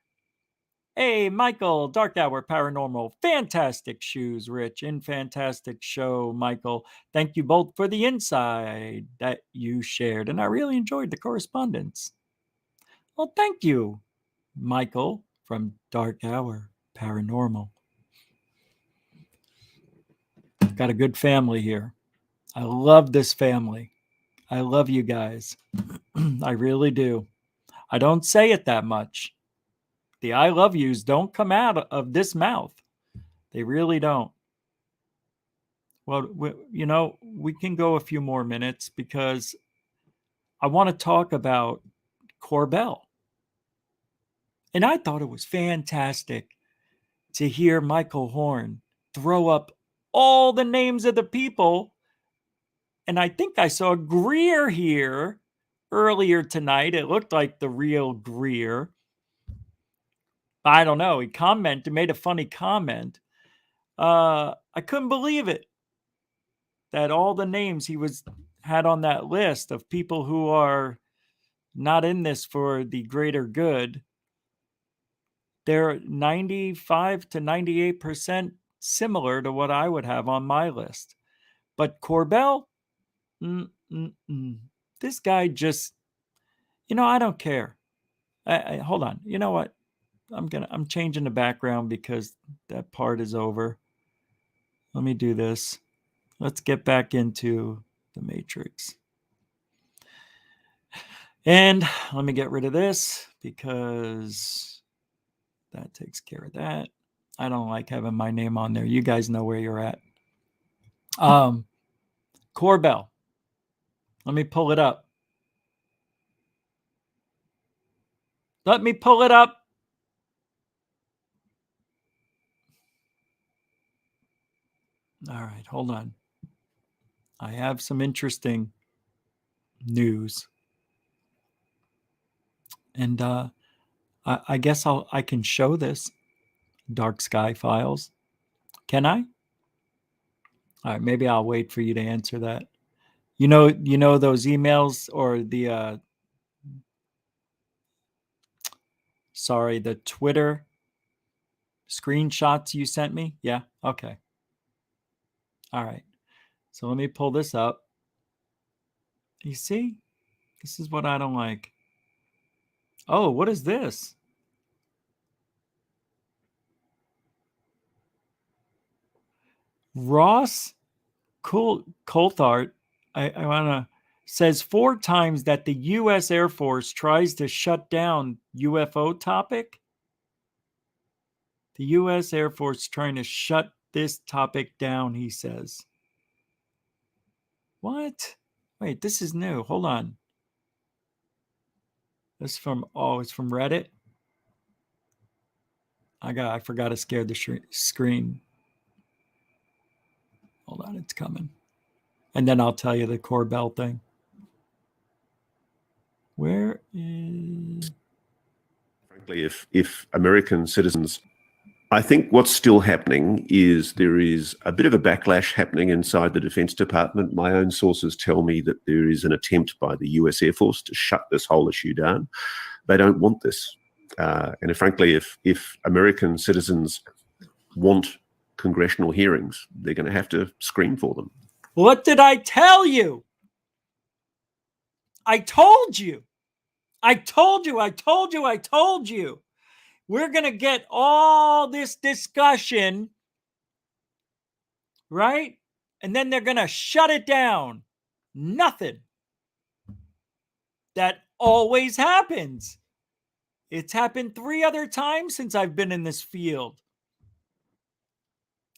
Hey, Michael, Dark Hour Paranormal. Fantastic shoes, Rich. And fantastic show, Michael. Thank you both for the insight that you shared. And I really enjoyed the correspondence. Well, thank you, Michael, from Dark Hour Paranormal. Got a good family here. I love this family. I love you guys. I really do. I don't say it that much. The I love yous don't come out of this mouth. They really don't. Well, we can go a few more minutes because I want to talk about Corbell. And I thought it was fantastic to hear Michael Horn throw up all the names of the people. And I think I saw Greer here earlier tonight. It looked like the real Greer. I don't know. He made a funny comment. I couldn't believe it that all the names he had on that list of people who are not in this for the greater good, they're 95 to 98% similar to what I would have on my list. But Corbell, this guy just, I don't care. Hold on. You know what? I'm changing the background because that part is over. Let me do this. Let's get back into the Matrix. And let me get rid of this because that takes care of that. I don't like having my name on there. You guys know where you're at. Corbell. Let me pull it up. Let me pull it up. All right, hold on. I have some interesting news. And I guess I can show this. Dark Sky Files. Can I? All right, maybe I'll wait for you to answer that. You know those emails or the Twitter screenshots you sent me? Yeah, okay. All right. So let me pull this up. You see? This is what I don't like. Oh, what is this? Ross Coulthard, I want to, says 4 times that the U.S. Air Force tries to shut down UFO topic. The U.S. Air Force trying to shut this topic down, he says. What? Wait, this is new. Hold on. This is from, it's from Reddit. I forgot to scare the screen. Hold on, it's coming. And then I'll tell you the Corbell thing. Where is... Frankly, if American citizens... I think what's still happening is there is a bit of a backlash happening inside the Defense Department. My own sources tell me that there is an attempt by the US Air Force to shut this whole issue down. They don't want this. And frankly, if American citizens want congressional hearings, they're going to have to scream for them. What did I tell you? I told you. I told you. We're going to get all this discussion, right? And then they're going to shut it down. Nothing. That always happens. It's happened 3 other times since I've been in this field.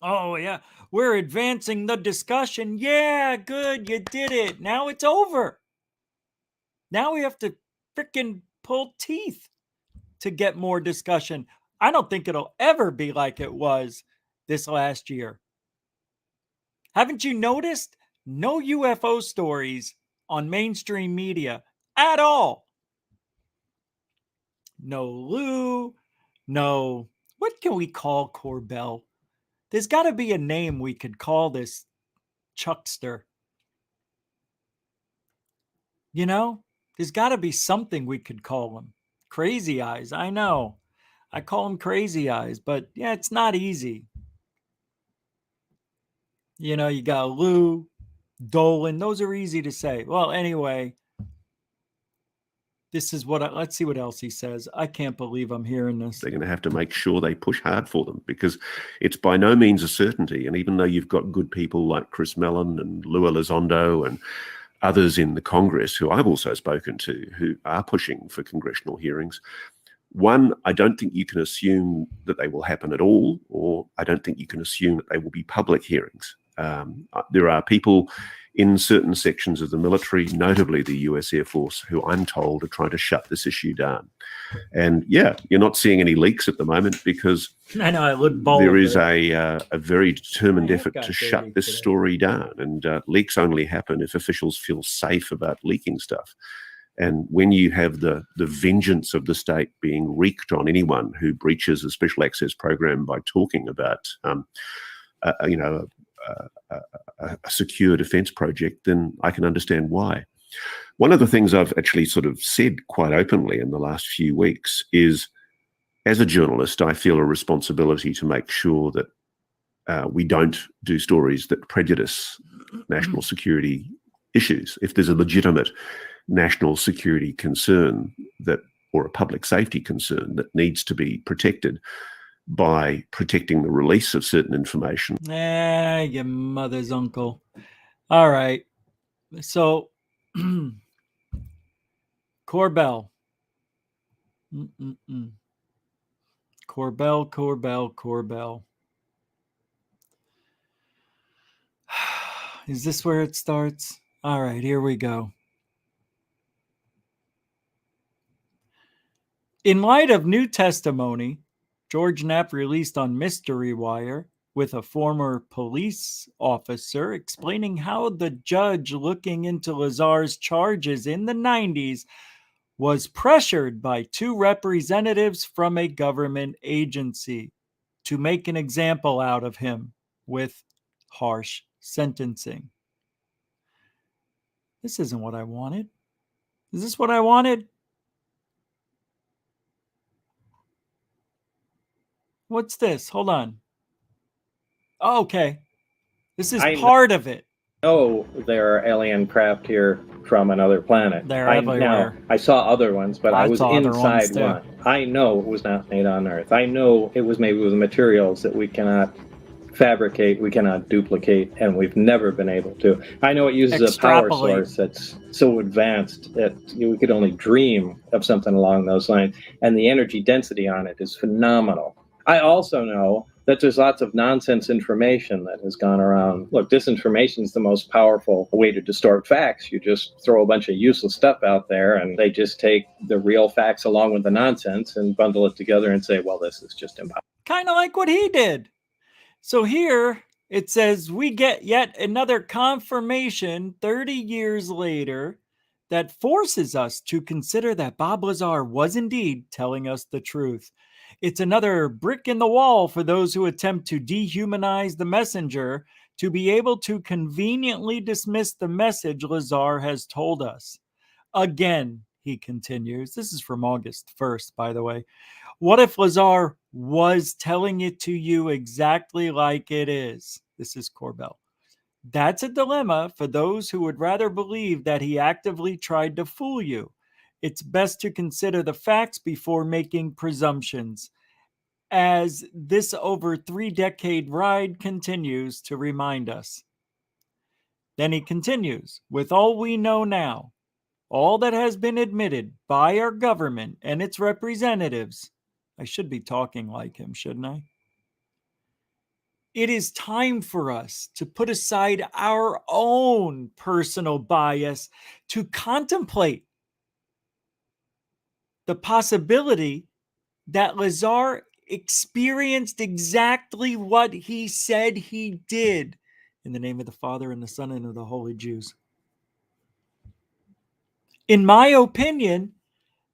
Oh, yeah. We're advancing the discussion. Yeah, good. You did it. Now it's over. Now we have to freaking pull teeth to get more discussion. I don't think it'll ever be like it was this last year. Haven't you noticed? No UFO stories on mainstream media at all. No Lou, no... What can we call Corbell? There's got to be a name we could call this chuckster. There's got to be something we could call him. Crazy Eyes, I know. I call him Crazy Eyes, but yeah, it's not easy. You got Lou, Dolan, those are easy to say. Well, anyway, This is what let's see what else he says. I can't believe I'm hearing this. They're going to have to make sure they push hard for them, because it's by no means a certainty. And even though you've got good people like Chris Mellon and Lua Elizondo and others in the Congress who I've also spoken to who are pushing for congressional hearings, one, I don't think you can assume that they will happen at all, or I don't think you can assume that they will be public hearings. There are people in certain sections of the military, notably the US Air Force, who I'm told are trying to shut this issue down. And yeah, you're not seeing any leaks at the moment because I know I look bold. There is a very determined effort to shut this story down. And leaks only happen if officials feel safe about leaking stuff. And when you have the vengeance of the state being wreaked on anyone who breaches a special access program by talking about, a secure defense project, then I can understand why. One of the things I've actually sort of said quite openly in the last few weeks is, as a journalist, I feel a responsibility to make sure that we don't do stories that prejudice national security issues. If there's a legitimate national security concern or a public safety concern that needs to be protected by protecting the release of certain information. Your mother's uncle. All right. So, Corbell. Corbell. Is this where it starts? All right, here we go. In light of new testimony, George Knapp released on Mystery Wire with a former police officer explaining how the judge looking into Lazar's charges in the 90s was pressured by two representatives from a government agency to make an example out of him with harsh sentencing. This isn't what I wanted. Is this what I wanted? What's this? Hold on. Oh, okay. This is part of it. Oh, there are alien craft here from another planet. They're everywhere. I saw other ones, but I was saw other ones inside too. one. I know it was not made on Earth. I know it was made with materials that we cannot fabricate, we cannot duplicate, and we've never been able to. I know it uses a power source that's so advanced that we could only dream of something along those lines, and the energy density on it is phenomenal. I also know that there's lots of nonsense information that has gone around. Look, disinformation is the most powerful way to distort facts. You just throw a bunch of useless stuff out there, and they just take the real facts along with the nonsense and bundle it together and say, well, this is just impossible. Kind of like what he did. So here it says, we get yet another confirmation 30 years later that forces us to consider that Bob Lazar was indeed telling us the truth. It's another brick in the wall for those who attempt to dehumanize the messenger to be able to conveniently dismiss the message Lazar has told us. Again, he continues, this is from August 1st, by the way. What if Lazar was telling it to you exactly like it is? This is Corbell. That's a dilemma for those who would rather believe that he actively tried to fool you. It's best to consider the facts before making presumptions, as this over 3-decade ride continues to remind us. Then he continues, with all we know now, all that has been admitted by our government and its representatives, I should be talking like him, shouldn't I? It is time for us to put aside our own personal bias to contemplate the possibility that Lazar experienced exactly what he said he did. In the name of the Father, and the Son, and of the Holy Jews. In my opinion,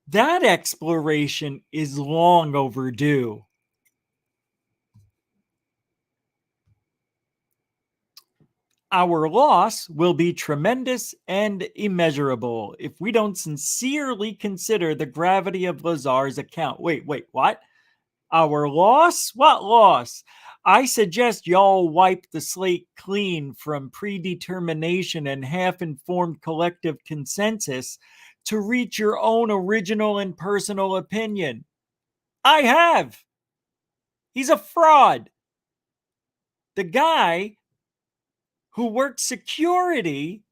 that exploration is long overdue. Our loss will be tremendous and immeasurable if we don't sincerely consider the gravity of Lazar's account. Wait, what? Our loss? What loss? I suggest y'all wipe the slate clean from predetermination and half-informed collective consensus to reach your own original and personal opinion. I have. He's a fraud. The guy who worked security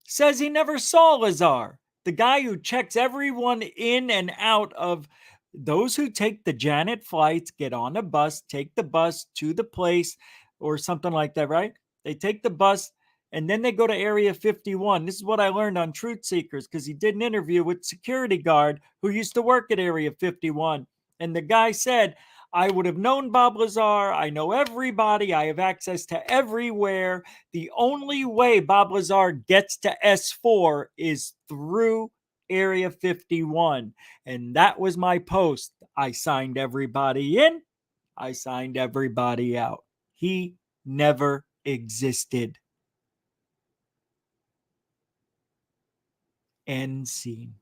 says he never saw Lazar. The guy who checks everyone in and out of those who take the Janet flights, get on a bus, take the bus to the place or something like that, right? They take the bus and then they go to Area 51. This is what I learned on Truth Seekers because he did an interview with security guard who used to work at Area 51. And the guy said, I would have known Bob Lazar. I know everybody. I have access to everywhere. The only way Bob Lazar gets to S4 is through Area 51. And that was my post. I signed everybody in. I signed everybody out. He never existed. End scene.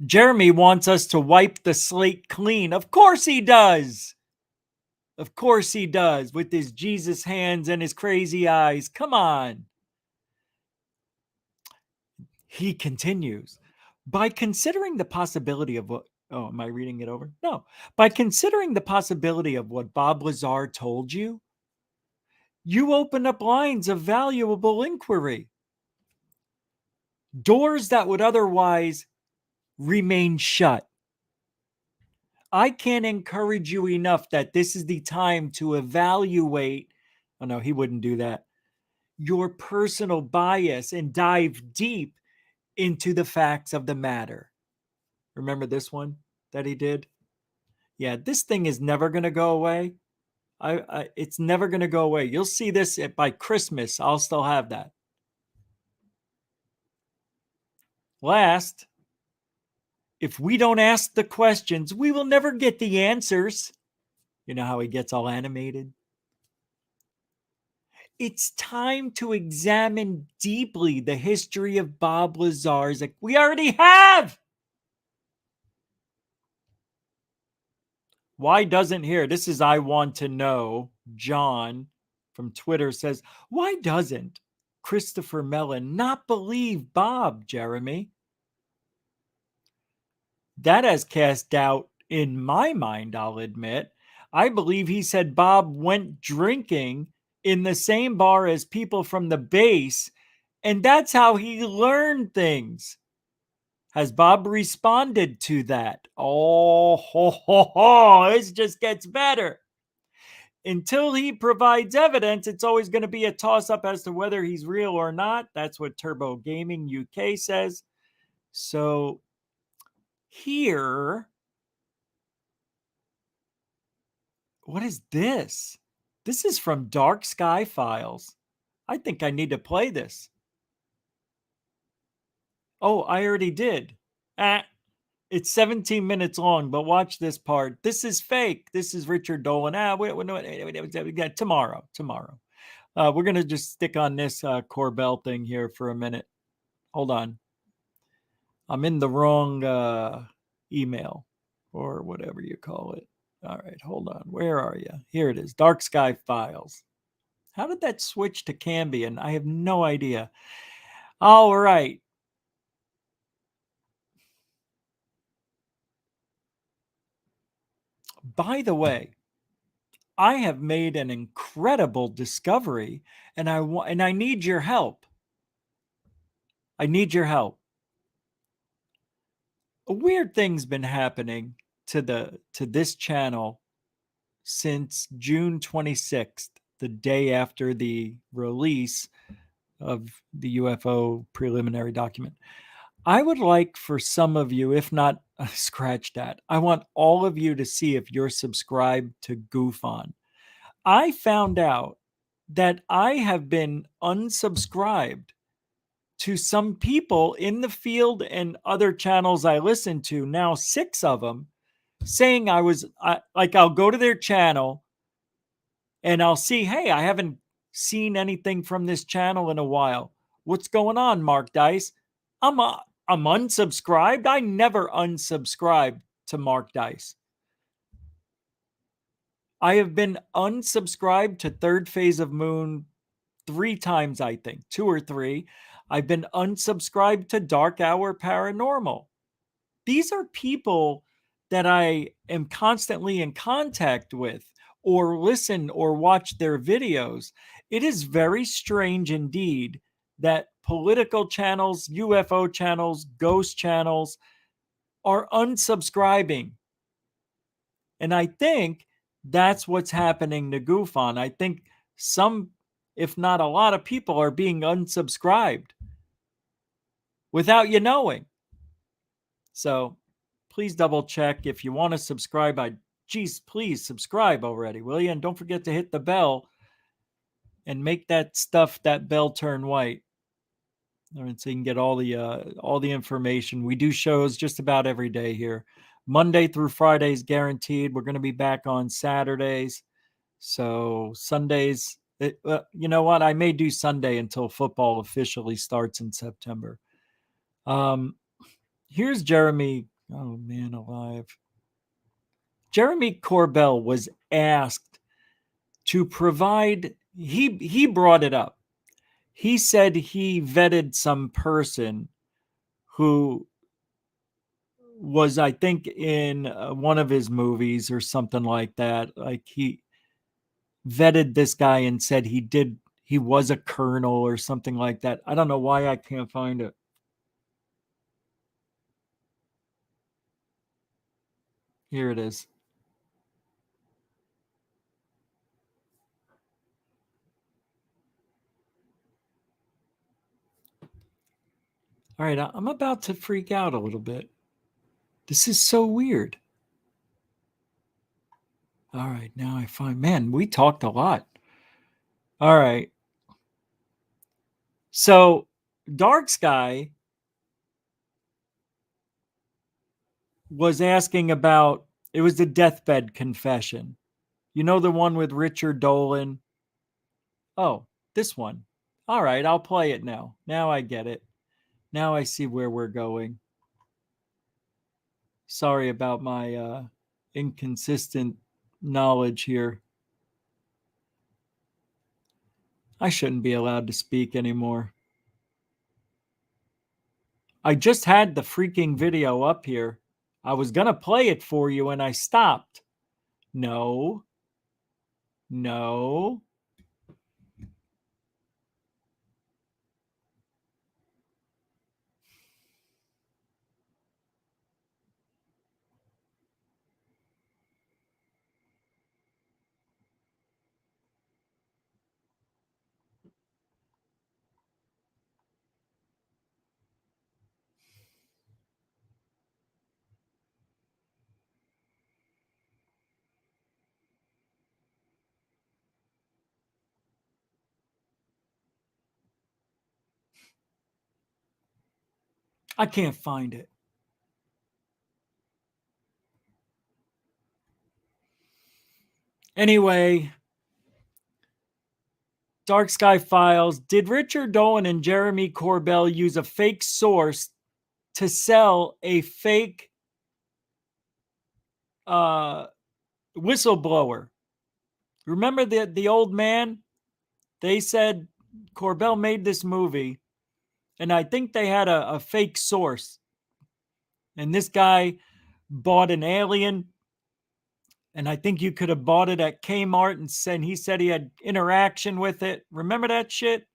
Jeremy wants us to wipe the slate clean. Of course he does. Of course he does, with his Jesus hands and his crazy eyes. Come on. He continues, by considering the possibility of what, oh, am I reading it over? No. By considering the possibility of what Bob Lazar told you, you open up lines of valuable inquiry. Doors that would otherwise remain shut. I can't encourage you enough that this is the time to evaluate. Oh, no, he wouldn't do that. Your personal bias and dive deep into the facts of the matter. Remember this one that he did? Yeah, this thing is never going to go away. It's never going to go away. You'll see this by Christmas. I'll still have that. Last, if we don't ask the questions, we will never get the answers. You know how he gets all animated? It's time to examine deeply the history of Bob Lazar's. We already have. Why doesn't here? This is I want to know. John from Twitter says, why doesn't Christopher Mellon not believe Bob, Jeremy? That has cast doubt in my mind, I'll admit. I believe he said Bob went drinking in the same bar as people from the base, and that's how he learned things. Has Bob responded to that? Oh, ho, ho, ho. This just gets better. Until he provides evidence, it's always going to be a toss-up as to whether he's real or not. That's what Turbo Gaming UK says. So here, what is this? This is from Dark Sky Files. I think I need to play this. Oh, I already did. It's 17 minutes long, but watch this part. This is fake. This is Richard Dolan. Wait, tomorrow. We're going to just stick on this Corbell thing here for a minute. Hold on. I'm in the wrong email or whatever you call it. All right, hold on. Where are you? Here it is. Dark Sky Files. How did that switch to Cambian? I have no idea. All right. By the way, I have made an incredible discovery, and I need your help. I need your help. A weird thing's been happening to this channel since June 26th, the day after the release of the UFO preliminary document. I would like for some of you, if not scratch that, I want all of you to see if you're subscribed to GUFON. I found out that I have been unsubscribed to some people in the field and other channels I listen to, now 6 of them, saying I'll go to their channel and I'll see, hey, I haven't seen anything from this channel in a while. What's going on, Mark Dice? I'm unsubscribed. I never unsubscribed to Mark Dice. I have been unsubscribed to Third Phase of Moon 3 times, I think, 2 or 3. I've been unsubscribed to Dark Hour Paranormal. These are people that I am constantly in contact with, or listen or watch their videos. It is very strange indeed that political channels, UFO channels, ghost channels are unsubscribing. And I think that's what's happening to GUFON. I think some, if not a lot of people, are being unsubscribed without you knowing. So please double check. If you want to subscribe, please subscribe already, will you? And don't forget to hit the bell and make that bell turn white. All right, so you can get all the information. We do shows just about every day here. Monday through Fridays guaranteed. We're going to be back on Saturdays. So Sundays, you know what? I may do Sunday until football officially starts in September. Here's Jeremy. Oh, man alive. Jeremy Corbell was asked to provide, he brought it up. He said he vetted some person who was, I think, in one of his movies or something like that. Like he vetted this guy and said he was a colonel or something like that. I don't know why I can't find it. Here it is. All right, I'm about to freak out a little bit. This is so weird. All right, now I find, man, we talked a lot. All right. So, Dark Sky was asking about, it was the deathbed confession. You know, the one with Richard Dolan? Oh, this one. All right, I'll play it now. Now I get it. Now I see where we're going. Sorry about my inconsistent knowledge here. I shouldn't be allowed to speak anymore. I just had the freaking video up here. I was going to play it for you and I stopped. No. No. I can't find it. Anyway, Dark Sky Files. Did Richard Dolan and Jeremy Corbell use a fake source to sell a fake whistleblower? Remember the old man? They said Corbell made this movie, and I think they had a fake source. And this guy bought an alien, and I think you could have bought it at Kmart, and he said he had interaction with it. Remember that shit?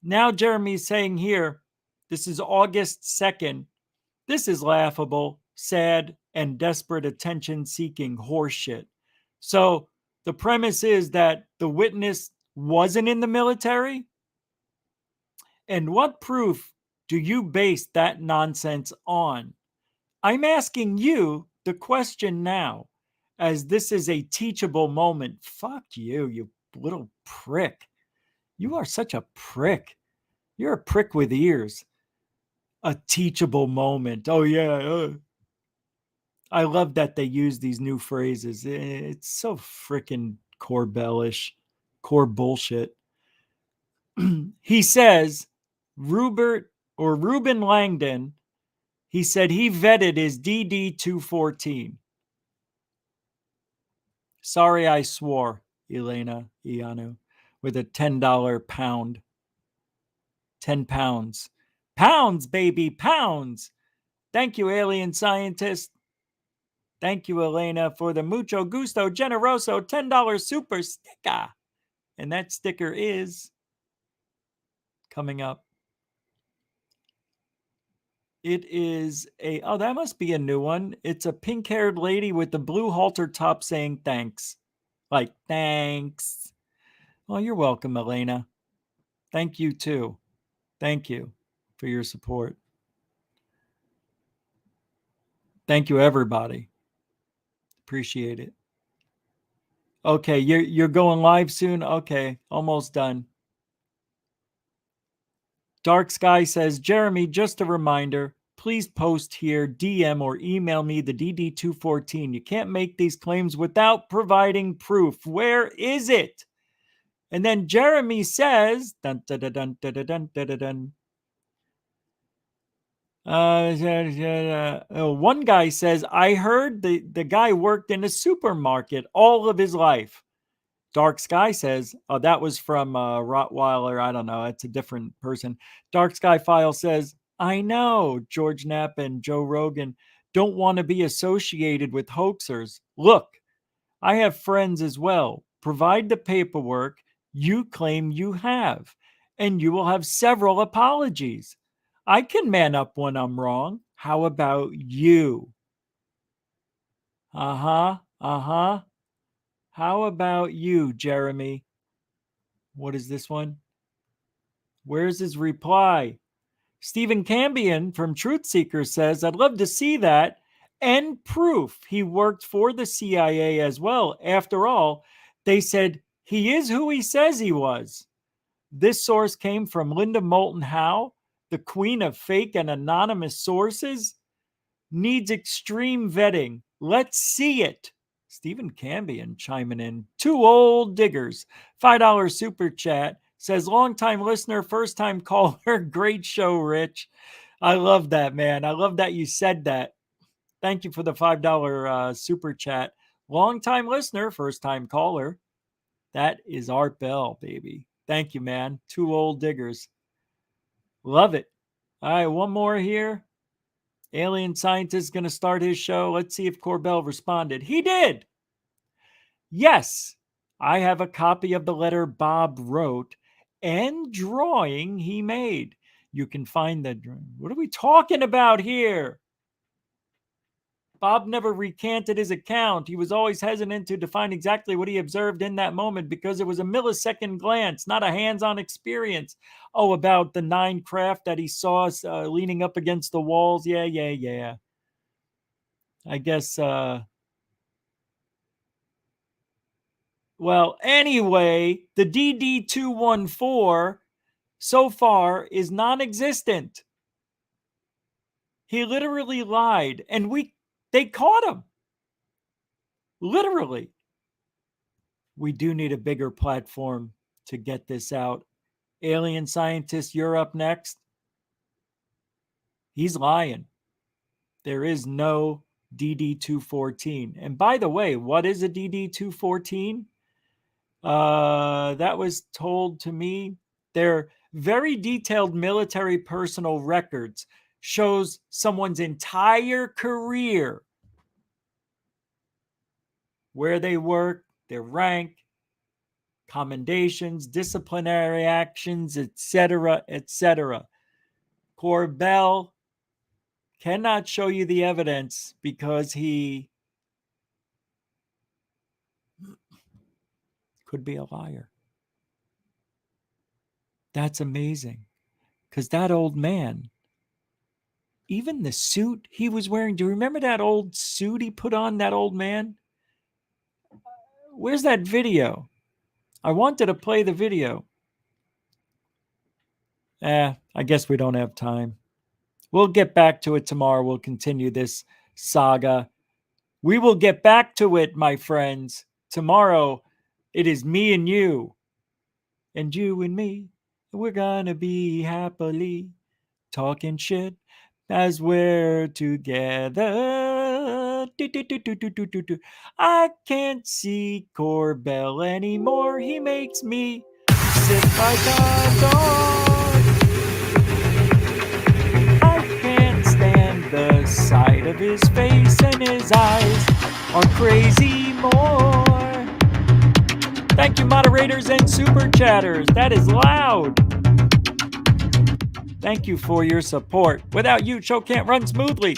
Now Jeremy's saying here, this is August 2nd. This is laughable, sad, and desperate attention-seeking horseshit. So the premise is that the witness wasn't in the military? And what proof do you base that nonsense on? I'm asking you the question now, as this is a teachable moment. Fuck you, you little prick. You are such a prick. You're a prick with ears. A teachable moment. Oh, yeah. I love that they use these new phrases. It's so freaking Corbellish. Core bullshit. He says, Ruben Langdon, he said he vetted his DD-214. Sorry I swore, Elena Ianu. with a $10 pound. 10 pounds. Pounds, baby, pounds. Thank you, alien scientist. Thank you, Elena, for the Mucho Gusto Generoso $10 super sticker. And that sticker is coming up. It is oh, that must be a new one. It's a pink-haired lady with the blue halter top saying thanks. Like, thanks. Oh, you're welcome, Elena. Thank you, too. Thank you for your support. Thank you, everybody. Appreciate it. Okay, you're going live soon? Okay, almost done. Dark Sky says, Jeremy, just a reminder, please post here, DM or email me the DD214. You can't make these claims without providing proof. Where is it? And then Jeremy says, dun, dun, dun, dun, dun, dun, dun, dun, dun. One guy says, I heard the guy worked in a supermarket all of his life. Dark Sky says, oh, that was from Rottweiler. I don't know. It's a different person. Dark Sky File says, I know George Knapp and Joe Rogan don't want to be associated with hoaxers. Look, I have friends as well. Provide the paperwork you claim you have, and you will have several apologies. I can man up when I'm wrong. How about you? Uh-huh. How about you, Jeremy? What is this one? Where's his reply? Stephen Cambion from Truth Seeker says, I'd love to see that and proof he worked for the CIA as well. After all, they said he is who he says he was. This source came from Linda Moulton Howe, the queen of fake and anonymous sources. Needs extreme vetting. Let's see it. Stephen Cambion chiming in. Two old diggers. $5 super chat. Says, longtime listener, first time caller. Great show, Rich. I love that, man. I love that you said that. Thank you for the $5 super chat. Longtime listener, first time caller. That is Art Bell, baby. Thank you, man. Two old diggers. Love it. All right, one more here. Alien scientist going to start his show. Let's see if Corbell responded. He did. Yes, I have a copy of the letter Bob wrote and drawing he made. You can find the drawing. What are we talking about here? Bob never recanted his account. He was always hesitant to define exactly what he observed in that moment because it was a millisecond glance, not a hands-on experience. Oh, about the 9 craft that he saw leaning up against the walls. Yeah. I guess, well, anyway, the DD214 so far is non-existent. He literally lied, and they caught him. Literally. We do need a bigger platform to get this out. Alien scientist, you're up next. He's lying. There is no DD214. And by the way, what is a DD214? That was told to me. They're very detailed military personal records. Shows someone's entire career. Where they work, their rank, commendations, disciplinary actions, etc., etc. Corbell cannot show you the evidence because he could be a liar. That's amazing. Because that old man, even the suit he was wearing, do you remember that old suit he put on, that old man? Where's that video? I wanted to play the video. I guess we don't have time. We'll get back to it tomorrow. We'll continue this saga. We will get back to it, my friends. Tomorrow, it is me and you. And you and me. We're gonna be happily talking shit as we're together. I can't see Corbell anymore. He makes me sit like a dog. I can't stand the sight of his face, and his eyes are crazy more. Thank you, moderators and super chatters. That is loud. Thank you for your support. Without you, show can't run smoothly.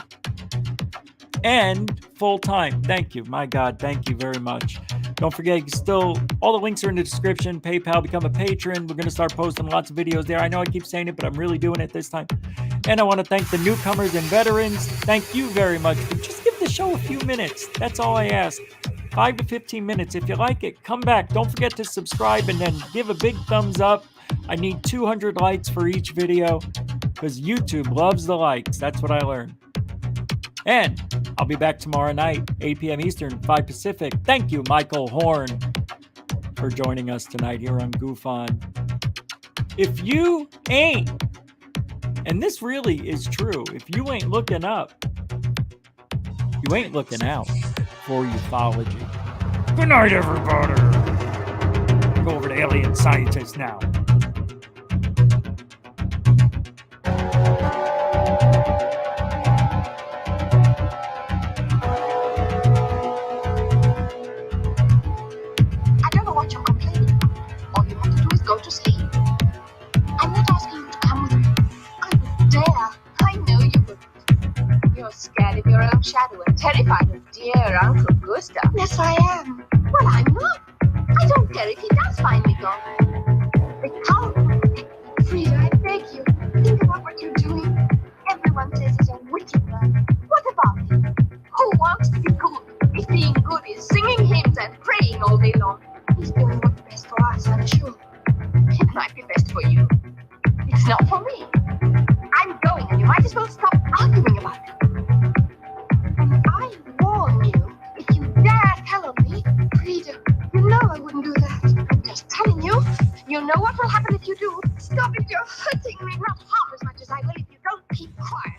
And full time. Thank you. My God, thank you very much. Don't forget, all the links are in the description. PayPal, become a patron. We're going to start posting lots of videos there. I know I keep saying it, but I'm really doing it this time. And I want to thank the newcomers and veterans. Thank you very much. Just give the show a few minutes. That's all I ask. 5 to 15 minutes. If you like it, come back. Don't forget to subscribe and then give a big thumbs up. I need 200 likes for each video because YouTube loves the likes. That's what I learned. And I'll be back tomorrow night, 8 p.m. Eastern, 5 Pacific. Thank you, Michael Horn, for joining us tonight here on GUFON. If you ain't, and this really is true, if you ain't looking up, you ain't looking out for ufology. Good night, everybody. Go over to Alien Scientists now. Go to sleep. I'm not asking you to come with me. I would dare. I know you would. You're scared of your own shadow and terrified of dear Uncle Gustav. Yes, I am. Well, I'm not. I don't care if he does find me gone. But how? Frida, I beg you. Think about what you're doing. Everyone says he's a wicked man. What about him? Who wants to be good if being good is singing hymns and praying all day long? He's doing what's best for us, I'm sure. It might be best for you. It's not for me. I'm going, and you might as well stop arguing about it. And I warn you, if you dare tell on me, Frida, you know I wouldn't do that. I'm just telling you. You know what will happen if you do. Stop it, you're hurting me not half as much as I will if you don't keep quiet.